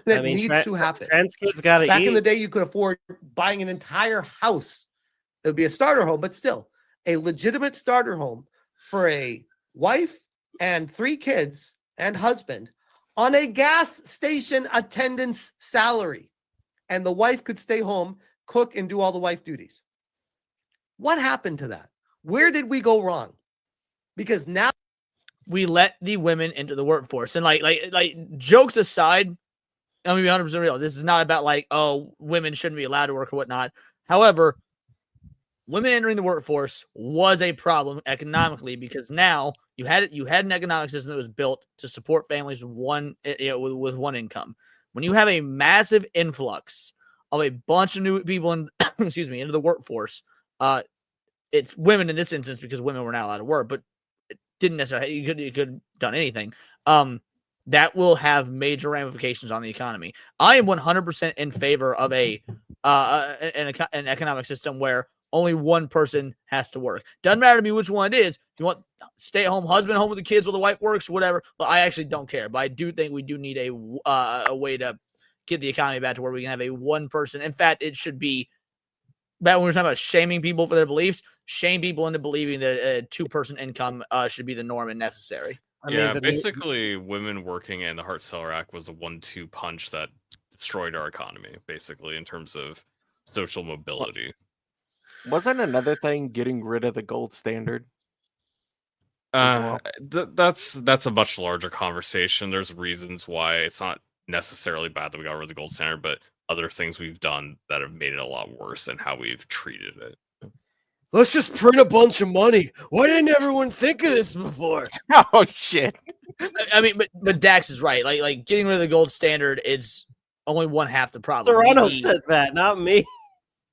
That I mean, needs to happen. Trans kids gotta Back eat. in the day, you could afford buying an entire house. It would be a starter home, but still a legitimate starter home for a wife and 3 kids and husband on a gas station attendant's salary. And the wife could stay home, cook, and do all the wife duties. What happened to that? Where did we go wrong? Because now we let the women into the workforce, and like jokes aside, I'm gonna be 100% real. This is not about like, oh, women shouldn't be allowed to work or whatnot. However, women entering the workforce was a problem economically because now you had an economic system that was built to support families with one income. When you have a massive influx of a bunch of new people in, into the workforce, it's women in this instance because women were not allowed to work, but it didn't necessarily you could have done anything. That will have major ramifications on the economy. I am 100% in favor of an economic system where only one person has to work. Doesn't matter to me which one it is. If you want stay-at-home husband, home with the kids, while the wife works, whatever. But I actually don't care. But I do think we do need a way to get the economy back to where we can have a one person. In fact, it should be back when we were talking about shaming people for their beliefs. Shame people into believing that a 2-person income should be the norm and necessary. Basically, women working and the Hart-Celler Act was a 1-2 punch that destroyed our economy, basically, in terms of social mobility. Wasn't another thing getting rid of the gold standard? That's a much larger conversation. There's reasons why it's not necessarily bad that we got rid of the gold standard, but other things we've done that have made it a lot worse than how we've treated it. Let's just print a bunch of money. Why didn't everyone think of this before? Oh shit! I mean, but Dax is right. Like getting rid of the gold standard is only one half the problem. Serrano said that, not me.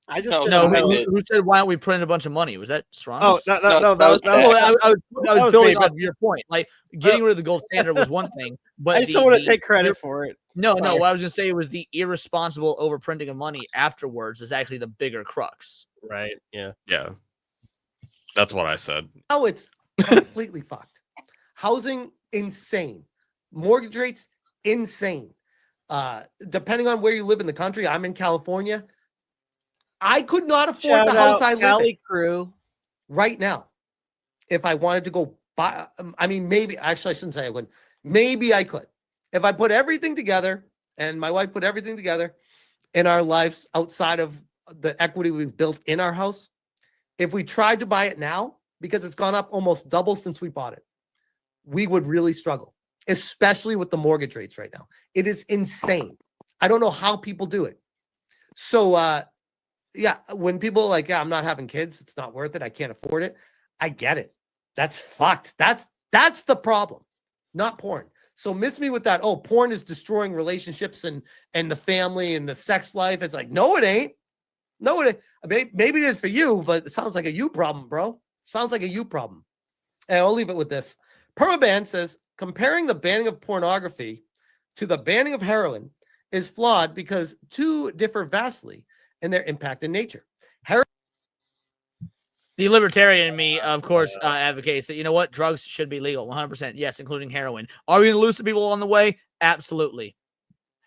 I just who said why don't we print a bunch of money? Was that Serrano? Oh, no, that was I was building me, off of your point. Like getting rid of the gold standard was one thing, but I just don't want to take credit for it. No, what I was gonna say was the irresponsible overprinting of money afterwards is actually the bigger crux. Right. Yeah. Yeah. That's what I said. now it's completely fucked. Housing, insane. Mortgage rates, insane. Depending on where you live in the country, I'm in California. I could not afford the house I live in crew right now. If I wanted to go buy, I mean, maybe, actually, I shouldn't say I would. Maybe I could. If I put everything together and my wife put everything together in our lives outside of the equity we've built in our house, if we tried to buy it now, because it's gone up almost double since we bought it, we would really struggle, especially with the mortgage rates right now. It is insane. I don't know how people do it. So, yeah, when people are like, yeah, I'm not having kids, it's not worth it, I can't afford it, I get it. That's fucked. That's the problem, not porn. So miss me with that. Oh, porn is destroying relationships and the family and the sex life. It's like, no, it ain't. No, it ain't. Maybe it is for you, but it sounds like a you problem, bro. Sounds like a you problem. And I'll leave it with this. Permaban says, comparing the banning of pornography to the banning of heroin is flawed because two differ vastly in their impact in nature. The libertarian in me, of course, advocates that, you know what, drugs should be legal, 100%. Yes, including heroin. Are we going to lose some people on the way? Absolutely.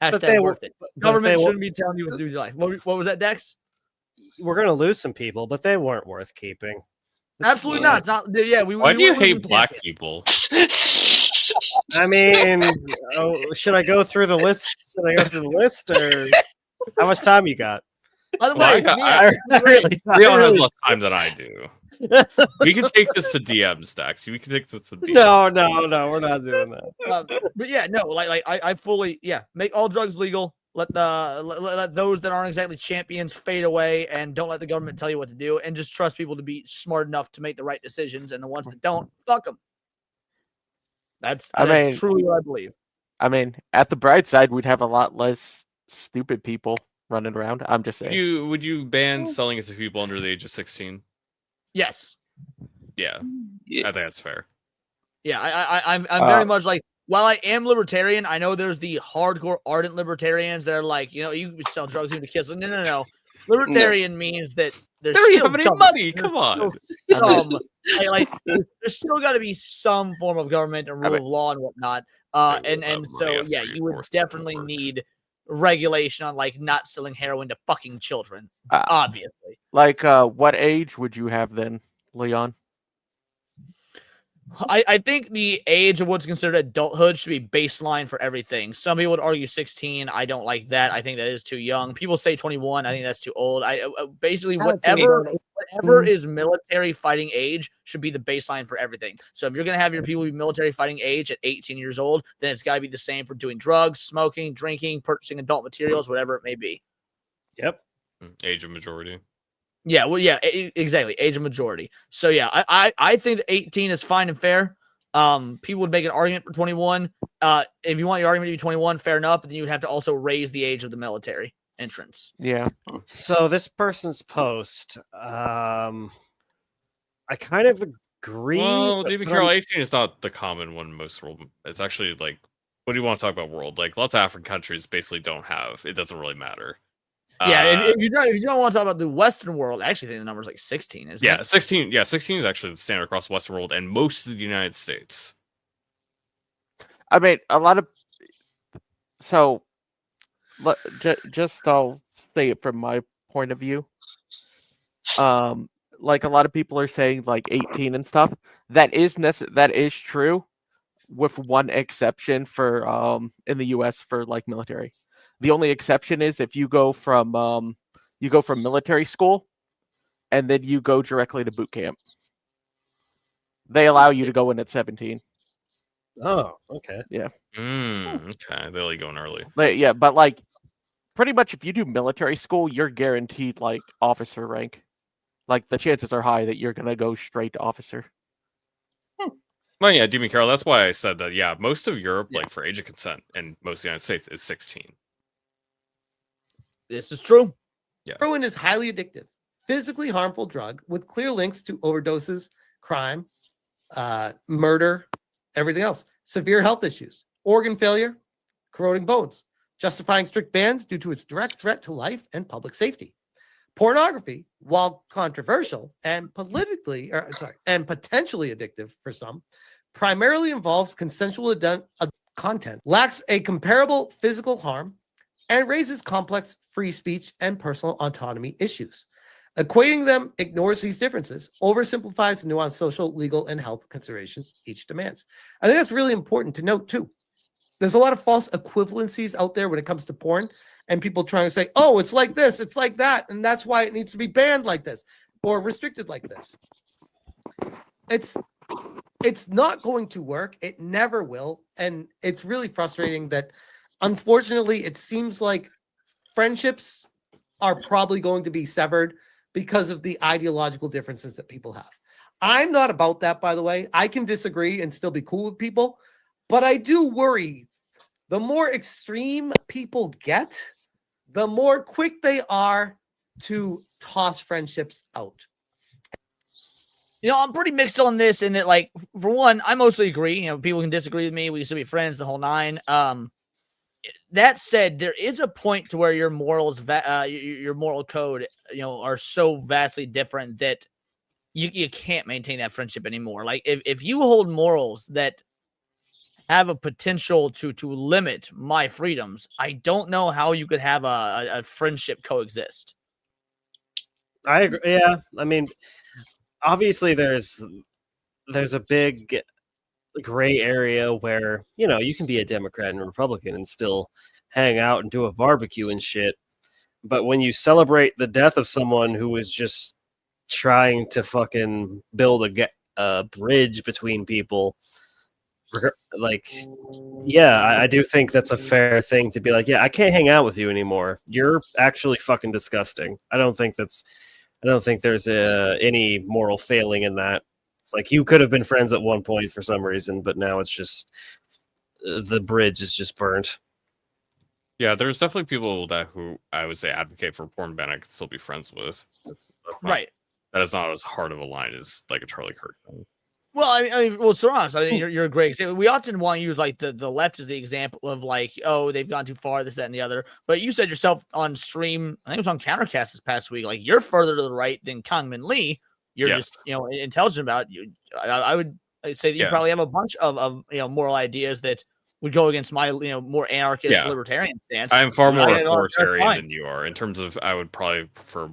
Hashtag worth it. Government shouldn't be telling you what to do with your life. What was that, Dex? We're going to lose some people, but they weren't worth keeping. Absolutely not. It's not. Yeah, Why do you we're losing hate black people? I mean, should I go through the list? Should I go through the list, or how much time you got? By the Well, way, I really, Leon has less time than I do. We can take this to DM, Stacks. We can take this to DM. No, we're not doing that. But yeah, no, like I fully make all drugs legal. Let those that aren't exactly champions fade away, and don't let the government tell you what to do, and just trust people to be smart enough to make the right decisions. And the ones that don't, fuck them. That's truly what I believe. I mean, at the bright side, we'd have a lot less stupid people running around. I'm just saying. Would you ban selling it to people under the age of 16? Yes. Yeah. I think that's fair. Yeah, I'm very much like, while I am libertarian, I know there's the hardcore ardent libertarians that are like, you sell drugs even to kids. No. Libertarian means that they don't have any money. Come on. There's still got to be some form of government and rule of law and whatnot. So you would definitely need regulation on like not selling heroin to fucking children. Obviously. Like, what age would you have then, Leon? I think the age of what's considered adulthood should be baseline for everything. Some people would argue 16. I don't like that. I think that is too young. People say 21. I think that's too old. Basically whatever is military fighting age should be the baseline for everything. So if you're going to have your people be military fighting age at 18 years old, then it's got to be the same for doing drugs, smoking, drinking, purchasing adult materials, whatever it may be. Yep. Age of majority. Yeah, well, yeah, exactly. Age of majority. So yeah, I think that 18 is fine and fair. People would make an argument for 21. If you want your argument to be 21, fair enough, but then you would have to also raise the age of the military entrance. Yeah. So this person's post, I kind of agree. Well, DB Carroll, 18 is not the common one most world. It's actually like, what do you want to talk about world? Like lots of African countries basically don't have. It doesn't really matter. Yeah, if you don't want to talk about the Western world, I actually think the number is like 16, isn't it? 16. Yeah, 16 is actually the standard across the Western world and most of the United States. I mean, a lot of just I'll say it from my point of view. Like a lot of people are saying, like 18 and stuff. That is true, with one exception for in the U.S. for like military. The only exception is if you go from military school and then you go directly to boot camp. They allow you to go in at 17. Oh, okay. Yeah. Okay. They're like going early. But like pretty much if you do military school, you're guaranteed like officer rank. Like the chances are high that you're gonna go straight to officer. Well, yeah, DB Carroll, that's why I said that. Yeah, most of Europe, like for age of consent, and most of the United States is 16. This is true. Yeah. Heroin is highly addictive, physically harmful drug with clear links to overdoses, crime, murder, everything else. Severe health issues, organ failure, corroding bones, justifying strict bans due to its direct threat to life and public safety. Pornography, while controversial and potentially addictive for some, primarily involves consensual content, lacks a comparable physical harm, and raises complex free speech and personal autonomy issues. Equating them ignores these differences, oversimplifies the nuanced social, legal, and health considerations each demands. I think that's really important to note, too. There's a lot of false equivalencies out there when it comes to porn, and people trying to say, oh, it's like this, it's like that, and that's why it needs to be banned like this or restricted like this. It's not going to work. It never will. And it's really frustrating that, unfortunately, it seems like friendships are probably going to be severed because of the ideological differences that people have. I'm not about that, by the way. I can disagree and still be cool with people, but I do worry the more extreme people get, the more quick they are to toss friendships out. I'm pretty mixed on this in that, like, for one, I mostly agree. People can disagree with me. We can still be friends, the whole nine. That said, there is a point to where your morals, your moral code, are so vastly different that you can't maintain that friendship anymore. Like, if you hold morals that have a potential to limit my freedoms, I don't know how you could have a friendship coexist. I agree. Yeah, I mean, obviously there's a big gray area where, you know, you can be a Democrat and a Republican and still hang out and do a barbecue and shit. But when you celebrate the death of someone who was just trying to fucking build a bridge between people, like, yeah, I do think that's a fair thing to be like, yeah, I can't hang out with you anymore. You're actually fucking disgusting. I don't think there's any moral failing in that. It's like you could have been friends at one point for some reason, but now it's just the bridge is just burnt. Yeah, there's definitely people who I would say advocate for porn ban I could still be friends with. That's not, Right. That is not as hard of a line as like a Charlie Kirk thing. Well, Saras, I mean, you're a great example. We often want to use like the left as the example of like, oh, they've gone too far, this, that, and the other. But you said yourself on stream, I think it was on Countercast this past week, like you're further to the right than Kangmin Lee. You're just, intelligent about you. I'd say that you probably have a bunch of moral ideas that would go against my, more anarchist libertarian stance. I am far more authoritarian than you are in terms of. I would probably prefer.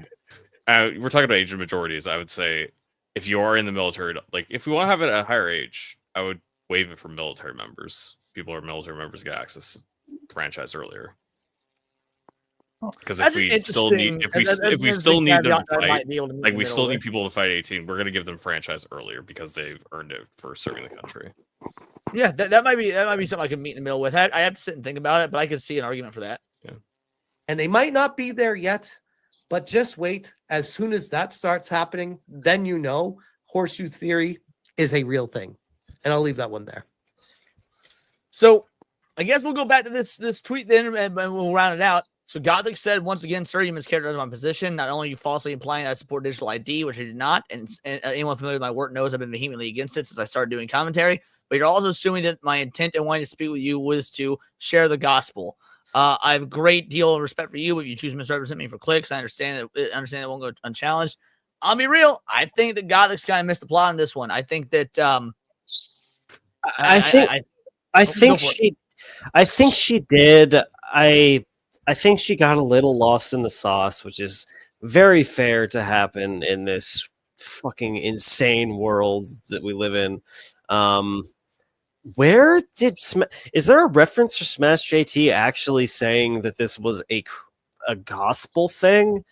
We're talking about Asian majorities. I would say, if you are in the military, like if we want to have it at a higher age, I would waive it for military members. People who are military members get access to franchise earlier. Because if we still need them to fight, like we still need people to fight 18, we're going to give them franchise earlier because they've earned it for serving the country. Yeah, that might be something I can meet in the middle with. I have to sit and think about it, but I could see an argument for that. Yeah, and they might not be there yet, but just wait. As soon as that starts happening, then horseshoe theory is a real thing, and I'll leave that one there. So, I guess we'll go back to this tweet then, and we'll round it out. So Gothic said, once again, sir, you mischaracterized my position. Not only are you falsely implying that I support digital ID, which I did not, and anyone familiar with my work knows I've been vehemently against it since I started doing commentary, but you're also assuming that my intent in wanting to speak with you was to share the gospel. I have a great deal of respect for you if you choose to misrepresent me for clicks. I understand that it won't go unchallenged. I'll be real. I think that Gothic's kind of missed the plot on this one. I think that I think she did. I think she got a little lost in the sauce, which is very fair to happen in this fucking insane world that we live in. Where did is there a reference to Smash JT actually saying that this was a gospel thing?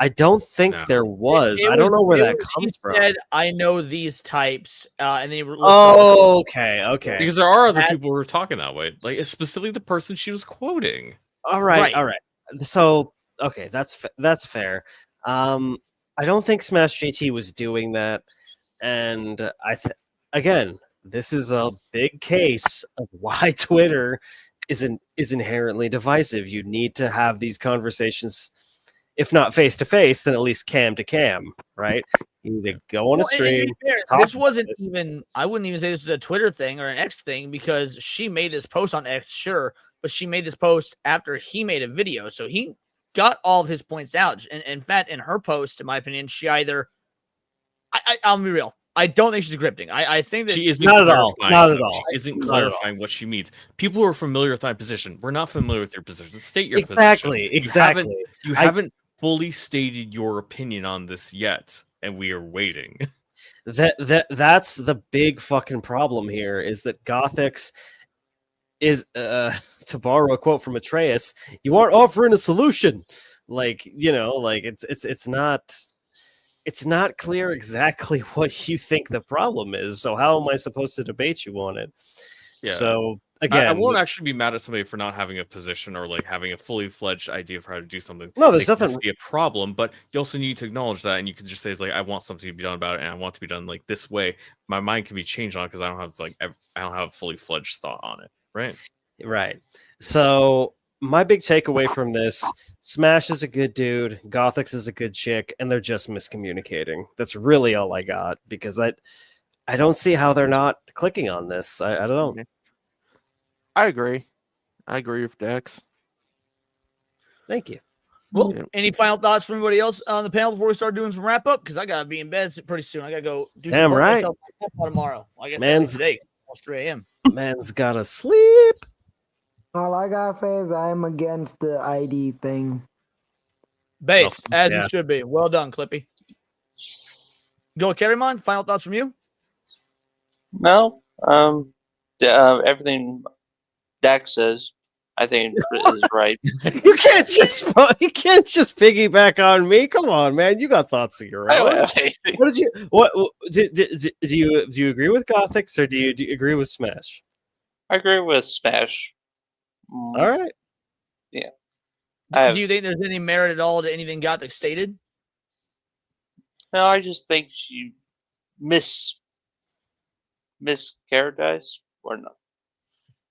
I don't think there was. I don't know where that comes from. Said, I know these types, and they were. Oh, okay. Because there are other people who are talking that way, like specifically the person she was quoting. All right. So, okay, that's fair. I don't think Smash JT was doing that, and again, this is a big case of why Twitter is inherently divisive. You need to have these conversations, if not face to face, then at least cam to cam, right? You need to go on a stream. This wasn't even. I wouldn't even say this is a Twitter thing or an X thing because she made this post on X, sure. But she made this post after he made a video. So he got all of his points out. And in fact, in her post, in my opinion, she either... I'll be real. I don't think she's scripting. I think that... She isn't not at all. Not at all. She isn't clarifying what she means. People who are familiar with my position. We're not familiar with your position. State your position. Exactly. You haven't fully stated your opinion on this yet. And we are waiting. That's the big fucking problem here, is that Gothics... is to borrow a quote from Atreus, you aren't offering a solution. Like, it's not clear exactly what you think the problem is. So how am I supposed to debate you on it? Yeah. So again, I won't actually be mad at somebody for not having a position or like having a fully fledged idea for how to do something. No, there's nothing. See a problem, but you also need to acknowledge that, and you can just say, like, I want something to be done about it, and I want it to be done like this way. My mind can be changed on it because I don't have a fully fledged thought on it. Right. So my big takeaway from this: Smash is a good dude, Gothics is a good chick, and they're just miscommunicating. That's really all I got, because I don't see how they're not clicking on this. I don't know. I agree with Dex. Thank you. Well, any final thoughts from anybody else on the panel before we start doing some wrap up? Because I gotta be in bed pretty soon. I gotta go do some work myself tomorrow. Like I said, today, almost 3 a.m. Man's gotta sleep. All I gotta say is I'm against the ID thing. Base, as you should be. Well done, Clippy. Go Kerimon, final thoughts from you? No, everything Dak says, I think is right. You can't just piggyback on me. Come on, man. You got thoughts of your I don't own. have anything. What did you? What do you agree with Gothics or do you agree with Smash? I agree with Smash. All right. Yeah. Do you think there's any merit at all to anything Gothic stated? No, I just think you mischaracterized or not.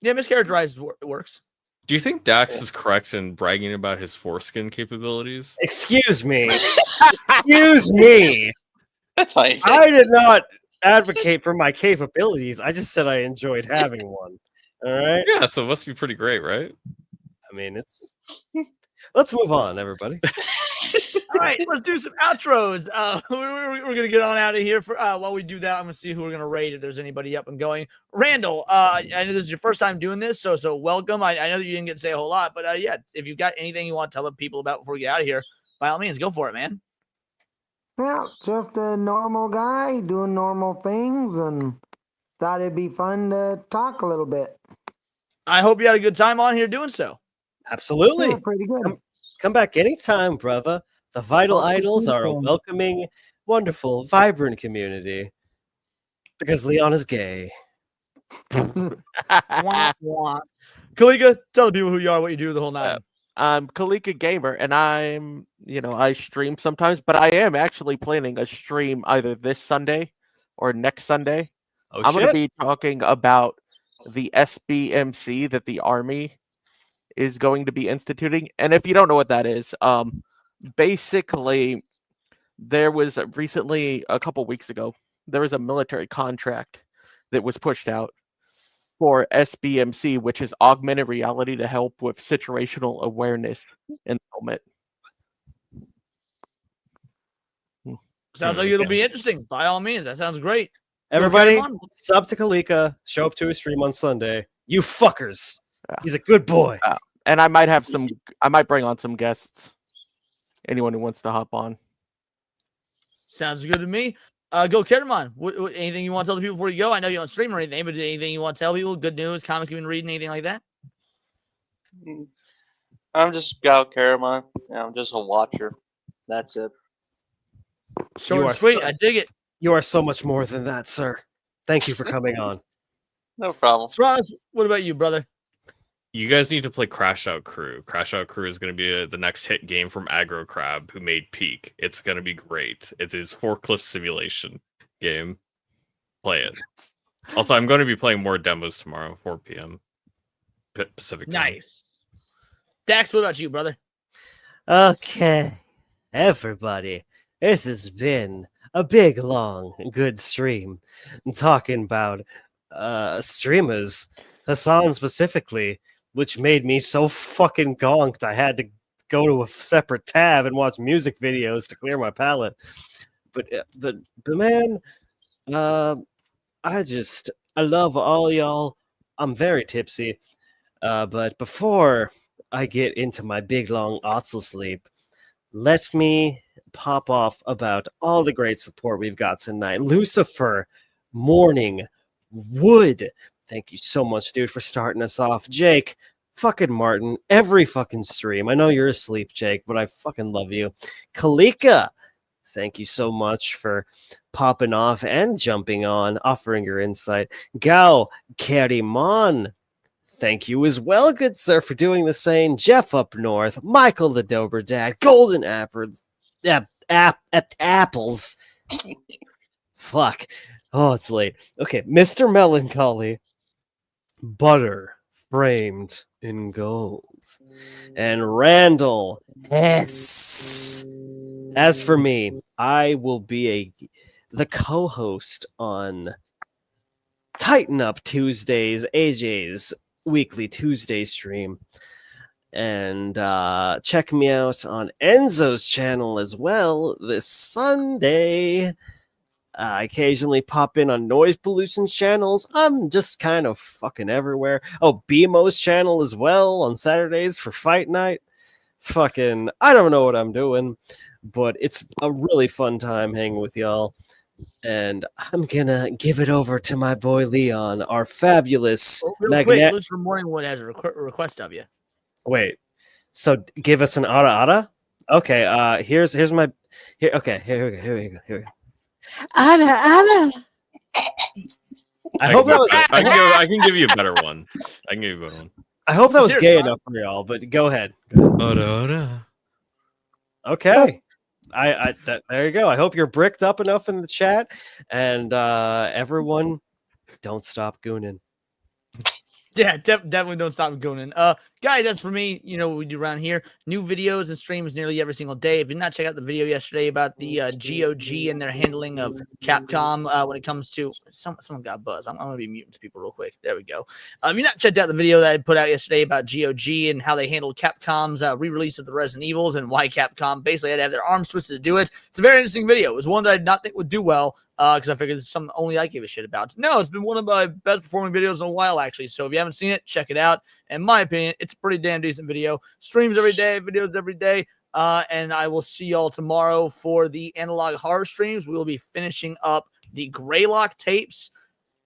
Yeah, mischaracterized works. Do you think Dax is correct in bragging about his foreskin capabilities? Excuse me. Excuse me. That's fine. I did not advocate for my capabilities. I just said I enjoyed having one. All right. Yeah, so it must be pretty great, right? I mean, it's. Let's move on, everybody. All right, let's do some outros. We're gonna get on out of here. For while we do that, I'm gonna see who we're gonna raid if there's anybody up and going. Randall, I know this is your first time doing this, so welcome. I know that you didn't get to say a whole lot, but yeah, if you've got anything you want to tell the people about before we get out of here, by all means, go for it, man. Well, just a normal guy doing normal things, and thought it'd be fun to talk a little bit. I hope you had a good time on here doing so. Absolutely. Yeah, pretty good. Come back anytime, brother. The Vital Idols are a welcoming, wonderful, vibrant community. Because Leon is gay. Wah, wah. Kalika, tell the people who you are, what you do the whole night. I'm Kalika Gamer, and I stream sometimes, but I am actually planning a stream either this Sunday or next Sunday. Oh, I'm going to shit. be talking about the SBMC that the Army is going to be instituting. And if you don't know what that is, basically, there was recently, a couple weeks ago, there was a military contract that was pushed out for SBMC, which is augmented reality to help with situational awareness in the helmet. Sounds like it'll be interesting. By all means, that sounds great. Everybody, Okay, sub to Kalika. Show up to his stream on Sunday. You fuckers. He's a good boy. And I might have I might bring on some guests. Anyone who wants to hop on. Sounds good to me. Go Kettermon. Anything you want to tell the people before you go? I know you don't stream or anything, but anything you want to tell people? Good news, comics you've been reading, anything like that? I'm just Gal Caramon. I'm just a watcher. That's it. Short and sweet. I dig it. You are so much more than that, sir. Thank you for coming on. No problem. Sroz, what about you, brother? You guys need to play Crash Out Crew. Crash Out Crew is going to be the next hit game from Aggro Crab, who made Peak. It's going to be great. It's his forklift simulation game. Play it. Also, I'm going to be playing more demos tomorrow, 4 p.m. Pacific time. Nice. Dax, what about you, brother? Okay, everybody. This has been a big, long, good stream. Talking about streamers, Hasan specifically, which made me so fucking gonked I had to go to a separate tab and watch music videos to clear my palate. But man, I love all y'all. I'm very tipsy. But before I get into my big long Otzel sleep, let me pop off about all the great support we've got tonight. Lucifer, Morning, Wood. Thank you so much, dude, for starting us off. Jake, fucking Martin, every fucking stream. I know you're asleep, Jake, but I fucking love you. Kalika, thank you so much for popping off and jumping on, offering your insight. Gao Kerimon, thank you as well, good sir, for doing the same. Jeff up north, Michael the Dober Dad, Golden Apples. Fuck. Oh, it's late. Okay, Mr. Melancholy, Butter Framed in Gold, and Randall S. As for me, I will be the co-host on Tighten Up Tuesdays, AJ's weekly Tuesday stream. And check me out on Enzo's channel as well this Sunday. I occasionally pop in on Noise Pollution's channels. I'm just kind of fucking everywhere. Oh, BMO's channel as well on Saturdays for Fight Night. Fucking, I don't know what I'm doing, but it's a really fun time hanging with y'all. And I'm gonna give it over to my boy Leon, our fabulous Real quick, Lucifer Morningwood has a request of you. Wait, so give us an ara. Okay, here's my here. Okay, here we go. Ara. I hope that was. I can give you a better one. I can give you a better one. I hope that was gay enough for y'all, but go ahead. Okay. There you go. I hope you're bricked up enough in the chat, and everyone, don't stop gooning. Yeah, definitely don't stop gooning. Guys, that's for me. You know what we do around here. New videos and streams nearly every single day. If you did not check out the video yesterday about the GOG and their handling of Capcom when it comes to someone got buzzed. I'm gonna be muting people real quick. There we go. If you not checked out the video that I put out yesterday about GOG and how they handled Capcom's re-release of the Resident Evils and why Capcom basically had to have their arms twisted to do it. It's a very interesting video. It was one that I did not think would do well. Because I figured it's something only I give a shit about. No, it's been one of my best performing videos in a while, actually. So if you haven't seen it, check it out. In my opinion, it's a pretty damn decent video. Streams every day, videos every day. And I will see y'all tomorrow for the analog horror streams. We will be finishing up the Greylock tapes.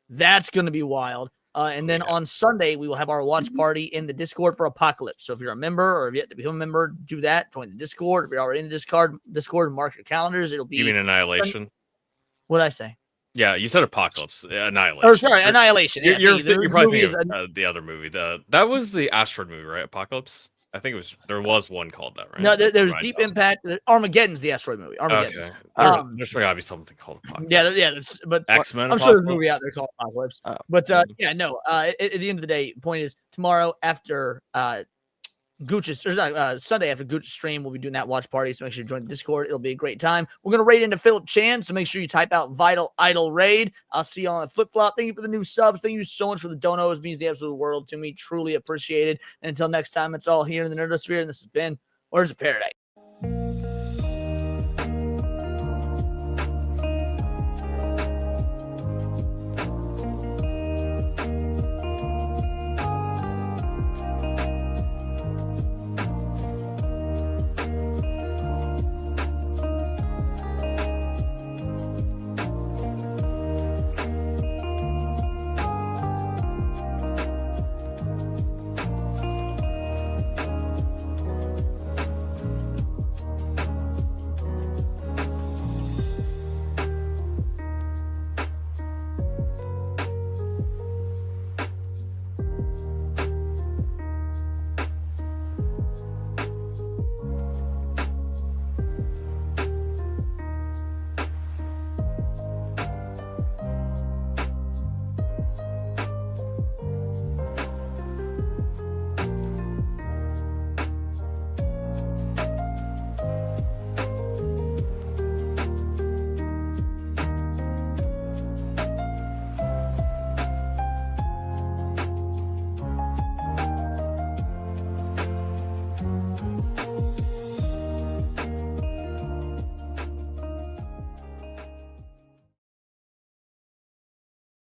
That's going to be wild. And then on Sunday, we will have our watch party in the Discord for Apocalypse. So if you're a member or if you yet to become a member, do that. Join the Discord. If you're already in the Discord, mark your calendars. It'll be. You mean Annihilation? What'd I say? Yeah, you said Apocalypse. Annihilation. Or sorry, Annihilation. You're, Yeah, you're probably thinking of the other movie. That was the asteroid movie, right? Apocalypse. I think there was one called that, right? No, there's Deep Impact. Armageddon's the asteroid movie. Armageddon. Okay. There's got to be something called Apocalypse. Yeah. But X-Men. I'm sure there's a movie out there called Apocalypse. But yeah, no. At the end of the day, the point is tomorrow after Gooch's Sunday after Gooch's stream, we'll be doing that watch party. So make sure you join the Discord. It'll be a great time. We're gonna raid into Philip Chan, so make sure you type out Vital Idol Raid. I'll see you on the flip flop. Thank you for the new subs. Thank you so much for the donos. It means the absolute world to me. Truly appreciated. And until next time, it's all here in the Nerdosphere, and this has been Words of Paradise.